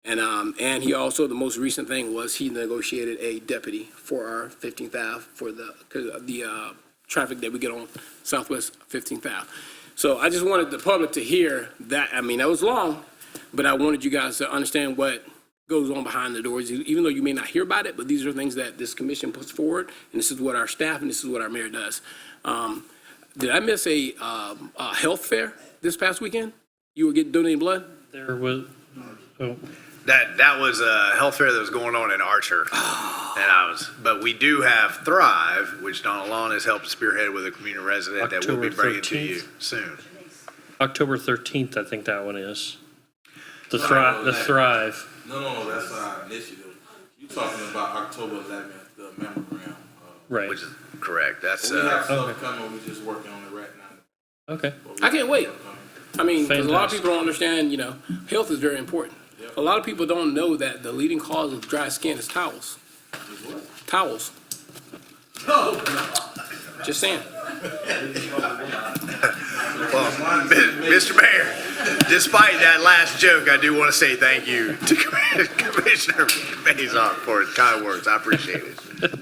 And he also, the most recent thing was he negotiated a deputy for our 15th Ave for the traffic that we get on Southwest 15th Ave. So I just wanted the public to hear that. I mean, that was long, but I wanted you guys to understand what goes on behind the doors, even though you may not hear about it, but these are things that this commission puts forward, and this is what our staff and this is what our mayor does. Did I miss a health fair this past weekend? You were donating blood? There was, oh, That was a health fair that was going on in Archer. But we do have Thrive, which Donald Long has helped spearhead with a community resident that we'll be October bringing to 13th? you soon. October 13th, I think that one is. The Thrive. No, that's our initiative. You're talking about October 11th, the mammogram. Right. Which is correct. That's, We have stuff Okay. coming, we're just working on it right now. Okay. I can't wait. I mean, 'cause a lot of Fantastic. people don't understand, you know, health is very important. A lot of people don't know that the leading cause of dry skin is towels. Towels. Just saying. well, Mr. Mayor, despite that last joke, I do want to say thank you to Commissioner Mazon for his kind words. I appreciate it.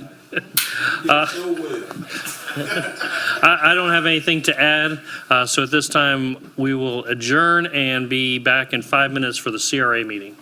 I don't have anything to add, so at this time, we will adjourn and be back in 5 minutes for the CRA meeting.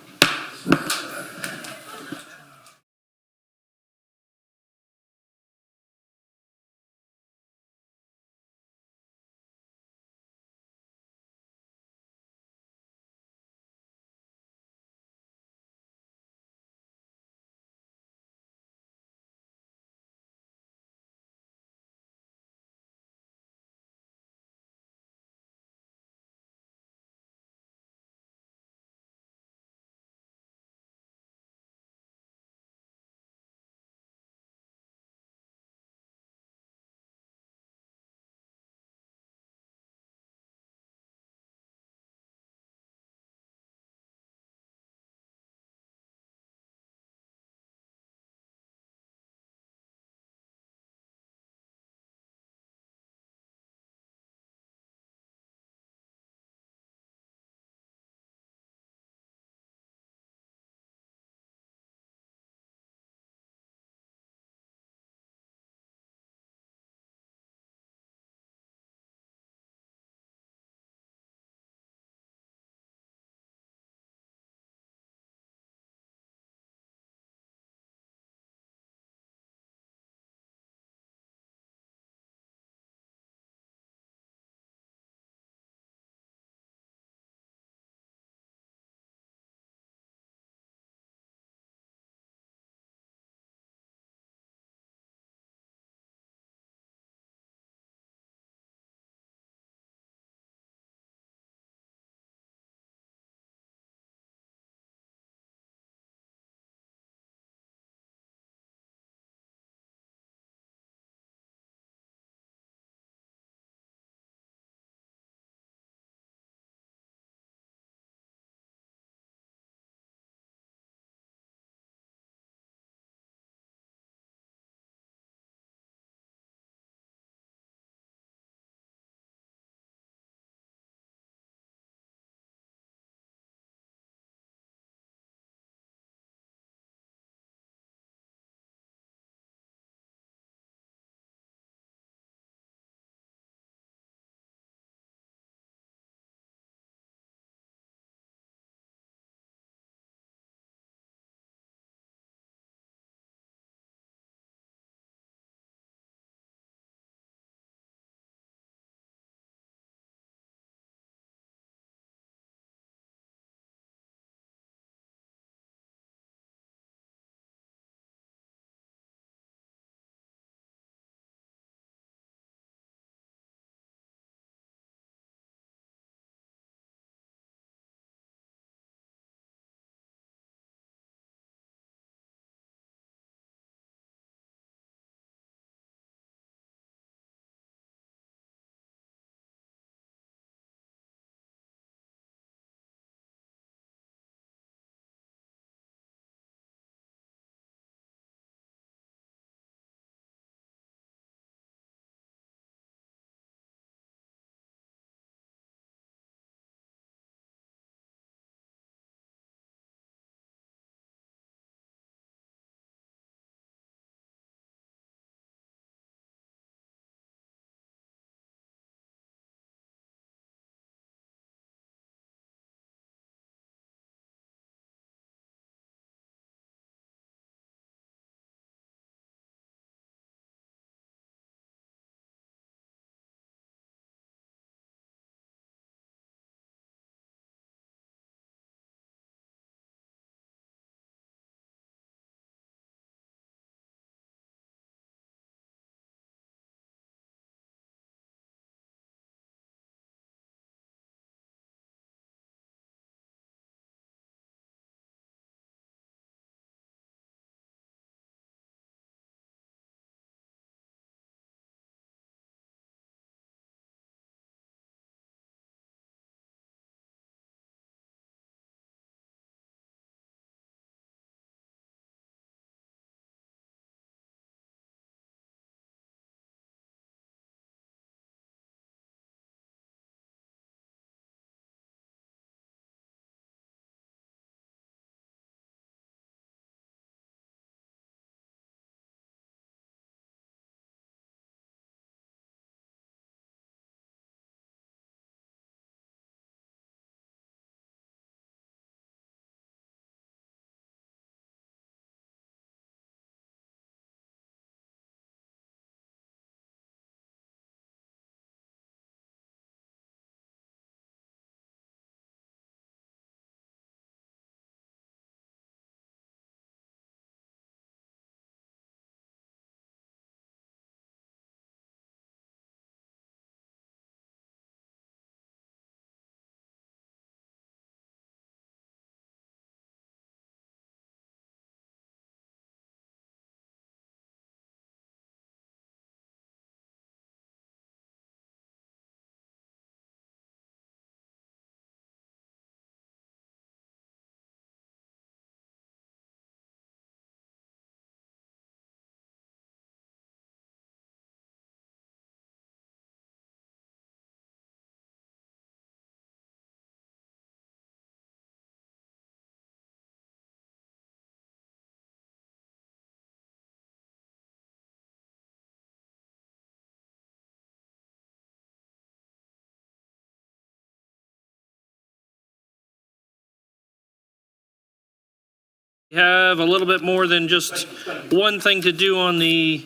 We have a little bit more than just one thing to do on the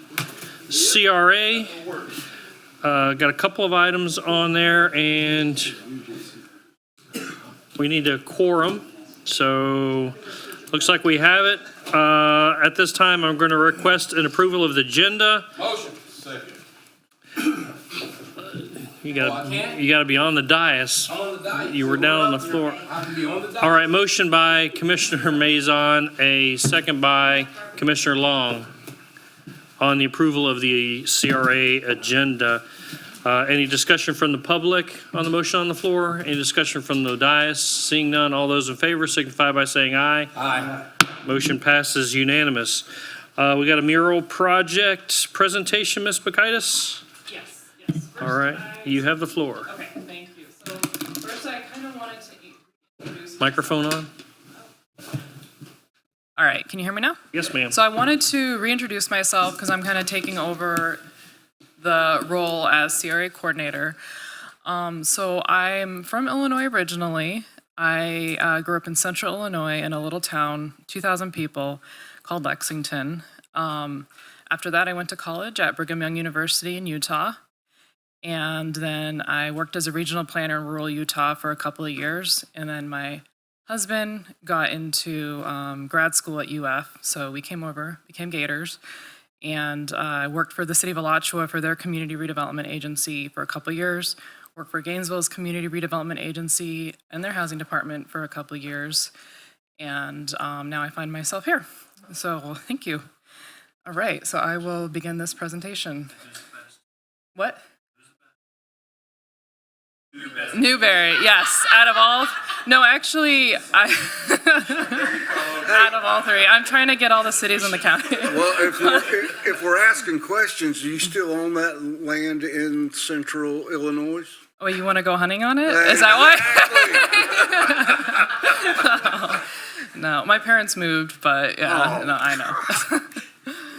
CRA. Got a couple of items on there, and we need a quorum. So looks like we have it. At this time, I'm going to request an approval of the agenda. Motion. Second. You got to be on the dais. On the dais. You were down on the floor. I can be on the dais. All right, motion by Commissioner Mazon, a second by Commissioner Long on the approval of the CRA agenda. Any discussion from the public on the motion on the floor? Any discussion from the dais? Seeing none, all those in favor signify by saying aye. Aye. Motion passes unanimous. We got a mural project presentation, Ms. Bakaitis? Yes. All right, you have the floor. Okay, thank you. So first, I kind of wanted to introduce. Microphone on? All right, can you hear me now? Yes, ma'am. So I wanted to reintroduce myself because I'm kind of taking over the role as CRA coordinator. So I'm from Illinois originally. I grew up in central Illinois in a little town, 2,000 people, called Lexington. After that, I went to college at Brigham Young University in Utah. And then I worked as a regional planner in rural Utah for a couple of years. And then my husband got into grad school at UF. So we came over, became Gators. And I worked for the city of Alachua for their community redevelopment agency for a couple of years. Worked for Gainesville's community redevelopment agency and their housing department for a couple of years. And now I find myself here. So thank you. All right, so I will begin this presentation. What? Newberry, yes. Out of all, no, actually, out of all three, I'm trying to get all the cities in the county. Well, if we're asking questions, do you still own that land in central Illinois? Oh, you want to go hunting on it? Is that why? No, my parents moved, but yeah, Oh. no, I know.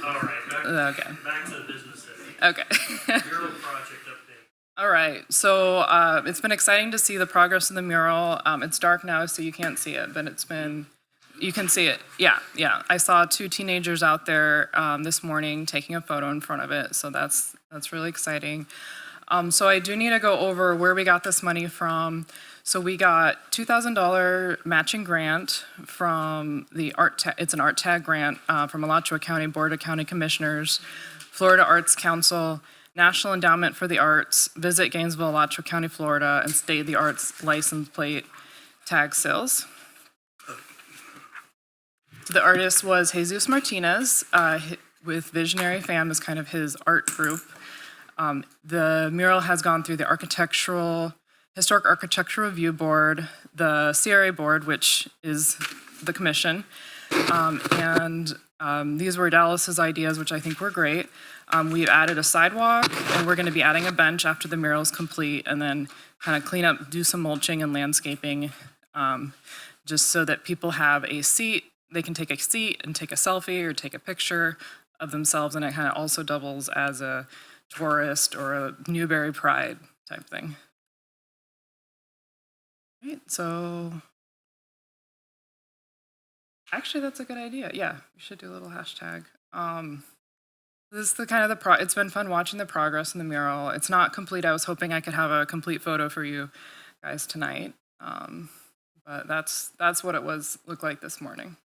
All right, Okay. back to the business. Okay. Mural project update. All right, so it's been exciting to see the progress of the mural. It's dark now, so you can't see it, but you can see it. Yeah. I saw 2 teenagers out there this morning taking a photo in front of it, so that's really exciting. So I do need to go over where we got this money from. So we got $2,000 matching grant from the it's an art tag grant from Alachua County Board of County Commissioners, Florida Arts Council, National Endowment for the Arts, Visit Gainesville, Alachua County, Florida, and State of the Arts license plate tag sales. So the artist was Jesus Martinez with Visionary Fam as kind of his art group. The mural has gone through the Historic Architectural Review Board, the CRA Board, which is the commission, and these were Dallas's ideas, which I think were great. We've added a sidewalk, and we're going to be adding a bench after the mural is complete, and then kind of clean up, do some mulching and landscaping, just so that people have a seat. They can take a seat and take a selfie or take a picture of themselves, and it kind of also doubles as a tourist or a Newberry Pride type thing. Right, so actually that's a good idea. Yeah, we should do a little hashtag. This is the kind of it's been fun watching the progress in the mural. It's not complete. I was hoping I could have a complete photo for you guys tonight. But that's what it looked like this morning.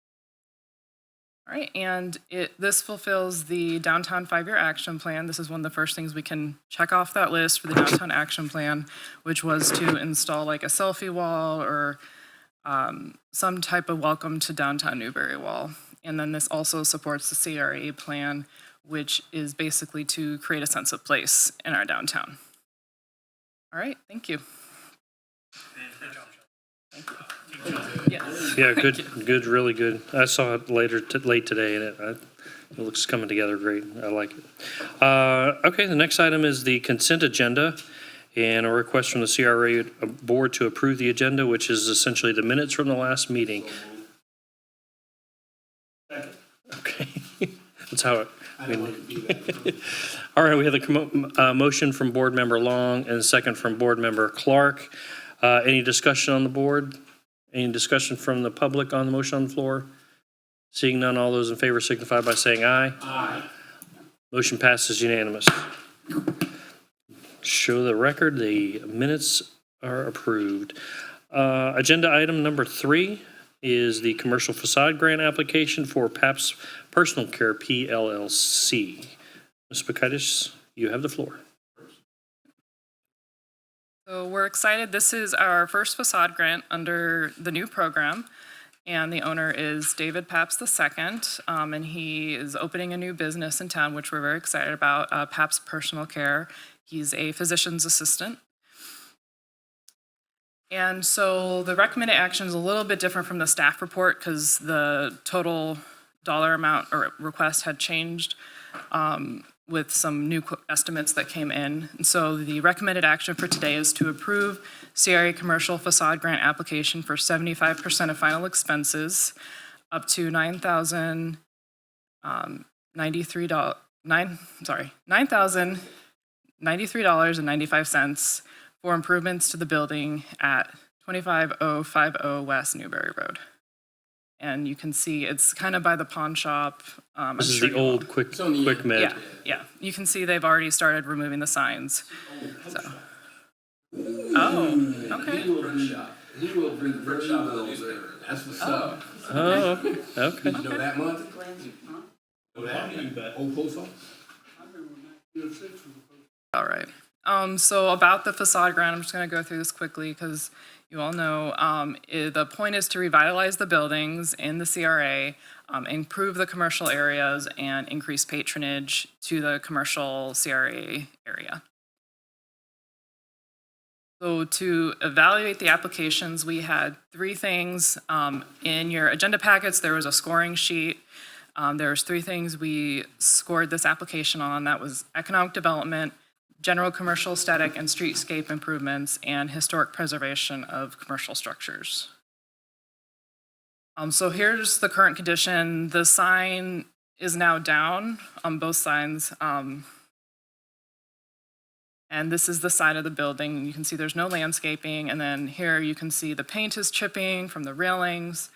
All right, and this fulfills the Downtown 5-Year Action Plan. This is one of the first things we can check off that list for the Downtown Action Plan, which was to install like a selfie wall or some type of welcome to downtown Newberry wall. And then this also supports the CRA plan, which is basically to create a sense of place in our downtown. All right, thank you. Thank you. Yes. Yeah, good, really good. I saw it late today, and it looks coming together great. I like it. Okay, the next item is the consent agenda, and a request from the CRA board to approve the agenda, which is essentially the minutes from the last meeting. Okay, that's how it. All right, we have the motion from board member Long and a second from board member Clark. Any discussion on the board? Any discussion from the public on the motion on the floor? Seeing none, all those in favor signify by saying aye. Aye. Motion passes unanimous. Show the record, the minutes are approved. Agenda item number 3 is the commercial facade grant application for PAPS Personal Care PLLC. Ms. Bacardis, you have the floor. So we're excited. This is our first facade grant under the new program, and the owner is David Paps II, and he is opening a new business in town, which we're very excited about, Paps Personal Care. He's a physician's assistant. And so the recommended action is a little bit different from the staff report because the total dollar amount or request had changed with some new estimates that came in. And so the recommended action for today is to approve CRA commercial facade grant application for 75% of final expenses up to $9,093.95 for improvements to the building at 25050 West Newberry Road. And you can see it's kind of by the pawn shop. This is the old quick med. Yeah, yeah. You can see they've already started removing the signs. So. Oh, okay. He will bring the brick shop to the newspaper. That's what's up. Oh, okay. You know that much? Know that? Old post office? All right. So about the facade grant, I'm just going to go through this quickly because you all know the point is to revitalize the buildings in the CRA, improve the commercial areas, and increase patronage to the commercial CRA area. So to evaluate the applications, we had 3 things. In your agenda packets, there was a scoring sheet. There's 3 things we scored this application on. That was economic development, general commercial aesthetic and streetscape improvements, and historic preservation of commercial structures. So here's the current condition. The sign is now down on both signs. And this is the side of the building. You can see there's no landscaping. And then here you can see the paint is chipping from the railings.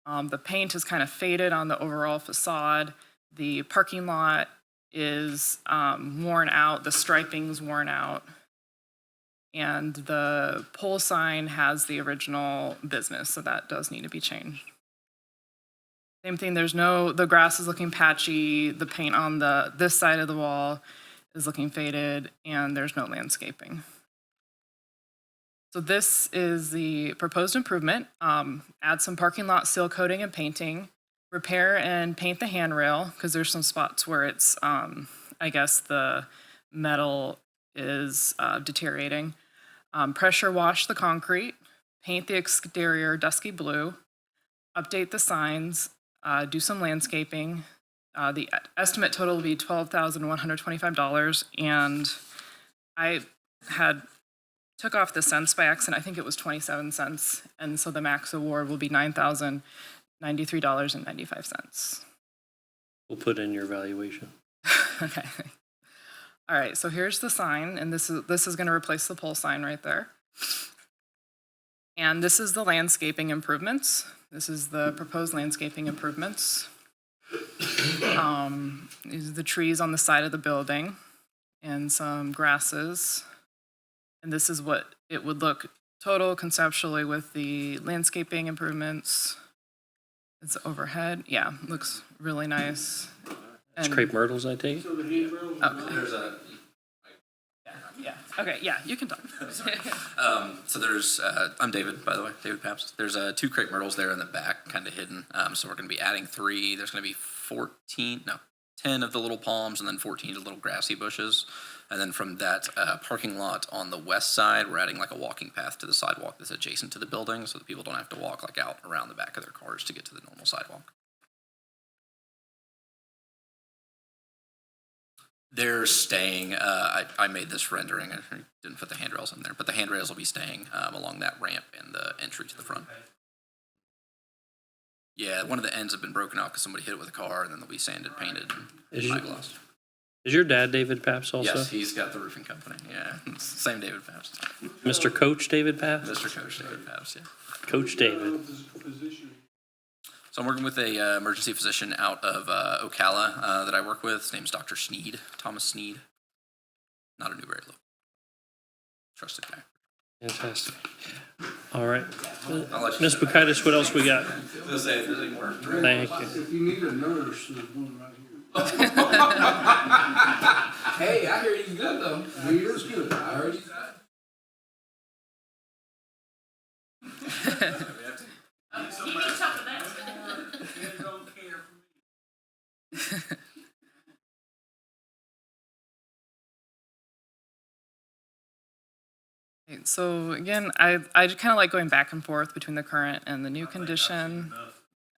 The paint is kind of faded on the overall facade. The parking lot is worn out, the striping's worn out, and the pole sign has the original business, so that does need to be changed. Same thing, the grass is looking patchy, the paint on this side of the wall is looking faded, and there's no landscaping. So this is the proposed improvement. Add some parking lot seal coating and painting. Repair and paint the handrail, because there's some spots where it's, I guess the metal is deteriorating. Pressure wash the concrete, paint the exterior dusky blue, update the signs, do some landscaping. The estimate total will be $12,125, and I took off the cents by accident. I think it was 27 cents, and so the max award will be $9,093.95. We'll put in your valuation. Okay. All right, so here's the sign, and this is going to replace the pole sign right there. And this is the landscaping improvements. This is the proposed landscaping improvements. These are the trees on the side of the building and some grasses. And this is what it would look total conceptually with the landscaping improvements. It's overhead. Yeah, looks really nice. It's crepe myrtles, I take it? Okay. Yeah. Okay. Yeah, you can talk. So there's, I'm David, by the way, David Paps. There's 2 crepe myrtles there in the back, kind of hidden. So we're going to be adding 3. There's going to be 10 of the little palms and then 14 of the little grassy bushes. And then from that parking lot on the west side, we're adding like a walking path to the sidewalk that's adjacent to the building so that people don't have to walk like out around the back of their cars to get to the normal sidewalk. They're staying, I made this rendering, I didn't put the handrails in there, but the handrails will be staying along that ramp and the entry to the front. Yeah, one of the ends have been broken off because somebody hit it with a car, and then they'll be sanded, painted, and eyeglassed. Is your dad David Paps also? Yes, he's got the roofing company, yeah. Same David Paps. Mr. Coach David Paps? Mr. Coach David Paps, yeah. Coach David. So I'm working with a emergency physician out of Ocala that I work with. His name's Dr. Sneed, Thomas Sneed. Not a Newberry local. Trusted guy. Fantastic. All right. I'll let you Ms. Bukaitis, what else we got? say if there's any more. Thank you. If you need a nurse, there's one right here. Hey, I hear he's good though. He is good. I heard he's. So again, I kind of like going back and forth between the current and the new condition.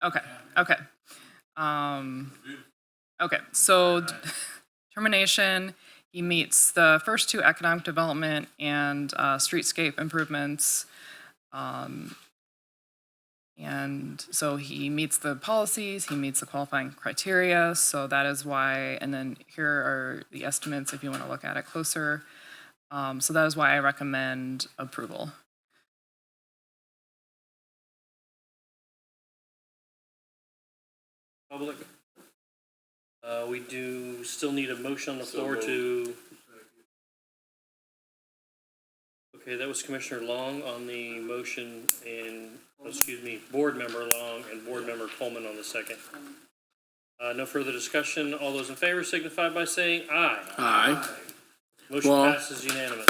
Okay, okay. Okay, so termination, he meets the first two economic development and streetscape improvements. And so he meets the policies, he meets the qualifying criteria, so that is why, and then here are the estimates if you want to look at it closer. So that is why I recommend approval. Public. We do still need a motion on the floor to. Okay, that was Commissioner Long on the motion and, Board Member Long and Board Member Coleman on the second. No further discussion. All those in favor signify by saying aye. Aye. Motion Well- passes unanimous.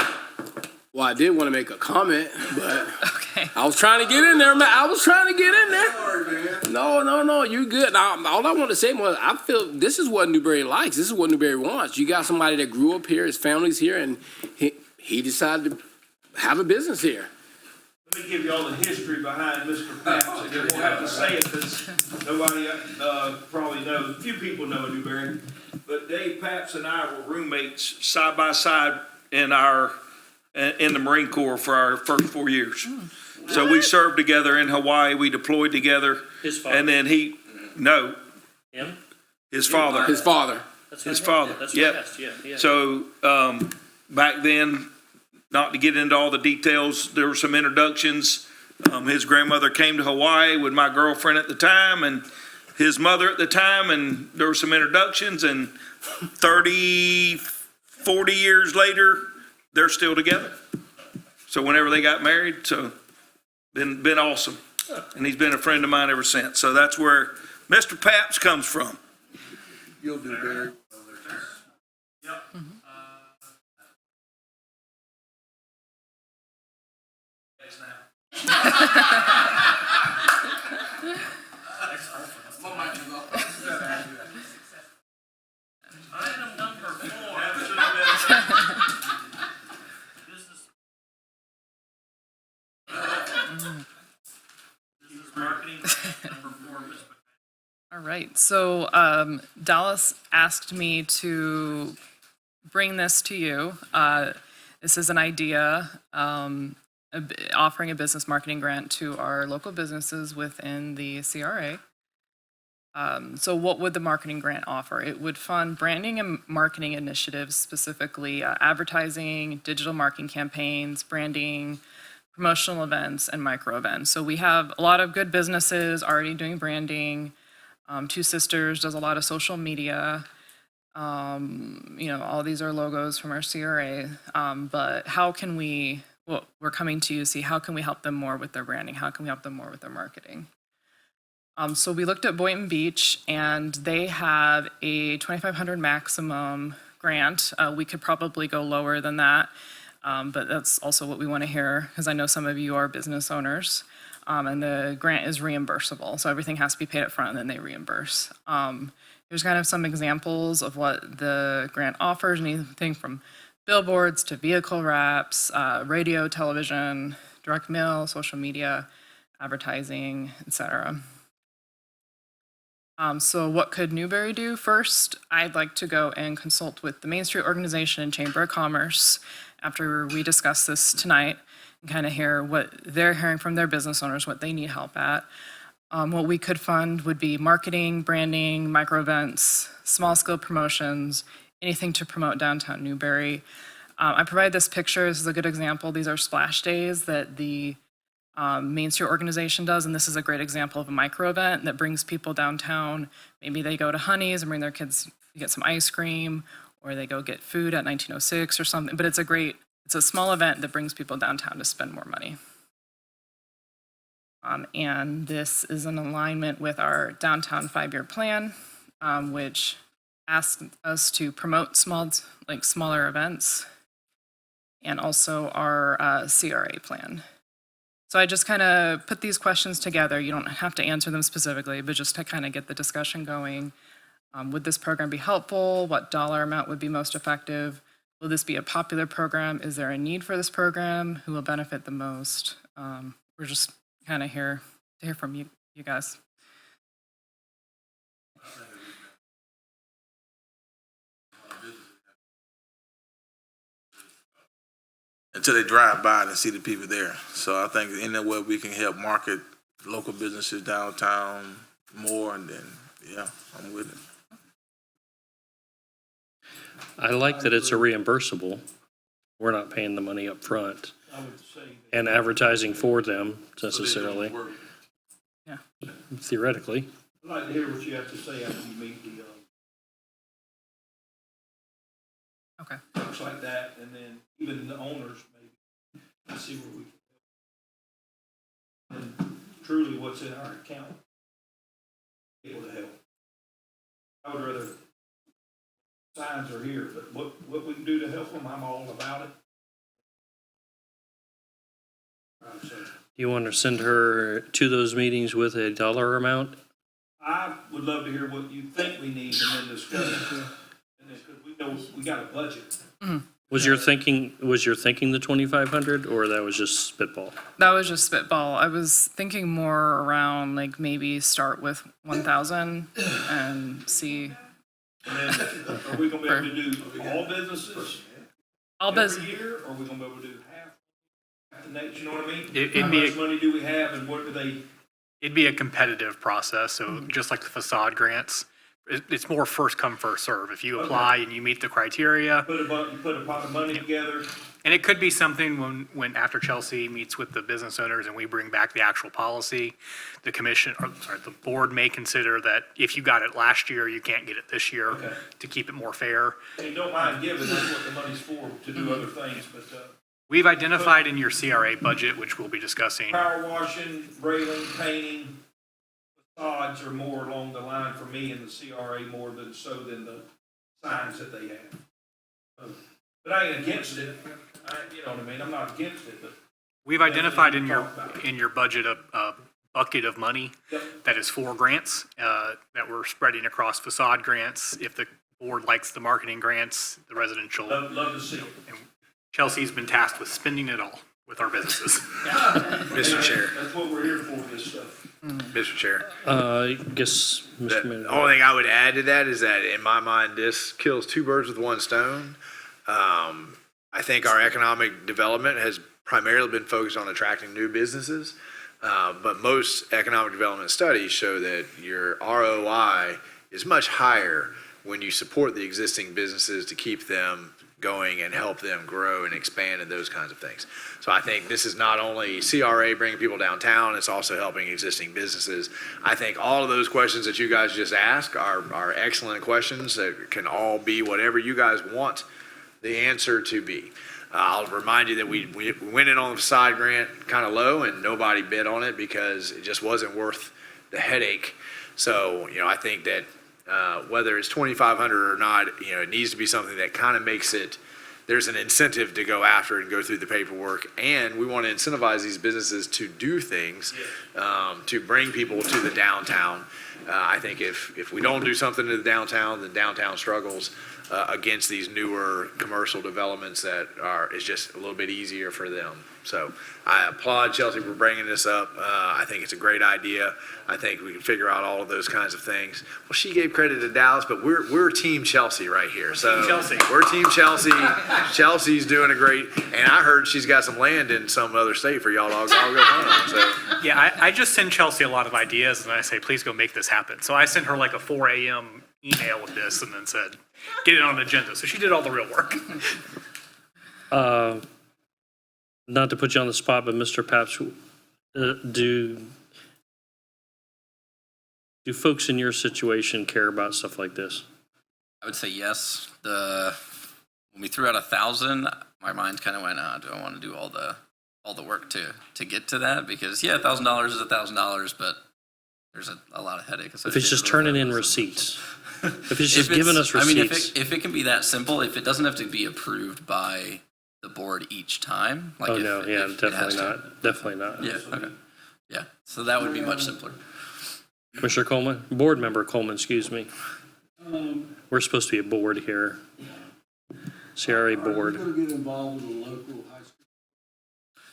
Well, I did want to make a comment, but Okay. I was trying to get in there, man. I was trying to get in there. No, you're good. Now, all I want to say was, I feel this is what Newberry likes. This is what Newberry wants. You got somebody that grew up here, his family's here, and he decided to have a business here. Let me give you all the history behind Mr. Paps. I won't have to say it because nobody probably knows. Few people know Newberry. But Dave Paps and I were roommates side by side in the Marine Corps for our first 4 years. So we served together in Hawaii. We deployed together. His father. And then Him? his father. His father. That's His what I- father. That's what I asked, yeah. So back then, not to get into all the details, there were some introductions. His grandmother came to Hawaii with my girlfriend at the time and his mother at the time, and there were some introductions, and 30, 40 years later, they're still together. So whenever they got married, so been awesome. And he's been a friend of mine ever since. So that's where Mr. Paps comes from. You'll do very. Item number 4. Business marketing number 4. All right, so Dallas asked me to bring this to you. This is an idea, offering a business marketing grant to our local businesses within the CRA. So what would the marketing grant offer? It would fund branding and marketing initiatives, specifically advertising, digital marketing campaigns, branding, promotional events, and micro events. So we have a lot of good businesses already doing branding. Two Sisters does a lot of social media. All these are logos from our CRA. But how can we, well, we're coming to you to see how can we help them more with their branding? How can we help them more with their marketing? So we looked at Boynton Beach, and they have a $2,500 maximum grant. We could probably go lower than that, but that's also what we want to hear, because I know some of you are business owners. And the grant is reimbursable, so everything has to be paid up front and then they reimburse. Here's kind of some examples of what the grant offers, anything from billboards to vehicle wraps, radio, television, direct mail, social media, advertising, etc. So what could Newberry do? First, I'd like to go and consult with the Main Street Organization and Chamber of Commerce after we discuss this tonight, and kind of hear what they're hearing from their business owners, what they need help at. What we could fund would be marketing, branding, micro events, small scale promotions, anything to promote downtown Newberry. I provide this picture. This is a good example. These are splash days that the Main Street Organization does, and this is a great example of a micro event that brings people downtown. Maybe they go to Honey's and bring their kids to get some ice cream, or they go get food at 1906 or something. But it's a small event that brings people downtown to spend more money. And this is in alignment with our downtown 5-year plan, which asks us to promote smaller events, and also our CRA plan. So I just kind of put these questions together. You don't have to answer them specifically, but just to kind of get the discussion going. Would this program be helpful? What dollar amount would be most effective? Will this be a popular program? Is there a need for this program? Who will benefit the most? We're just kind of here to hear from you guys. Until they drive by and see the people there. So I think in that way we can help market local businesses downtown more, and then, yeah, I'm with it. I like that it's a reimbursable. We're not paying the money up front I would say and advertising for them necessarily. Yeah. Theoretically. I'd like to hear what you have to say after you meet the, Okay. folks like that, and then even the owners maybe, and see where we can help. And truly what's in our account, able to help. I would rather, signs are here, but what we can do to help them, I'm all about it. So Do you want to send her to those meetings with a dollar amount? I would love to hear what you think we need and then discuss it. And then, 'cause we know we got a budget. Was your thinking the 2,500, or that was just spitball? That was just spitball. I was thinking more around like maybe start with 1,000 and see. And then, are we gonna be able to do all businesses every year, or are we gonna be able to do half the next, you know what I mean? How much money do we have, and what do they? It'd be a competitive process, so just like the facade grants, it's more first come, first serve. If you apply and you meet the criteria. You put a pot of money together. And it could be something when after Chelsea meets with the business owners and we bring back the actual policy, the board may consider that if you got it last year, you can't get it this year to keep it more fair. And you don't mind giving, that's what the money's for, to do other things, but, We've identified in your CRA budget, which we'll be discussing. power washing, railing, painting, facades are more along the line for me in the CRA more than the signs that they have. But I ain't against it, you know what I mean, I'm not against it, but. We've identified in your budget a bucket of money that is for grants, that we're spreading across facade grants. If the board likes the marketing grants, the residential. Love to see it. And Chelsea's been tasked with spending it all with our businesses. Mr. Chair. That's what we're here for, this stuff. Mr. Chair. I guess, Mr. The Manager. only thing I would add to that is that in my mind, this kills two birds with one stone. I think our economic development has primarily been focused on attracting new businesses. But most economic development studies show that your ROI is much higher when you support the existing businesses to keep them going and help them grow and expand and those kinds of things. So I think this is not only CRA bringing people downtown, it's also helping existing businesses. I think all of those questions that you guys just asked are excellent questions that can all be whatever you guys want the answer to be. I'll remind you that we went in on the facade grant kind of low and nobody bid on it because it just wasn't worth the headache. So, I think that whether it's 2,500 or not, it needs to be something that kind of makes it, there's an incentive to go after and go through the paperwork. And we want to incentivize these businesses to do things, to bring people to the downtown. I think if we don't do something to the downtown, then downtown struggles against these newer commercial developments that it's just a little bit easier for them. So I applaud Chelsea for bringing this up. I think it's a great idea. I think we can figure out all of those kinds of things. Well, she gave credit to Dallas, but we're Team Chelsea right here. So we're Team Chelsea. Chelsea's doing a great, and I heard she's got some land in some other state for y'all all go home. So Yeah, I just send Chelsea a lot of ideas and I say, please go make this happen. So I sent her like a 4 a.m. email with this and then said, get it on the agenda. So she did all the real work. Not to put you on the spot, but Mr. Paps, Do folks in your situation care about stuff like this? I would say yes. When we threw out 1,000, my mind kind of went, do I want to do all the work to get to that? Because yeah, $1,000 is $1,000, but there's a lot of headache associated. If it's just with turning that. in receipts, if it's just giving us receipts. I mean, if it can be that simple, if it doesn't have to be approved by the board each time. Like Oh, if, no, yeah, if it has definitely to. not, definitely not. Yeah. Okay. Yeah. So that would be much simpler. Commissioner Coleman, Board Member Coleman, excuse me. We're supposed to be a board here. CRA board. Are you going to get involved with the local high school?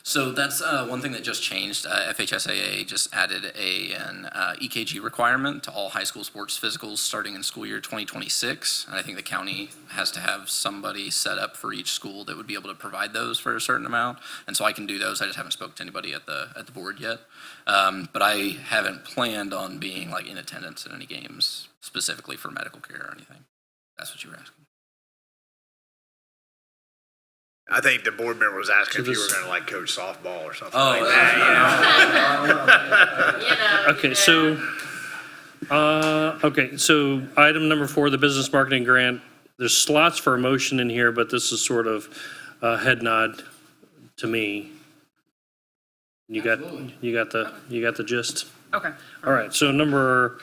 So that's one thing that just changed. FHSAA just added an EKG requirement to all high school sports physicals starting in school year 2026. And I think the county has to have somebody set up for each school that would be able to provide those for a certain amount. And so I can do those. I just haven't spoken to anybody at the board yet. But I haven't planned on being like in attendance at any games specifically for medical care or anything. That's what you were asking. I think the board member was asking So if you were this- going to like coach softball or something Oh, like that. Okay, so item number 4, the business marketing grant. There's slots for a motion in here, but this is sort of a head nod to me. You got the gist? Okay. All right, so number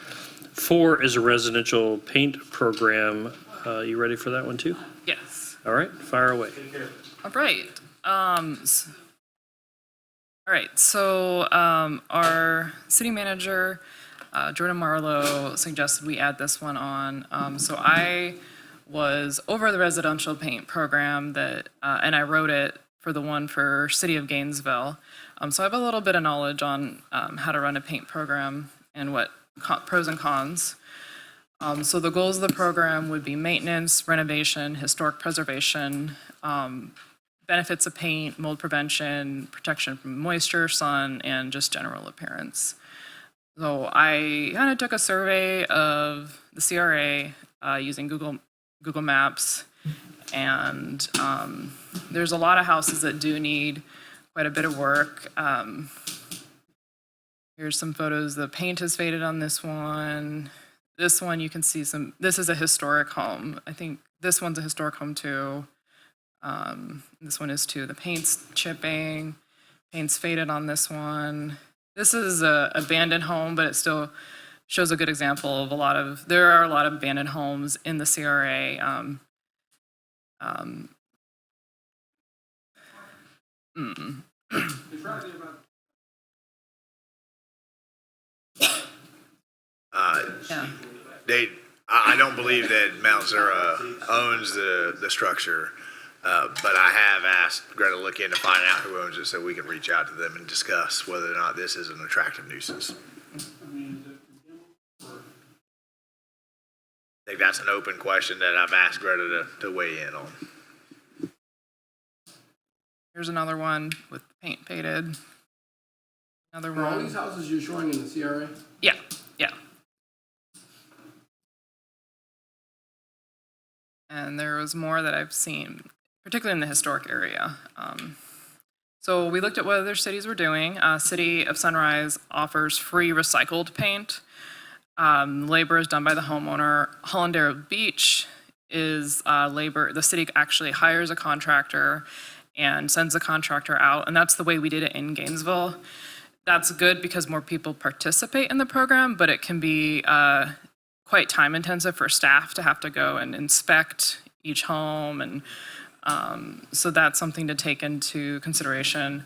4 is a residential paint program. You ready for that one too? Yes. All right, fire away. All right. So our city manager, Jordan Marlowe, suggested we add this one on. So I was over the residential paint program and I wrote it for the one for City of Gainesville. So I have a little bit of knowledge on how to run a paint program and what pros and cons. So the goals of the program would be maintenance, renovation, historic preservation, benefits of paint, mold prevention, protection from moisture, sun, and just general appearance. So I kind of took a survey of the CRA using Google Maps, and there's a lot of houses that do need quite a bit of work. Here's some photos. The paint is faded on this one. This one you can see this is a historic home. I think this one's a historic home too. This one is too. The paint's chipping, paint's faded on this one. This is a abandoned home, but it still shows a good example of there are a lot of abandoned homes in the CRA. Yeah. I don't believe that Mount Zura owns the structure, but I have asked Greta to look in to find out who owns it so we can reach out to them and discuss whether or not this is an attractive nuisance. I think that's an open question that I've asked Greta to weigh in on. Here's another one with paint faded. Another Are all one. these houses you're showing in the CRA? Yeah. And there was more that I've seen, particularly in the historic area. So we looked at what other cities were doing. City of Sunrise offers free recycled paint. Labor is done by the homeowner. Hollandale Beach is labor. The city actually hires a contractor and sends the contractor out, and that's the way we did it in Gainesville. That's good because more people participate in the program, but it can be quite time intensive for staff to have to go and inspect each home, and so that's something to take into consideration.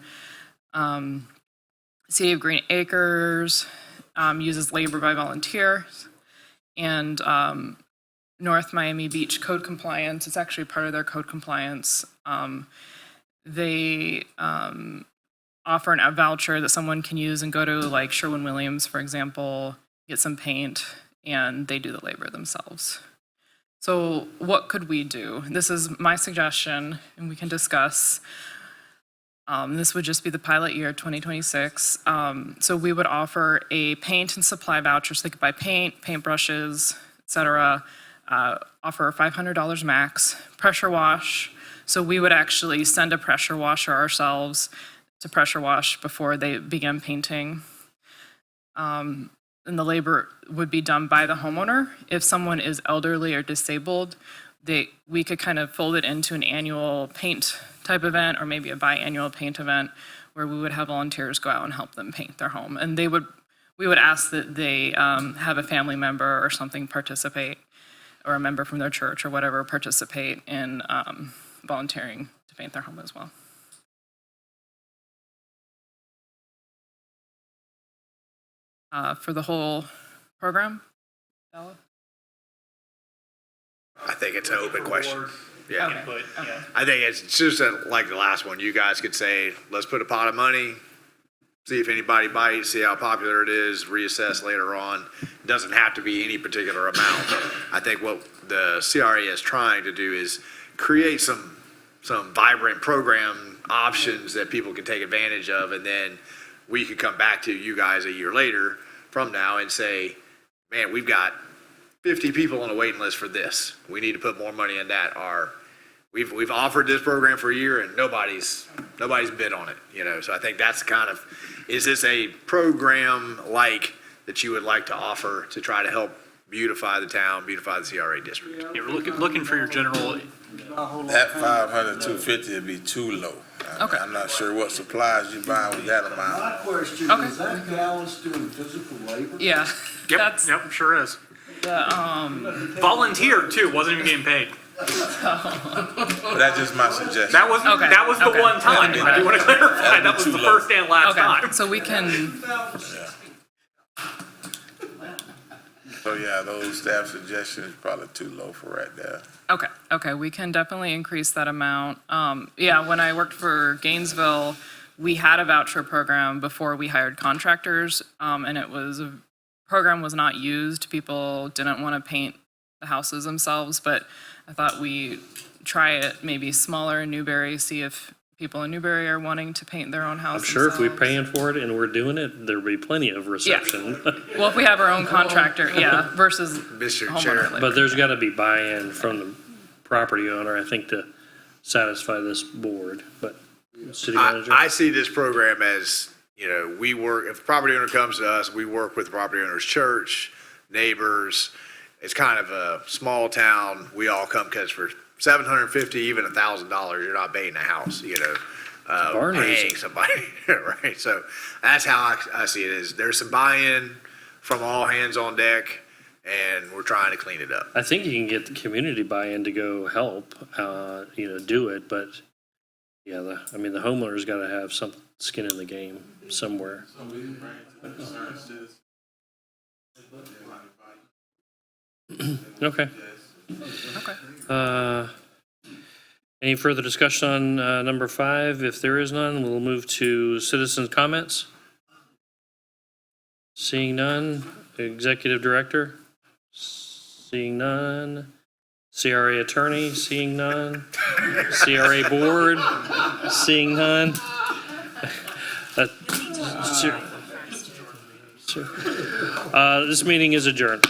City of Green Acres uses labor by volunteers, and North Miami Beach code compliance, it's actually part of their code compliance. They offer a voucher that someone can use and go to like Sherwin-Williams, for example, get some paint, and they do the labor themselves. So what could we do? This is my suggestion, and we can discuss. This would just be the pilot year, 2026. So we would offer a paint and supply voucher, so they could buy paint, paintbrushes, etc. Offer $500 max. Pressure wash. So we would actually send a pressure washer ourselves to pressure wash before they begin painting. And the labor would be done by the homeowner. If someone is elderly or disabled, we could kind of fold it into an annual paint type event or maybe a biannual paint event where we would have volunteers go out and help them paint their home. And we would ask that they have a family member or something participate, or a member from their church or whatever participate in volunteering to paint their home as well. For the whole program? Bella? I think it's an open question. Yeah. Okay. Okay. I think it's just like the last one. You guys could say, let's put a pot of money, see if anybody bites, see how popular it is, reassess later on. It doesn't have to be any particular amount. I think what the CRA is trying to do is create some vibrant program options that people can take advantage of, and then we could come back to you guys a year later from now and say, man, we've got 50 people on a waiting list for this. We need to put more money in that. We've offered this program for a year and nobody's bid on it, you know. So I think that's kind of, is this a program like that you would like to offer to try to help beautify the town, beautify the CRA district? Yeah, we're looking for your general. That 500, 250 would be too low. Okay. I'm not sure what supplies you buy with that amount. My question, Okay. is that Dallas doing physical labor? Yeah. Yep, sure is. The, Volunteer too, wasn't even getting paid. But that's just my suggestion. That was Okay. that was the Okay. one time. I do want to clarify. That was the first and last time. okay, so we can, So yeah, those staff suggestions probably too low for right there. okay, we can definitely increase that amount. Yeah, when I worked for Gainesville, we had a voucher program before we hired contractors, and program was not used. People didn't want to paint the houses themselves, but I thought we try it maybe smaller in Newberry, see if people in Newberry are wanting to paint their own house I'm sure if we're themselves. paying for it and we're doing it, there'll be plenty of reception. Well, if we have our own contractor, yeah, versus Mr. homeowner Chair. labor. But there's got to be buy-in from the property owner, I think, to satisfy this board. But city manager? I see this program as, you know, we work, if the property owner comes to us, we work with the property owner's church, neighbors. It's kind of a small town. We all come because for $750, even $1,000, you're not buying a house, you know. Barn raising. Paying somebody, right? So that's how I see it is there's some buy-in from all hands on deck, and we're trying to clean it up. I think you can get the community buy-in to go help, do it, but yeah, the homeowner's got to have some skin in the game somewhere. Okay. Any further discussion on number 5? If there is none, we'll move to citizens' comments. Seeing none, executive director? Seeing none. CRA attorney? Seeing none. CRA board? Seeing none. This meeting is adjourned.